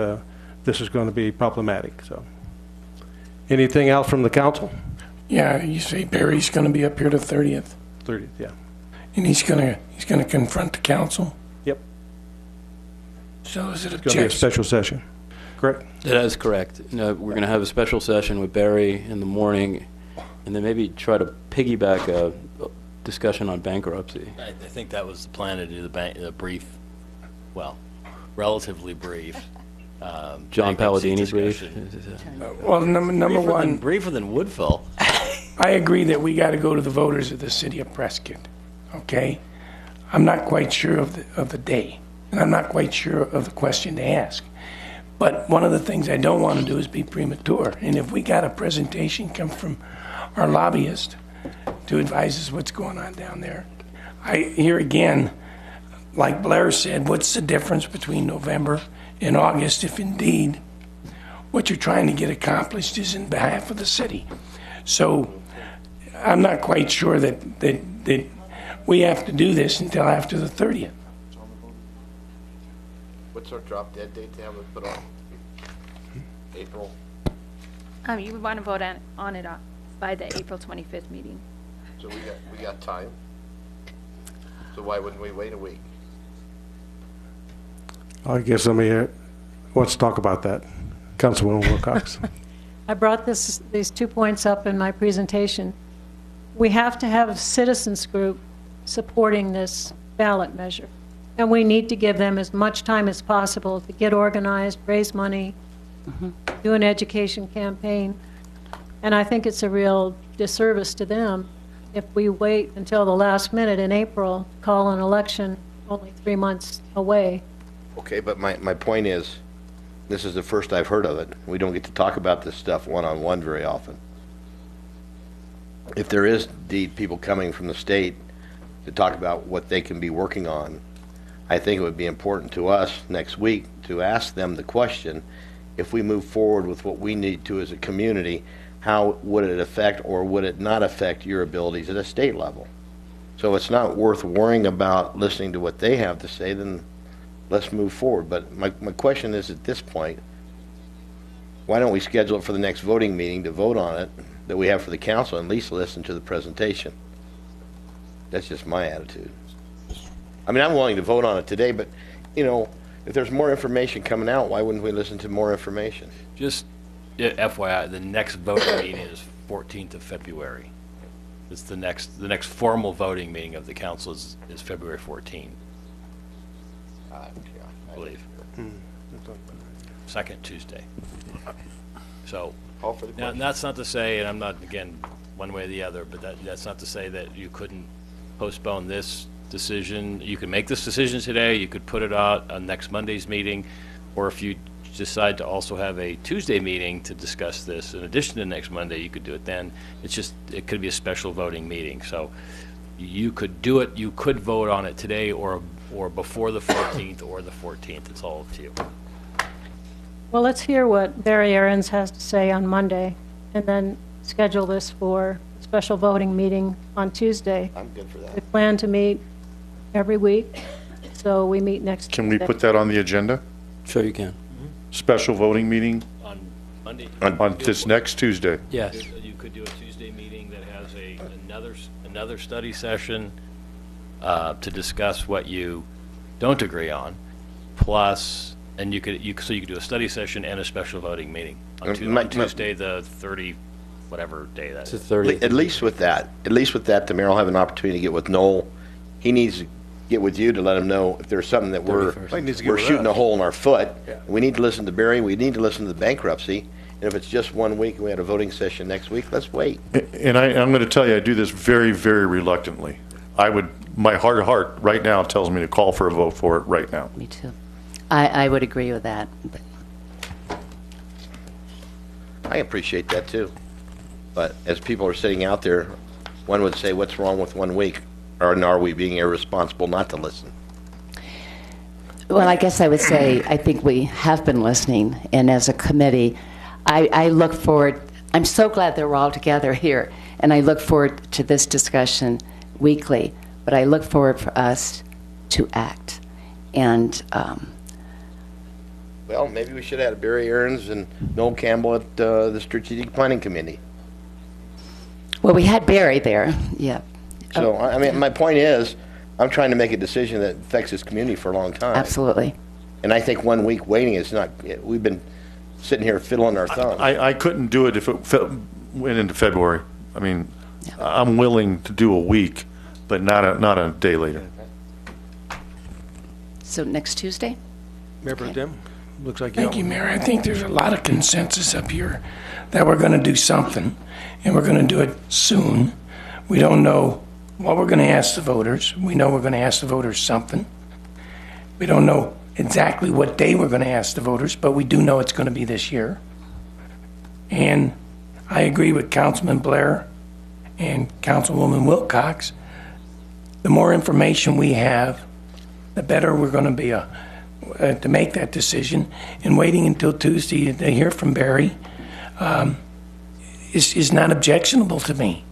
this is going to be problematic. So, anything else from the council? Yeah, you say Barry's going to be up here the 30th. 30th, yeah. And he's gonna confront the council. Yep. So is it It's going to be a special session, correct? That is correct. No, we're going to have a special session with Barry in the morning, and then maybe try to piggyback a discussion on bankruptcy. I think that was the plan, to do the brief, well, relatively brief. John Palladini brief. Well, number one, briefer than Woodville. I agree that we got to go to the voters of the city of Prescott. Okay, I'm not quite sure of the day, and I'm not quite sure of the question to ask. But one of the things I don't want to do is be premature. And if we got a presentation come from our lobbyist to advise us what's going on down there, here again, like Blair said, what's the difference between November and August if indeed what you're trying to get accomplished is in behalf of the city? So I'm not quite sure that we have to do this until after the 30th. What's our drop dead date to have it put on? April? You would want to vote on it by the April 25th meeting. So we got time? So why wouldn't we wait a week? I guess let's talk about that. Councilwoman Wilcox. I brought these 2 points up in my presentation. We have to have a citizens group supporting this ballot measure. And we need to give them as much time as possible to get organized, raise money, do an education campaign. And I think it's a real disservice to them if we wait until the last minute in April, call an election only 3 months away. Okay, but my point is, this is the first I've heard of it. We don't get to talk about this stuff one-on-one very often. If there is indeed people coming from the state to talk about what they can be working on, I think it would be important to us next week to ask them the question, if we move forward with what we need to as a community, how would it affect or would it not affect your abilities at a state level? So it's not worth worrying about listening to what they have to say, then let's move forward. But my question is, at this point, why don't we schedule it for the next voting meeting to vote on it that we have for the council and at least listen to the presentation? That's just my attitude. I mean, I'm willing to vote on it today, but, you know, if there's more information coming out, why wouldn't we listen to more information? Just FYI, the next voting meeting is 14th of February. It's the next formal voting meeting of the council is February 14th. I believe. Second Tuesday. So, now, that's not to say, and I'm not, again, one way or the other, but that's not to say that you couldn't postpone this decision. You can make this decision today, you could put it out on next Monday's meeting, or if you decide to also have a Tuesday meeting to discuss this in addition to next Monday, you could do it then. It could be a special voting meeting. So you could do it, you could vote on it today or before the 14th or the 14th. It's all up to you. Well, let's hear what Barry Aarons has to say on Monday, and then schedule this for a special voting meeting on Tuesday. I'm good for that. We plan to meet every week, so we meet next Can we Tuesday. put that on the agenda? Sure you can. Special voting meeting On Monday? on this next Tuesday? Yes. You could do a Tuesday meeting that has another study session to discuss what you don't agree on, plus, and you could do a study session and a special voting meeting on Tuesday, the 30, whatever day that is. At least with that, the mayor will have an opportunity to get with Noel. He needs to get with you to let him know if there's something that we're shooting a hole in our foot. Yeah. We need to listen to Barry. We need to listen to the bankruptcy. And if it's just 1 week and we had a voting session next week, let's wait. And I'm going to tell you, I do this very, very reluctantly. My heart of heart right now tells me to call for a vote for it right now. Me too. I would agree with that. I appreciate that too. But as people are sitting out there, one would say, what's wrong with 1 week? Or are we being irresponsible not to listen? Well, I guess I would say I think we have been listening, and as a committee, I look forward. I'm so glad that we're all together here, and I look forward to this discussion weekly, but I look forward for us to act. And well, maybe we should have had Barry Aarons and Noel Campbell at the Strategic Planning Committee. Well, we had Barry there, yeah. So, I mean, my point is, I'm trying to make a decision that affects this community for a long time. Absolutely. And I think 1 week waiting is not, we've been sitting here fiddling our thumbs. I couldn't do it if it went into February. I mean, yeah. I'm willing to do a week, but not a day later. So next Tuesday? Mayor Pro Tem, looks like Thank you, Mayor. I think there's a lot of consensus up here that we're going to do something, and we're going to do it soon. We don't know what we're going to ask the voters. We know we're going to ask the voters something. We don't know exactly what day we're going to ask the voters, but we do know it's going to be this year. And I agree with Councilman Blair and Councilwoman Wilcox. The more information we have, the better we're going to be to make that decision. And waiting until Tuesday to hear from Barry is not objectionable to me.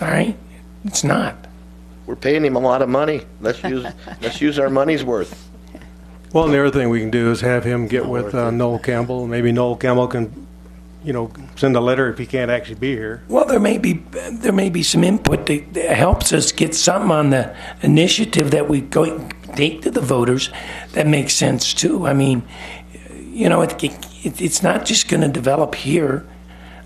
All right? It's not. We're paying him a lot of money. Let's use our money's worth. Well, and the other thing we can do is have him get with Noel Campbell. Maybe Noel Campbell can, send a letter if he can't actually be here. Well, there may be some input that helps us get something on the initiative that we take to the voters that makes sense too. I mean, it's not just going to develop here.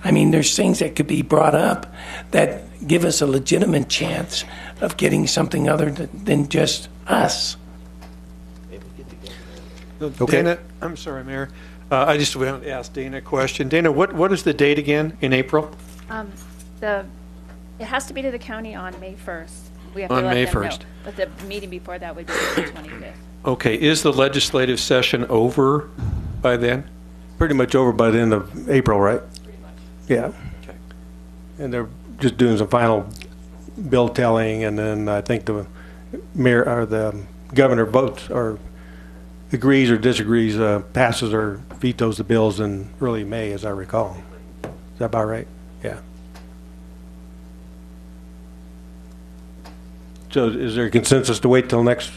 I mean, there's things that could be brought up that give us a legitimate chance of getting something other than just us. Okay. Dana, I'm sorry, Mayor. I just want to ask Dana a question. Dana, what is the date again in April? It has to be to the county on May 1st. We have to On let May them 1st. know. But the meeting before that would be the 25th. Okay, is the legislative session over by then? Pretty much over by the end of April, right? Pretty much. Yeah. Okay. And they're just doing some final bill telling, and then I think the mayor or the governor votes or agrees or disagrees, passes or vetoes the bills in early May, as I recall. Is that about right? Yeah. So is there a consensus to wait till next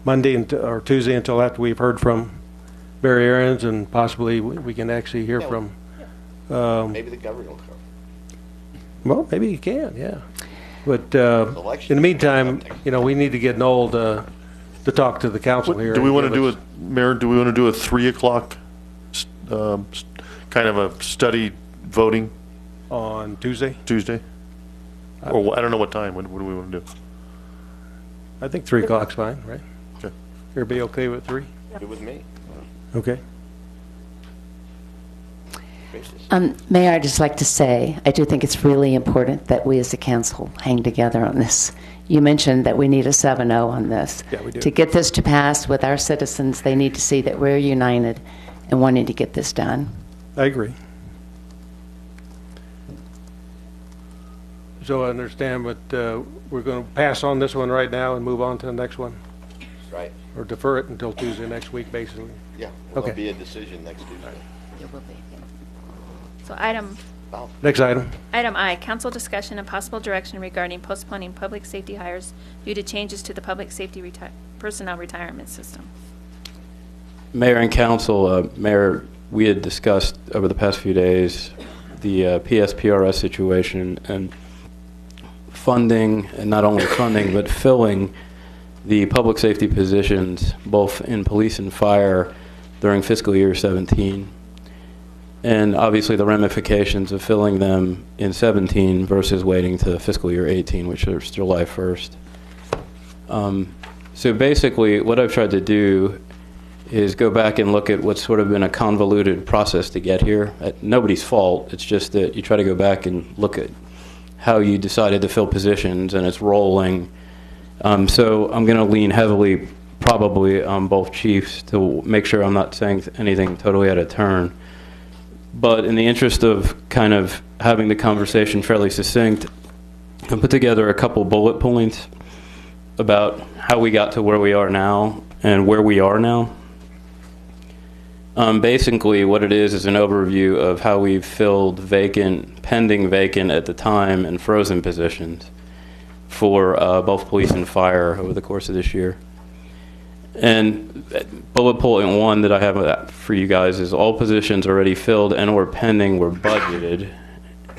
Monday or Tuesday until after we've heard from Barry Aarons, and possibly we can actually hear from... Maybe the governor will come. Well, maybe you can, yeah. But in the meantime, we need to get Noel to talk to the council here. Do we want to do Mayor, do we want to do a 3 o'clock kind of a study voting? On Tuesday? Tuesday? Or I don't know what time. What do we want to do? I think 3 o'clock's fine, right? Okay. Everybody okay with 3? Good with me. Okay. Mayor, I'd just like to say, I do think it's really important that we as a council hang together on this. You mentioned that we need a 7-0 on this. Yeah, we do. To get this to pass with our citizens, they need to see that we're united and wanting to get this done. I agree. So I understand, but we're going to pass on this one right now and move on to the next one? Right. Or defer it until Tuesday next week, basically? Yeah. Okay. There'll be a decision next Tuesday. It will be. So item Next item. Item I, council discussion and possible direction regarding postponing public safety hires due to changes to the public safety personnel retirement system. Mayor and council, Mayor, we had discussed over the past few days the PSPRS situation and funding, and not only funding, but filling the public safety positions, both in police and fire, during fiscal year 17. And obviously the ramifications of filling them in 17 versus waiting to fiscal year 18, which is July 1st. So basically what I've tried to do is go back and look at what's sort of been a convoluted process to get here. Nobody's fault. It's just that you try to go back and look at how you decided to fill positions, and it's rolling. So I'm going to lean heavily probably on both chiefs to make sure I'm not saying anything totally out of turn. But in the interest of kind of having the conversation fairly succinct, I put together a couple bullet points about how we got to where we are now and where we are now. Basically, what it is an overview of how we've filled pending vacant at the time, and frozen positions for both police and fire over the course of this year. And bullet point 1 that I have for you guys is all positions already filled and or pending were budgeted.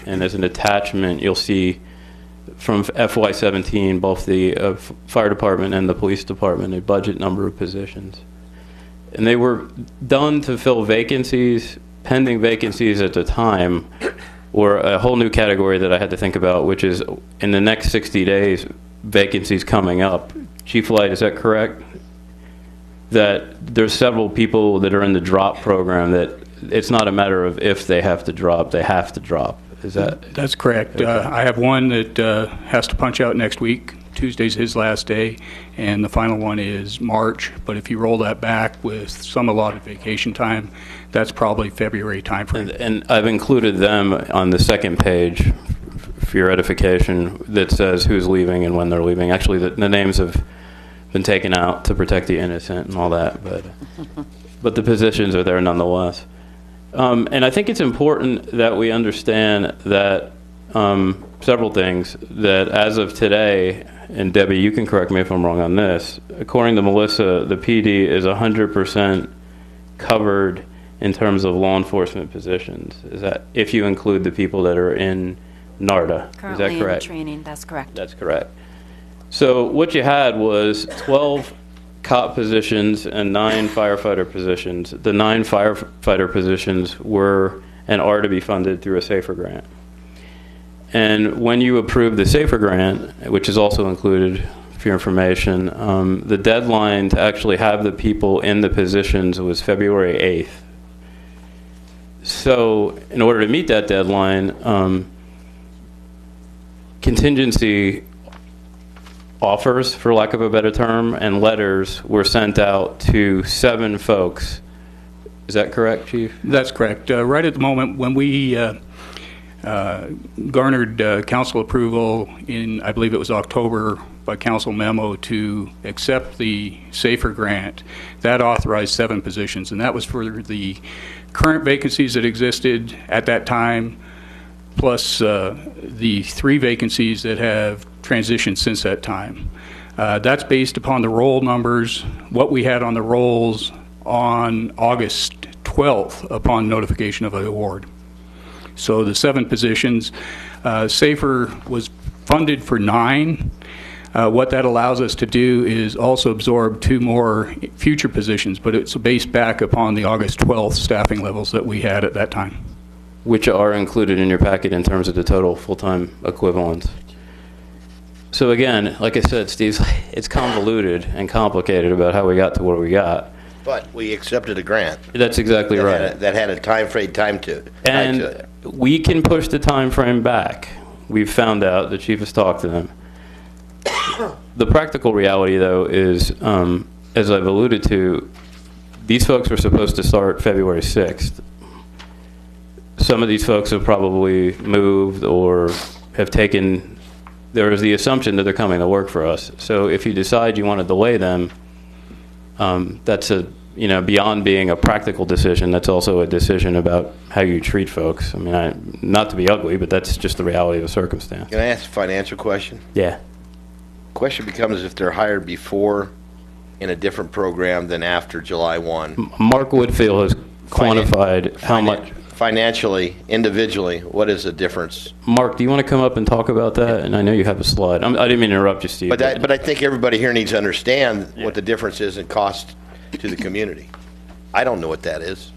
And as an attachment, you'll see from FY17, both the fire department and the police department, a budget number of positions. And they were done to fill vacancies, pending vacancies at the time, or a whole new category that I had to think about, which is in the next 60 days, vacancies coming up. Chief Light, is that correct? That there's several people that are in the drop program that it's not a matter of if they have to drop, they have to drop. Is that? That's correct. Okay. I have one that has to punch out next week, Tuesday's his last day, and the final one is March. But if you roll that back with some allotted vacation time, that's probably February timeframe. And I've included them on the second page for your edification that says who's leaving and when they're leaving. Actually, the names have been taken out to protect the innocent and all that, but the positions are there nonetheless. And I think it's important that we understand that several things, that as of today, and Debbie, you can correct me if I'm wrong on this, according to Melissa, the PD is 100% covered in terms of law enforcement positions. Is that if you include the people that are in NARDA? Currently is that correct? in training, that's correct. That's correct. So what you had was 12 cop positions and 9 firefighter positions. The 9 firefighter positions were and are to be funded through a SAFER grant. And when you approve the SAFER grant, which is also included for your information, the deadline to actually have the people in the positions was February 8th. So in order to meet that deadline, contingency offers, for lack of a better term, and letters were sent out to 7 folks. Is that correct, Chief? That's correct. Right at the moment, when we garnered council approval in, I believe it was October, by council memo to accept the SAFER grant, that authorized 7 positions, and that was for the current vacancies that existed at that time, plus the 3 vacancies that have transitioned since that time. That's based upon the roll numbers, what we had on the rolls on August 12th upon notification of the award. So the 7 positions, SAFER was funded for 9. What that allows us to do is also absorb 2 more future positions, but it's based back upon the August 12th staffing levels that we had at that time. Which are included in your packet in terms of the total full-time equivalents. So again, like I said, Steve, it's convoluted and complicated about how we got to where we got. But we accepted a grant. That's exactly right. That had a time to it. And we can push the time frame back. We've found out, the chief has talked to them. The practical reality, though, is, as I've alluded to, these folks were supposed to start February 6th. Some of these folks have probably moved or have taken, there is the assumption that they're coming to work for us. So if you decide you want to delay them, that's beyond being a practical decision, that's also a decision about how you treat folks. I mean, not to be ugly, but that's just the reality of the circumstance. Can I ask a financial question? Yeah. Question becomes if they're hired before in a different program than after July 1. Mark Woodfield has quantified how much. Financially, individually, what is the difference? Mark, do you want to come up and talk about that? And I know you have a slide. I didn't mean to interrupt you, Steve. But I think everybody here needs to understand what the difference is in cost to the community. I don't know what that is.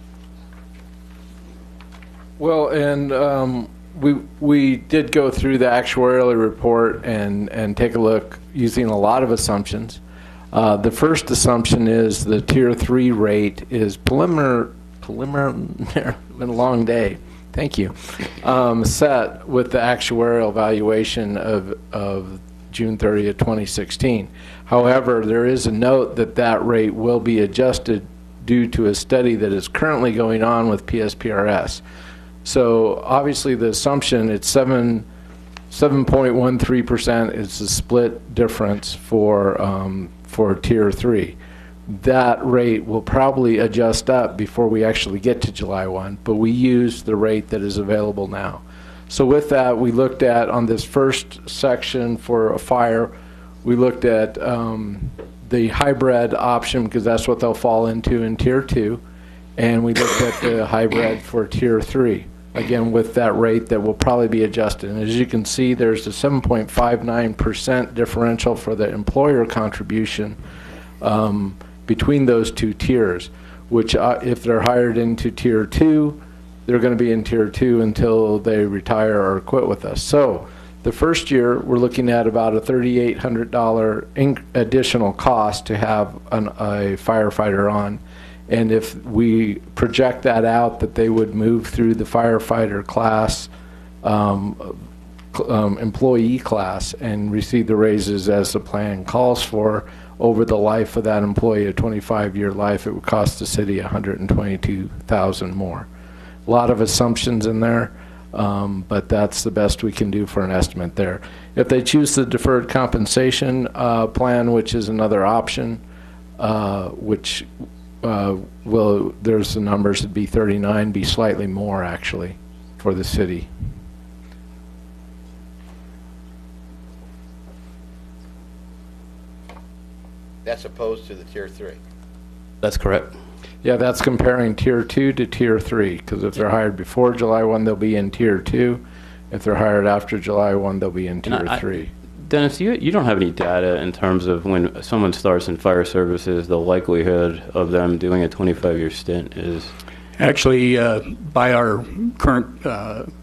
Well, and we did go through the actuarial report and take a look using a lot of assumptions. The first assumption is the Tier 3 rate is preliminary, been a long day. Thank you. Set with the actuarial valuation of June 30th, 2016. However, there is a note that rate will be adjusted due to a study that is currently going on with PSPRS. So obviously the assumption, it's 7.13% is the split difference for Tier 3. That rate will probably adjust up before we actually get to July 1, but we use the rate that is available now. So with that, we looked at, on this first section for a fire, we looked at the hybrid option, because that's what they'll fall into in Tier 2, and we looked at the hybrid for Tier 3, again with that rate that will probably be adjusted. And as you can see, there's a 7.59% differential for the employer contribution between those 2 tiers, which if they're hired into Tier 2, they're going to be in Tier 2 until they retire or quit with us. So the first year, we're looking at about a $3,800 additional cost to have a firefighter on. And if we project that out, that they would move through the firefighter class employee class and receive the raises as the plan calls for over the life of that employee, a 25-year life, it would cost the city $122,000 more. A lot of assumptions in there, but that's the best we can do for an estimate there. If they choose the deferred compensation plan, which is another option, there's the numbers, it'd be 39, be slightly more actually for the city. That's opposed to the Tier 3. That's correct. Yeah, that's comparing Tier 2 to Tier 3, because if they're hired before July 1, they'll be in Tier 2. If they're hired after July 1, they'll be in Tier 3. Dennis, you don't have any data in terms of when someone starts in fire services, the likelihood of them doing a 25-year stint is? Actually, by our current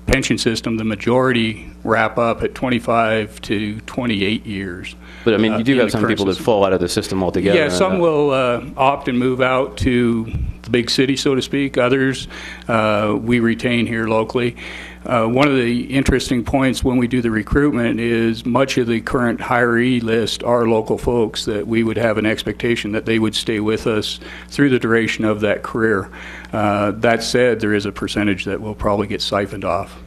pension system, the majority wrap up at 25 to 28 years. But I mean, you do have some people that fall out of the system altogether. Yeah, some will opt and move out to the big city, so to speak. Others we retain here locally. One of the interesting points when we do the recruitment is much of the current hiree list are local folks that we would have an expectation that they would stay with us through the duration of that career. That said, there is a percentage that will probably get siphoned off.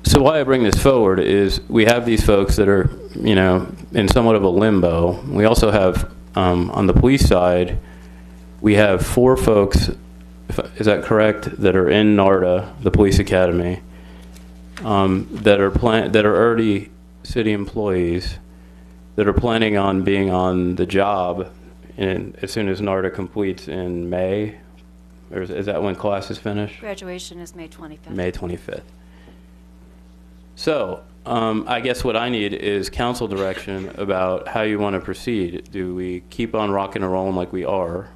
So why I bring this forward is we have these folks that are, in somewhat of a limbo. We also have, on the police side, we have 4 folks, is that correct, that are in NARDA, the police academy, that are already city employees, that are planning on being on the job as soon as NARDA completes in May. Or is that when classes finish? Graduation is May 25th. May 25th. So, I guess what I need is council direction about how you want to proceed. Do we keep on rocking and rolling like we are,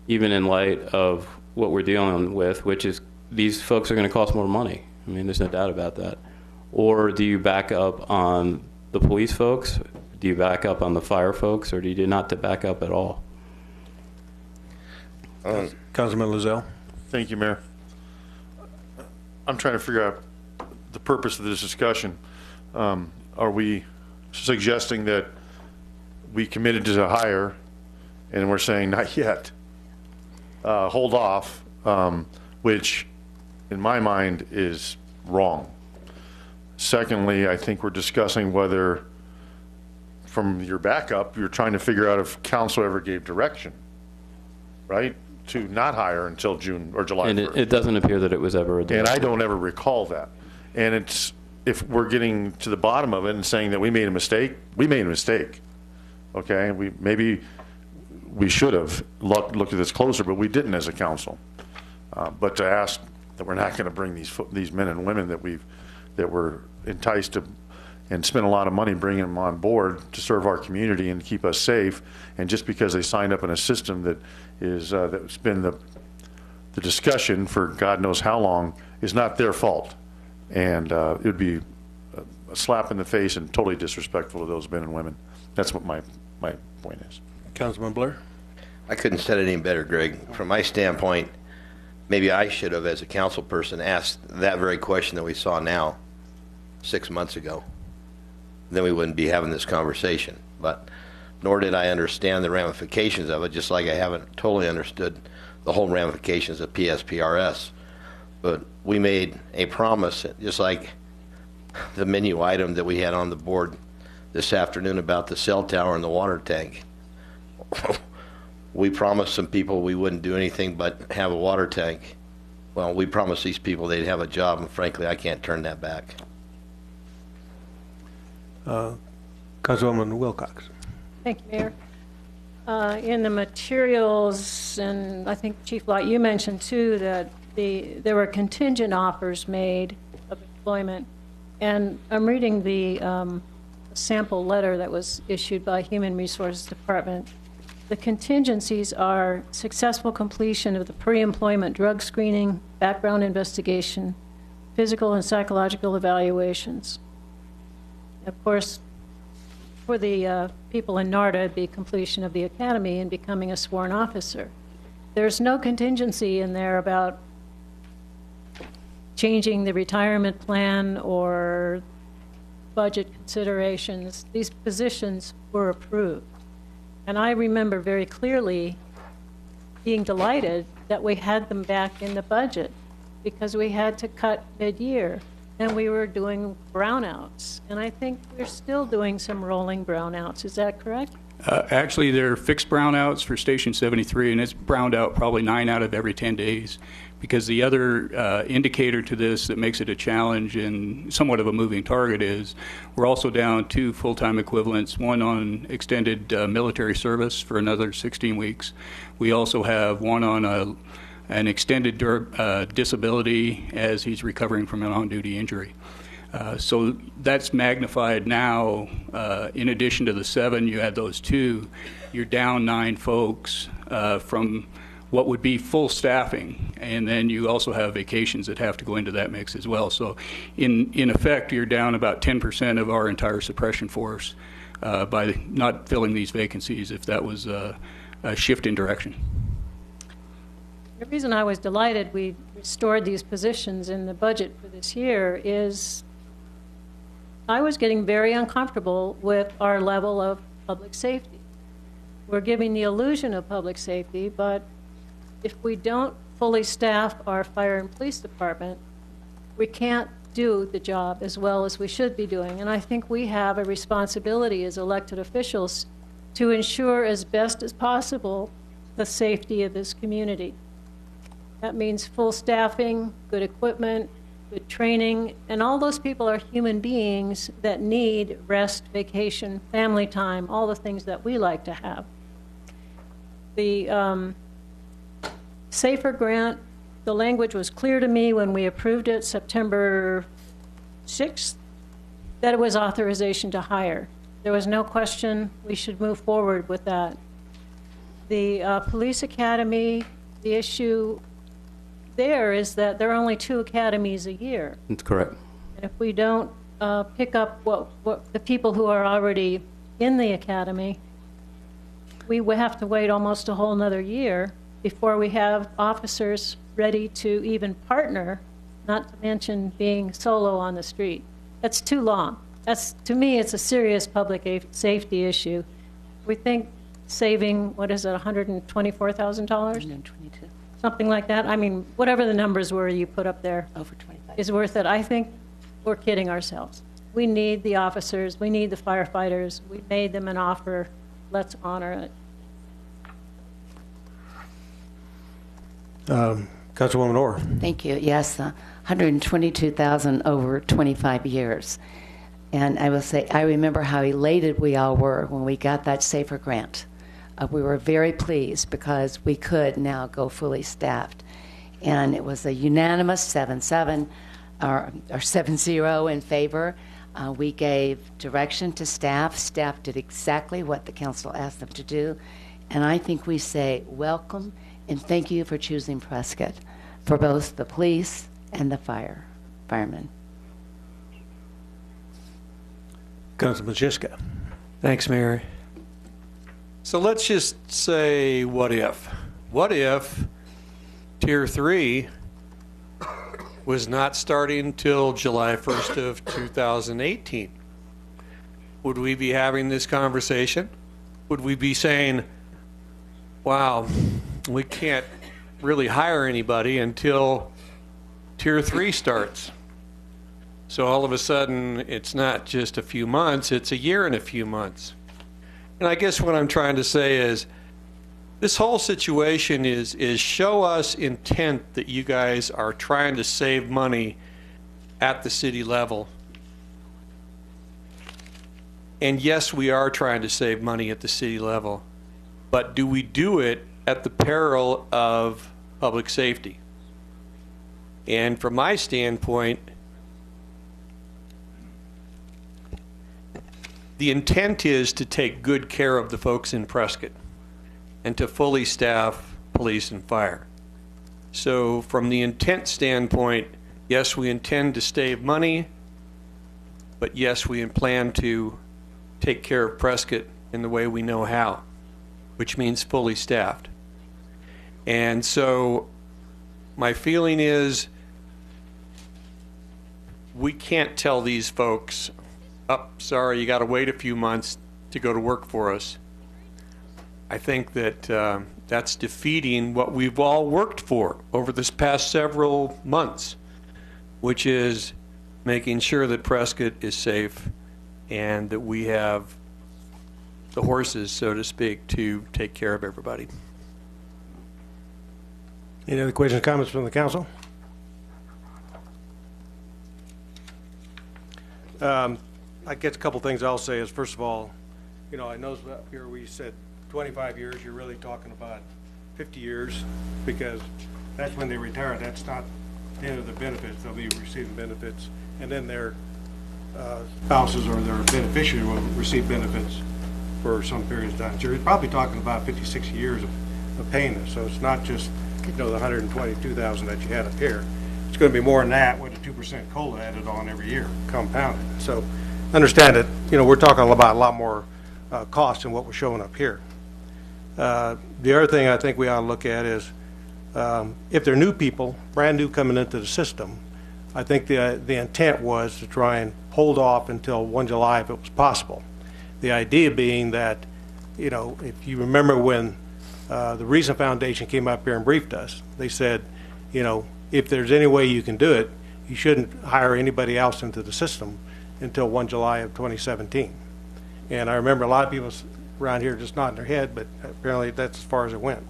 even in light of what we're dealing with, which is these folks are going to cost more money? I mean, there's no doubt about that. Or do you back up on the police folks? Do you back up on the fire folks? Or do you not to back up at all? Councilman Lozelle. Thank you, Mayor. I'm trying to figure out the purpose of this discussion. Are we suggesting that we committed to hire and we're saying not yet, hold off, which in my mind is wrong. Secondly, I think we're discussing whether from your backup, you're trying to figure out if council ever gave direction, right, to not hire until June or July 1st. And it doesn't appear that it was ever a And I don't ever recall that. And it's, if we're getting to the bottom of it and saying that we made a mistake, we made a mistake. Okay, maybe we should have looked at this closer, but we didn't as a council. But to ask that we're not going to bring these men and women that were enticed to and spent a lot of money bringing them on board to serve our community and keep us safe, and just because they signed up in a system that is that's been the discussion for God knows how long, is not their fault. And it would be a slap in the face and totally disrespectful to those men and women. That's what my point is. Councilman Blair? I couldn't said it any better, Greg. From my standpoint, maybe I should have, as a council person, asked that very question that we saw now 6 months ago. Then we wouldn't be having this conversation. But nor did I understand the ramifications of it, just like I haven't totally understood the whole ramifications of PSPRS. But we made a promise, just like the menu item that we had on the board this afternoon about the cell tower and the water tank. We promised some people we wouldn't do anything but have a water tank. Well, we promised these people they'd have a job, and frankly, I can't turn that back. Councilwoman Wilcox. Thank you, Mayor. In the materials, and I think Chief Light, you mentioned too that there were contingent offers made of employment, and I'm reading the sample letter that was issued by Human Resources Department. The contingencies are successful completion of the pre-employment drug screening, background investigation, physical and psychological evaluations. Of course, for the people in NARDA, it'd be completion of the academy and becoming a sworn officer. There's no contingency in there about changing the retirement plan or budget considerations, these positions were approved. And I remember very clearly being delighted that we had them back in the budget because we had to cut mid-year and we were doing brownouts. And I think we're still doing some rolling brownouts. Is that correct? Actually, they're fixed brownouts for Station 73, and it's browned out probably 9 out of every 10 days. Because the other indicator to this that makes it a challenge and somewhat of a moving target is we're also down 2 full-time equivalents, one on extended military service for another 16 weeks. We also have one on an extended disability as he's recovering from an on-duty injury. So that's magnified now. In addition to the 7, you had those 2. You're down 9 folks from what would be full staffing, and then you also have vacations that have to go into that mix as well. So in effect, you're down about 10% of our entire suppression force by not filling these vacancies if that was a shift in direction. The reason I was delighted we restored these positions in the budget for this year is I was getting very uncomfortable with our level of public safety. We're giving the illusion of public safety, but if we don't fully staff our fire and police department, we can't do the job as well as we should be doing. And I think we have a responsibility as elected officials to ensure as best as possible the safety of this community. That means full staffing, good equipment, good training, and all those people are human beings that need rest, vacation, family time, all the things that we like to have. The SAFER grant, the language was clear to me when we approved it September 6th that it was authorization to hire. There was no question we should move forward with that. The police academy, the issue there is that there are only 2 academies a year. That's correct. And if we don't pick up what the people who are already in the academy, we will have to wait almost a whole nother year before we have officers ready to even partner, not to mention being solo on the street. That's too long. To me, it's a serious public safety issue. We think saving, what is it, $124,000? 122. Something like that. I mean, whatever the numbers were you put up there Over 25. is worth it. I think we're kidding ourselves. We need the officers. We need the firefighters. We made them an offer. Let's honor it. Councilwoman Orr. Thank you. Yes, 122,000 over 25 years. And I will say, I remember how elated we all were when we got that SAFER grant. We were very pleased because we could now go fully staffed. And it was a unanimous 7-7, or 7-0 in favor. We gave direction to staff. Staff did exactly what the council asked them to do. And I think we say welcome and thank you for choosing Prescott for both the police and the firemen. Councilman Shiska. Thanks, Mayor. So let's just say, what if? What if Tier 3 was not starting until July 1st of 2018? Would we be having this conversation? Would we be saying, wow, we can't really hire anybody until Tier 3 starts? So all of a sudden, it's not just a few months, it's a year and a few months. And I guess what I'm trying to say is, this whole situation is show us intent that you guys are trying to save money at the city level. And yes, we are trying to save money at the city level, but do we do it at the peril of public safety? And from my standpoint, the intent is to take good care of the folks in Prescott and to fully staff police and fire. So from the intent standpoint, yes, we intend to save money, but yes, we plan to take care of Prescott in the way we know how, which means fully staffed. And so my feeling is we can't tell these folks, sorry, you got to wait a few months to go to work for us. I think that that's defeating what we've all worked for over this past several months, which is making sure that Prescott is safe and that we have the horses, so to speak, to take care of everybody. Any other questions or comments from the council? I guess a couple things I'll say is, first of all, you know, I know up here we said 25 years, you're really talking about 50 years, because that's when they retire. That's not the end of the benefits. They'll be receiving benefits, and then their spouses or their beneficiary will receive benefits for some periods of time. So you're probably talking about 50, 60 years of paying this. So it's not just, you know, the 122,000 that you had up here. It's going to be more than that with a 2% COLA added on every year, compounded. So understand that, you know, we're talking about a lot more cost than what we're showing up here. The other thing I think we ought to look at is if they're new people, brand new coming into the system, I think the intent was to try and hold off until 1 July if it was possible. The idea being that, you know, if you remember when the Reason Foundation came up here and briefed us, they said, you know, if there's any way you can do it, you shouldn't hire anybody else into the system until 1 July of 2017. And I remember a lot of people around here just nodding their head, but apparently that's as far as it went.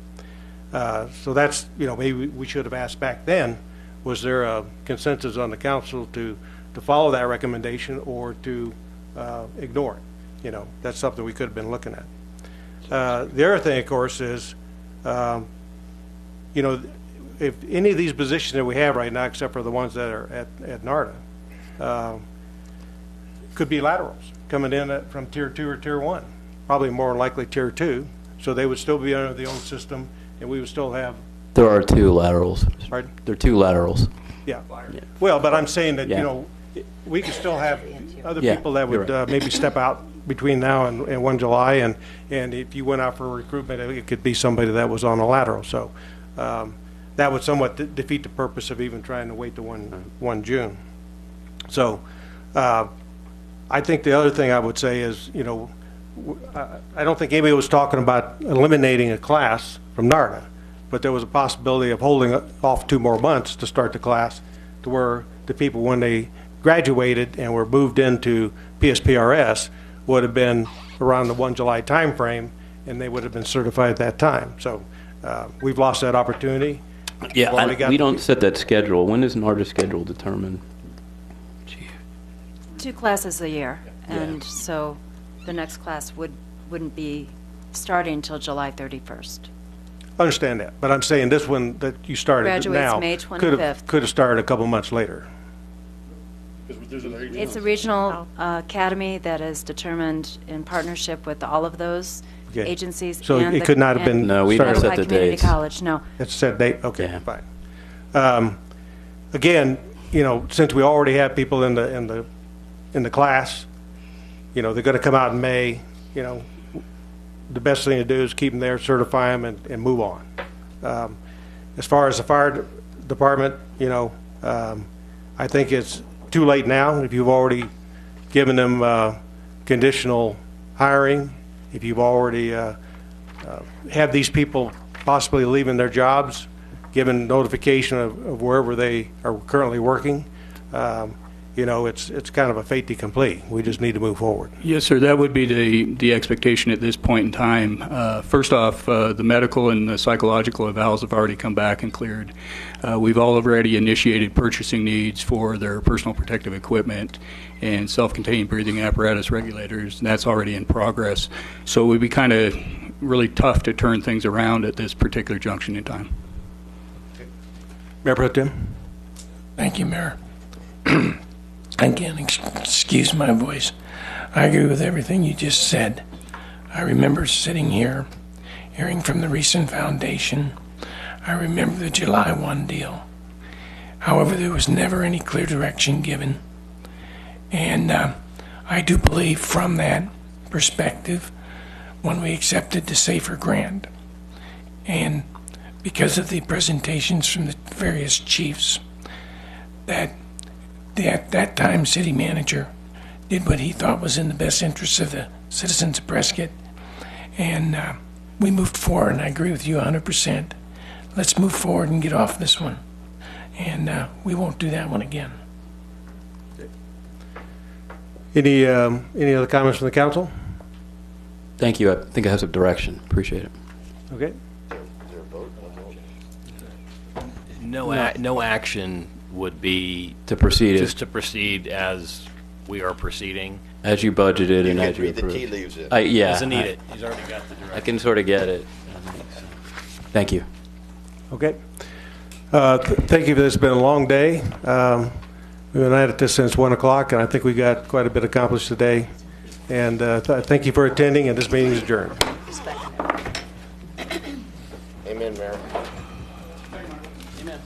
So that's, you know, maybe we should have asked back then, was there a consensus on the council to follow that recommendation or to ignore it? You know, that's something we could have been looking at. The other thing, of course, is, you know, if any of these positions that we have right now, except for the ones that are at NARDA, could be laterals coming in from Tier 2 or Tier 1, probably more likely Tier 2, so they would still be under the old system, and we would still have... There are 2 laterals. Pardon? There are 2 laterals. Yeah. Well, but I'm saying that, you know, we could still have other people that would maybe step out between now and 1 July, and if you went out for recruitment, it could be somebody that was on a lateral. So that would somewhat defeat the purpose of even trying to wait to 1 June. So I think the other thing I would say is, you know, I don't think anybody was talking about eliminating a class from NARDA, but there was a possibility of holding off 2 more months to start the class to where the people, when they graduated and were moved into PSPRS, would have been around the 1 July time frame, and they would have been certified at that time. So we've lost that opportunity. Yeah, we don't set that schedule. When is NARDA schedule determined? 2 classes a year, and so the next class wouldn't be starting until July 31st. I understand that, but I'm saying this one that you started Graduates now May 25th. could have started a couple months later. It's a regional academy that is determined in partnership with all of those agencies. So and it could not have been No, we don't set the Community dates. College, no. It's a set date? Okay, fine. Again, you know, since we already have people in the class, you know, they're going to come out in May, you know, the best thing to do is keep them there, certify them, and move on. As far as the fire department, you know, I think it's too late now. If you've already given them conditional hiring, if you've already have these people possibly leaving their jobs, given notification of wherever they are currently working, you know, it's kind of a fait accompli. We just need to move forward. Yes, sir. That would be the expectation at this point in time. First off, the medical and the psychological evals have already come back and cleared. We've already initiated purchasing needs for their personal protective equipment and self-contained breathing apparatus regulators, and that's already in progress. So it would be kind of really tough to turn things around at this particular junction in time. Mayor Pro Tem. Thank you, Mayor. Again, excuse my voice. I agree with everything you just said. I remember sitting here, hearing from the Reason Foundation. I remember the July 1 deal. However, there was never any clear direction given. And I do believe from that perspective, when we accepted the SAFER grant, and because of the presentations from the various chiefs, that that time city manager did what he thought was in the best interest of the citizens of Prescott. And we moved forward, and I agree with you 100%. Let's move forward and get off this one. And we won't do that one again. Any other comments from the council? Thank you. I think I have some direction. Appreciate it. Okay. No action would be To proceed just to proceed as we are proceeding. as you budgeted and can as you read the approved. tea leaves in. Yeah. Doesn't need it. He's already got the direction. I can sort of get it. Thank you. Okay. Thank you. It's been a long day. We've been at this since 1 o'clock, and I think we got quite a bit accomplished today. And thank you for attending, and this meeting is adjourned. Amen, Mayor. Amen.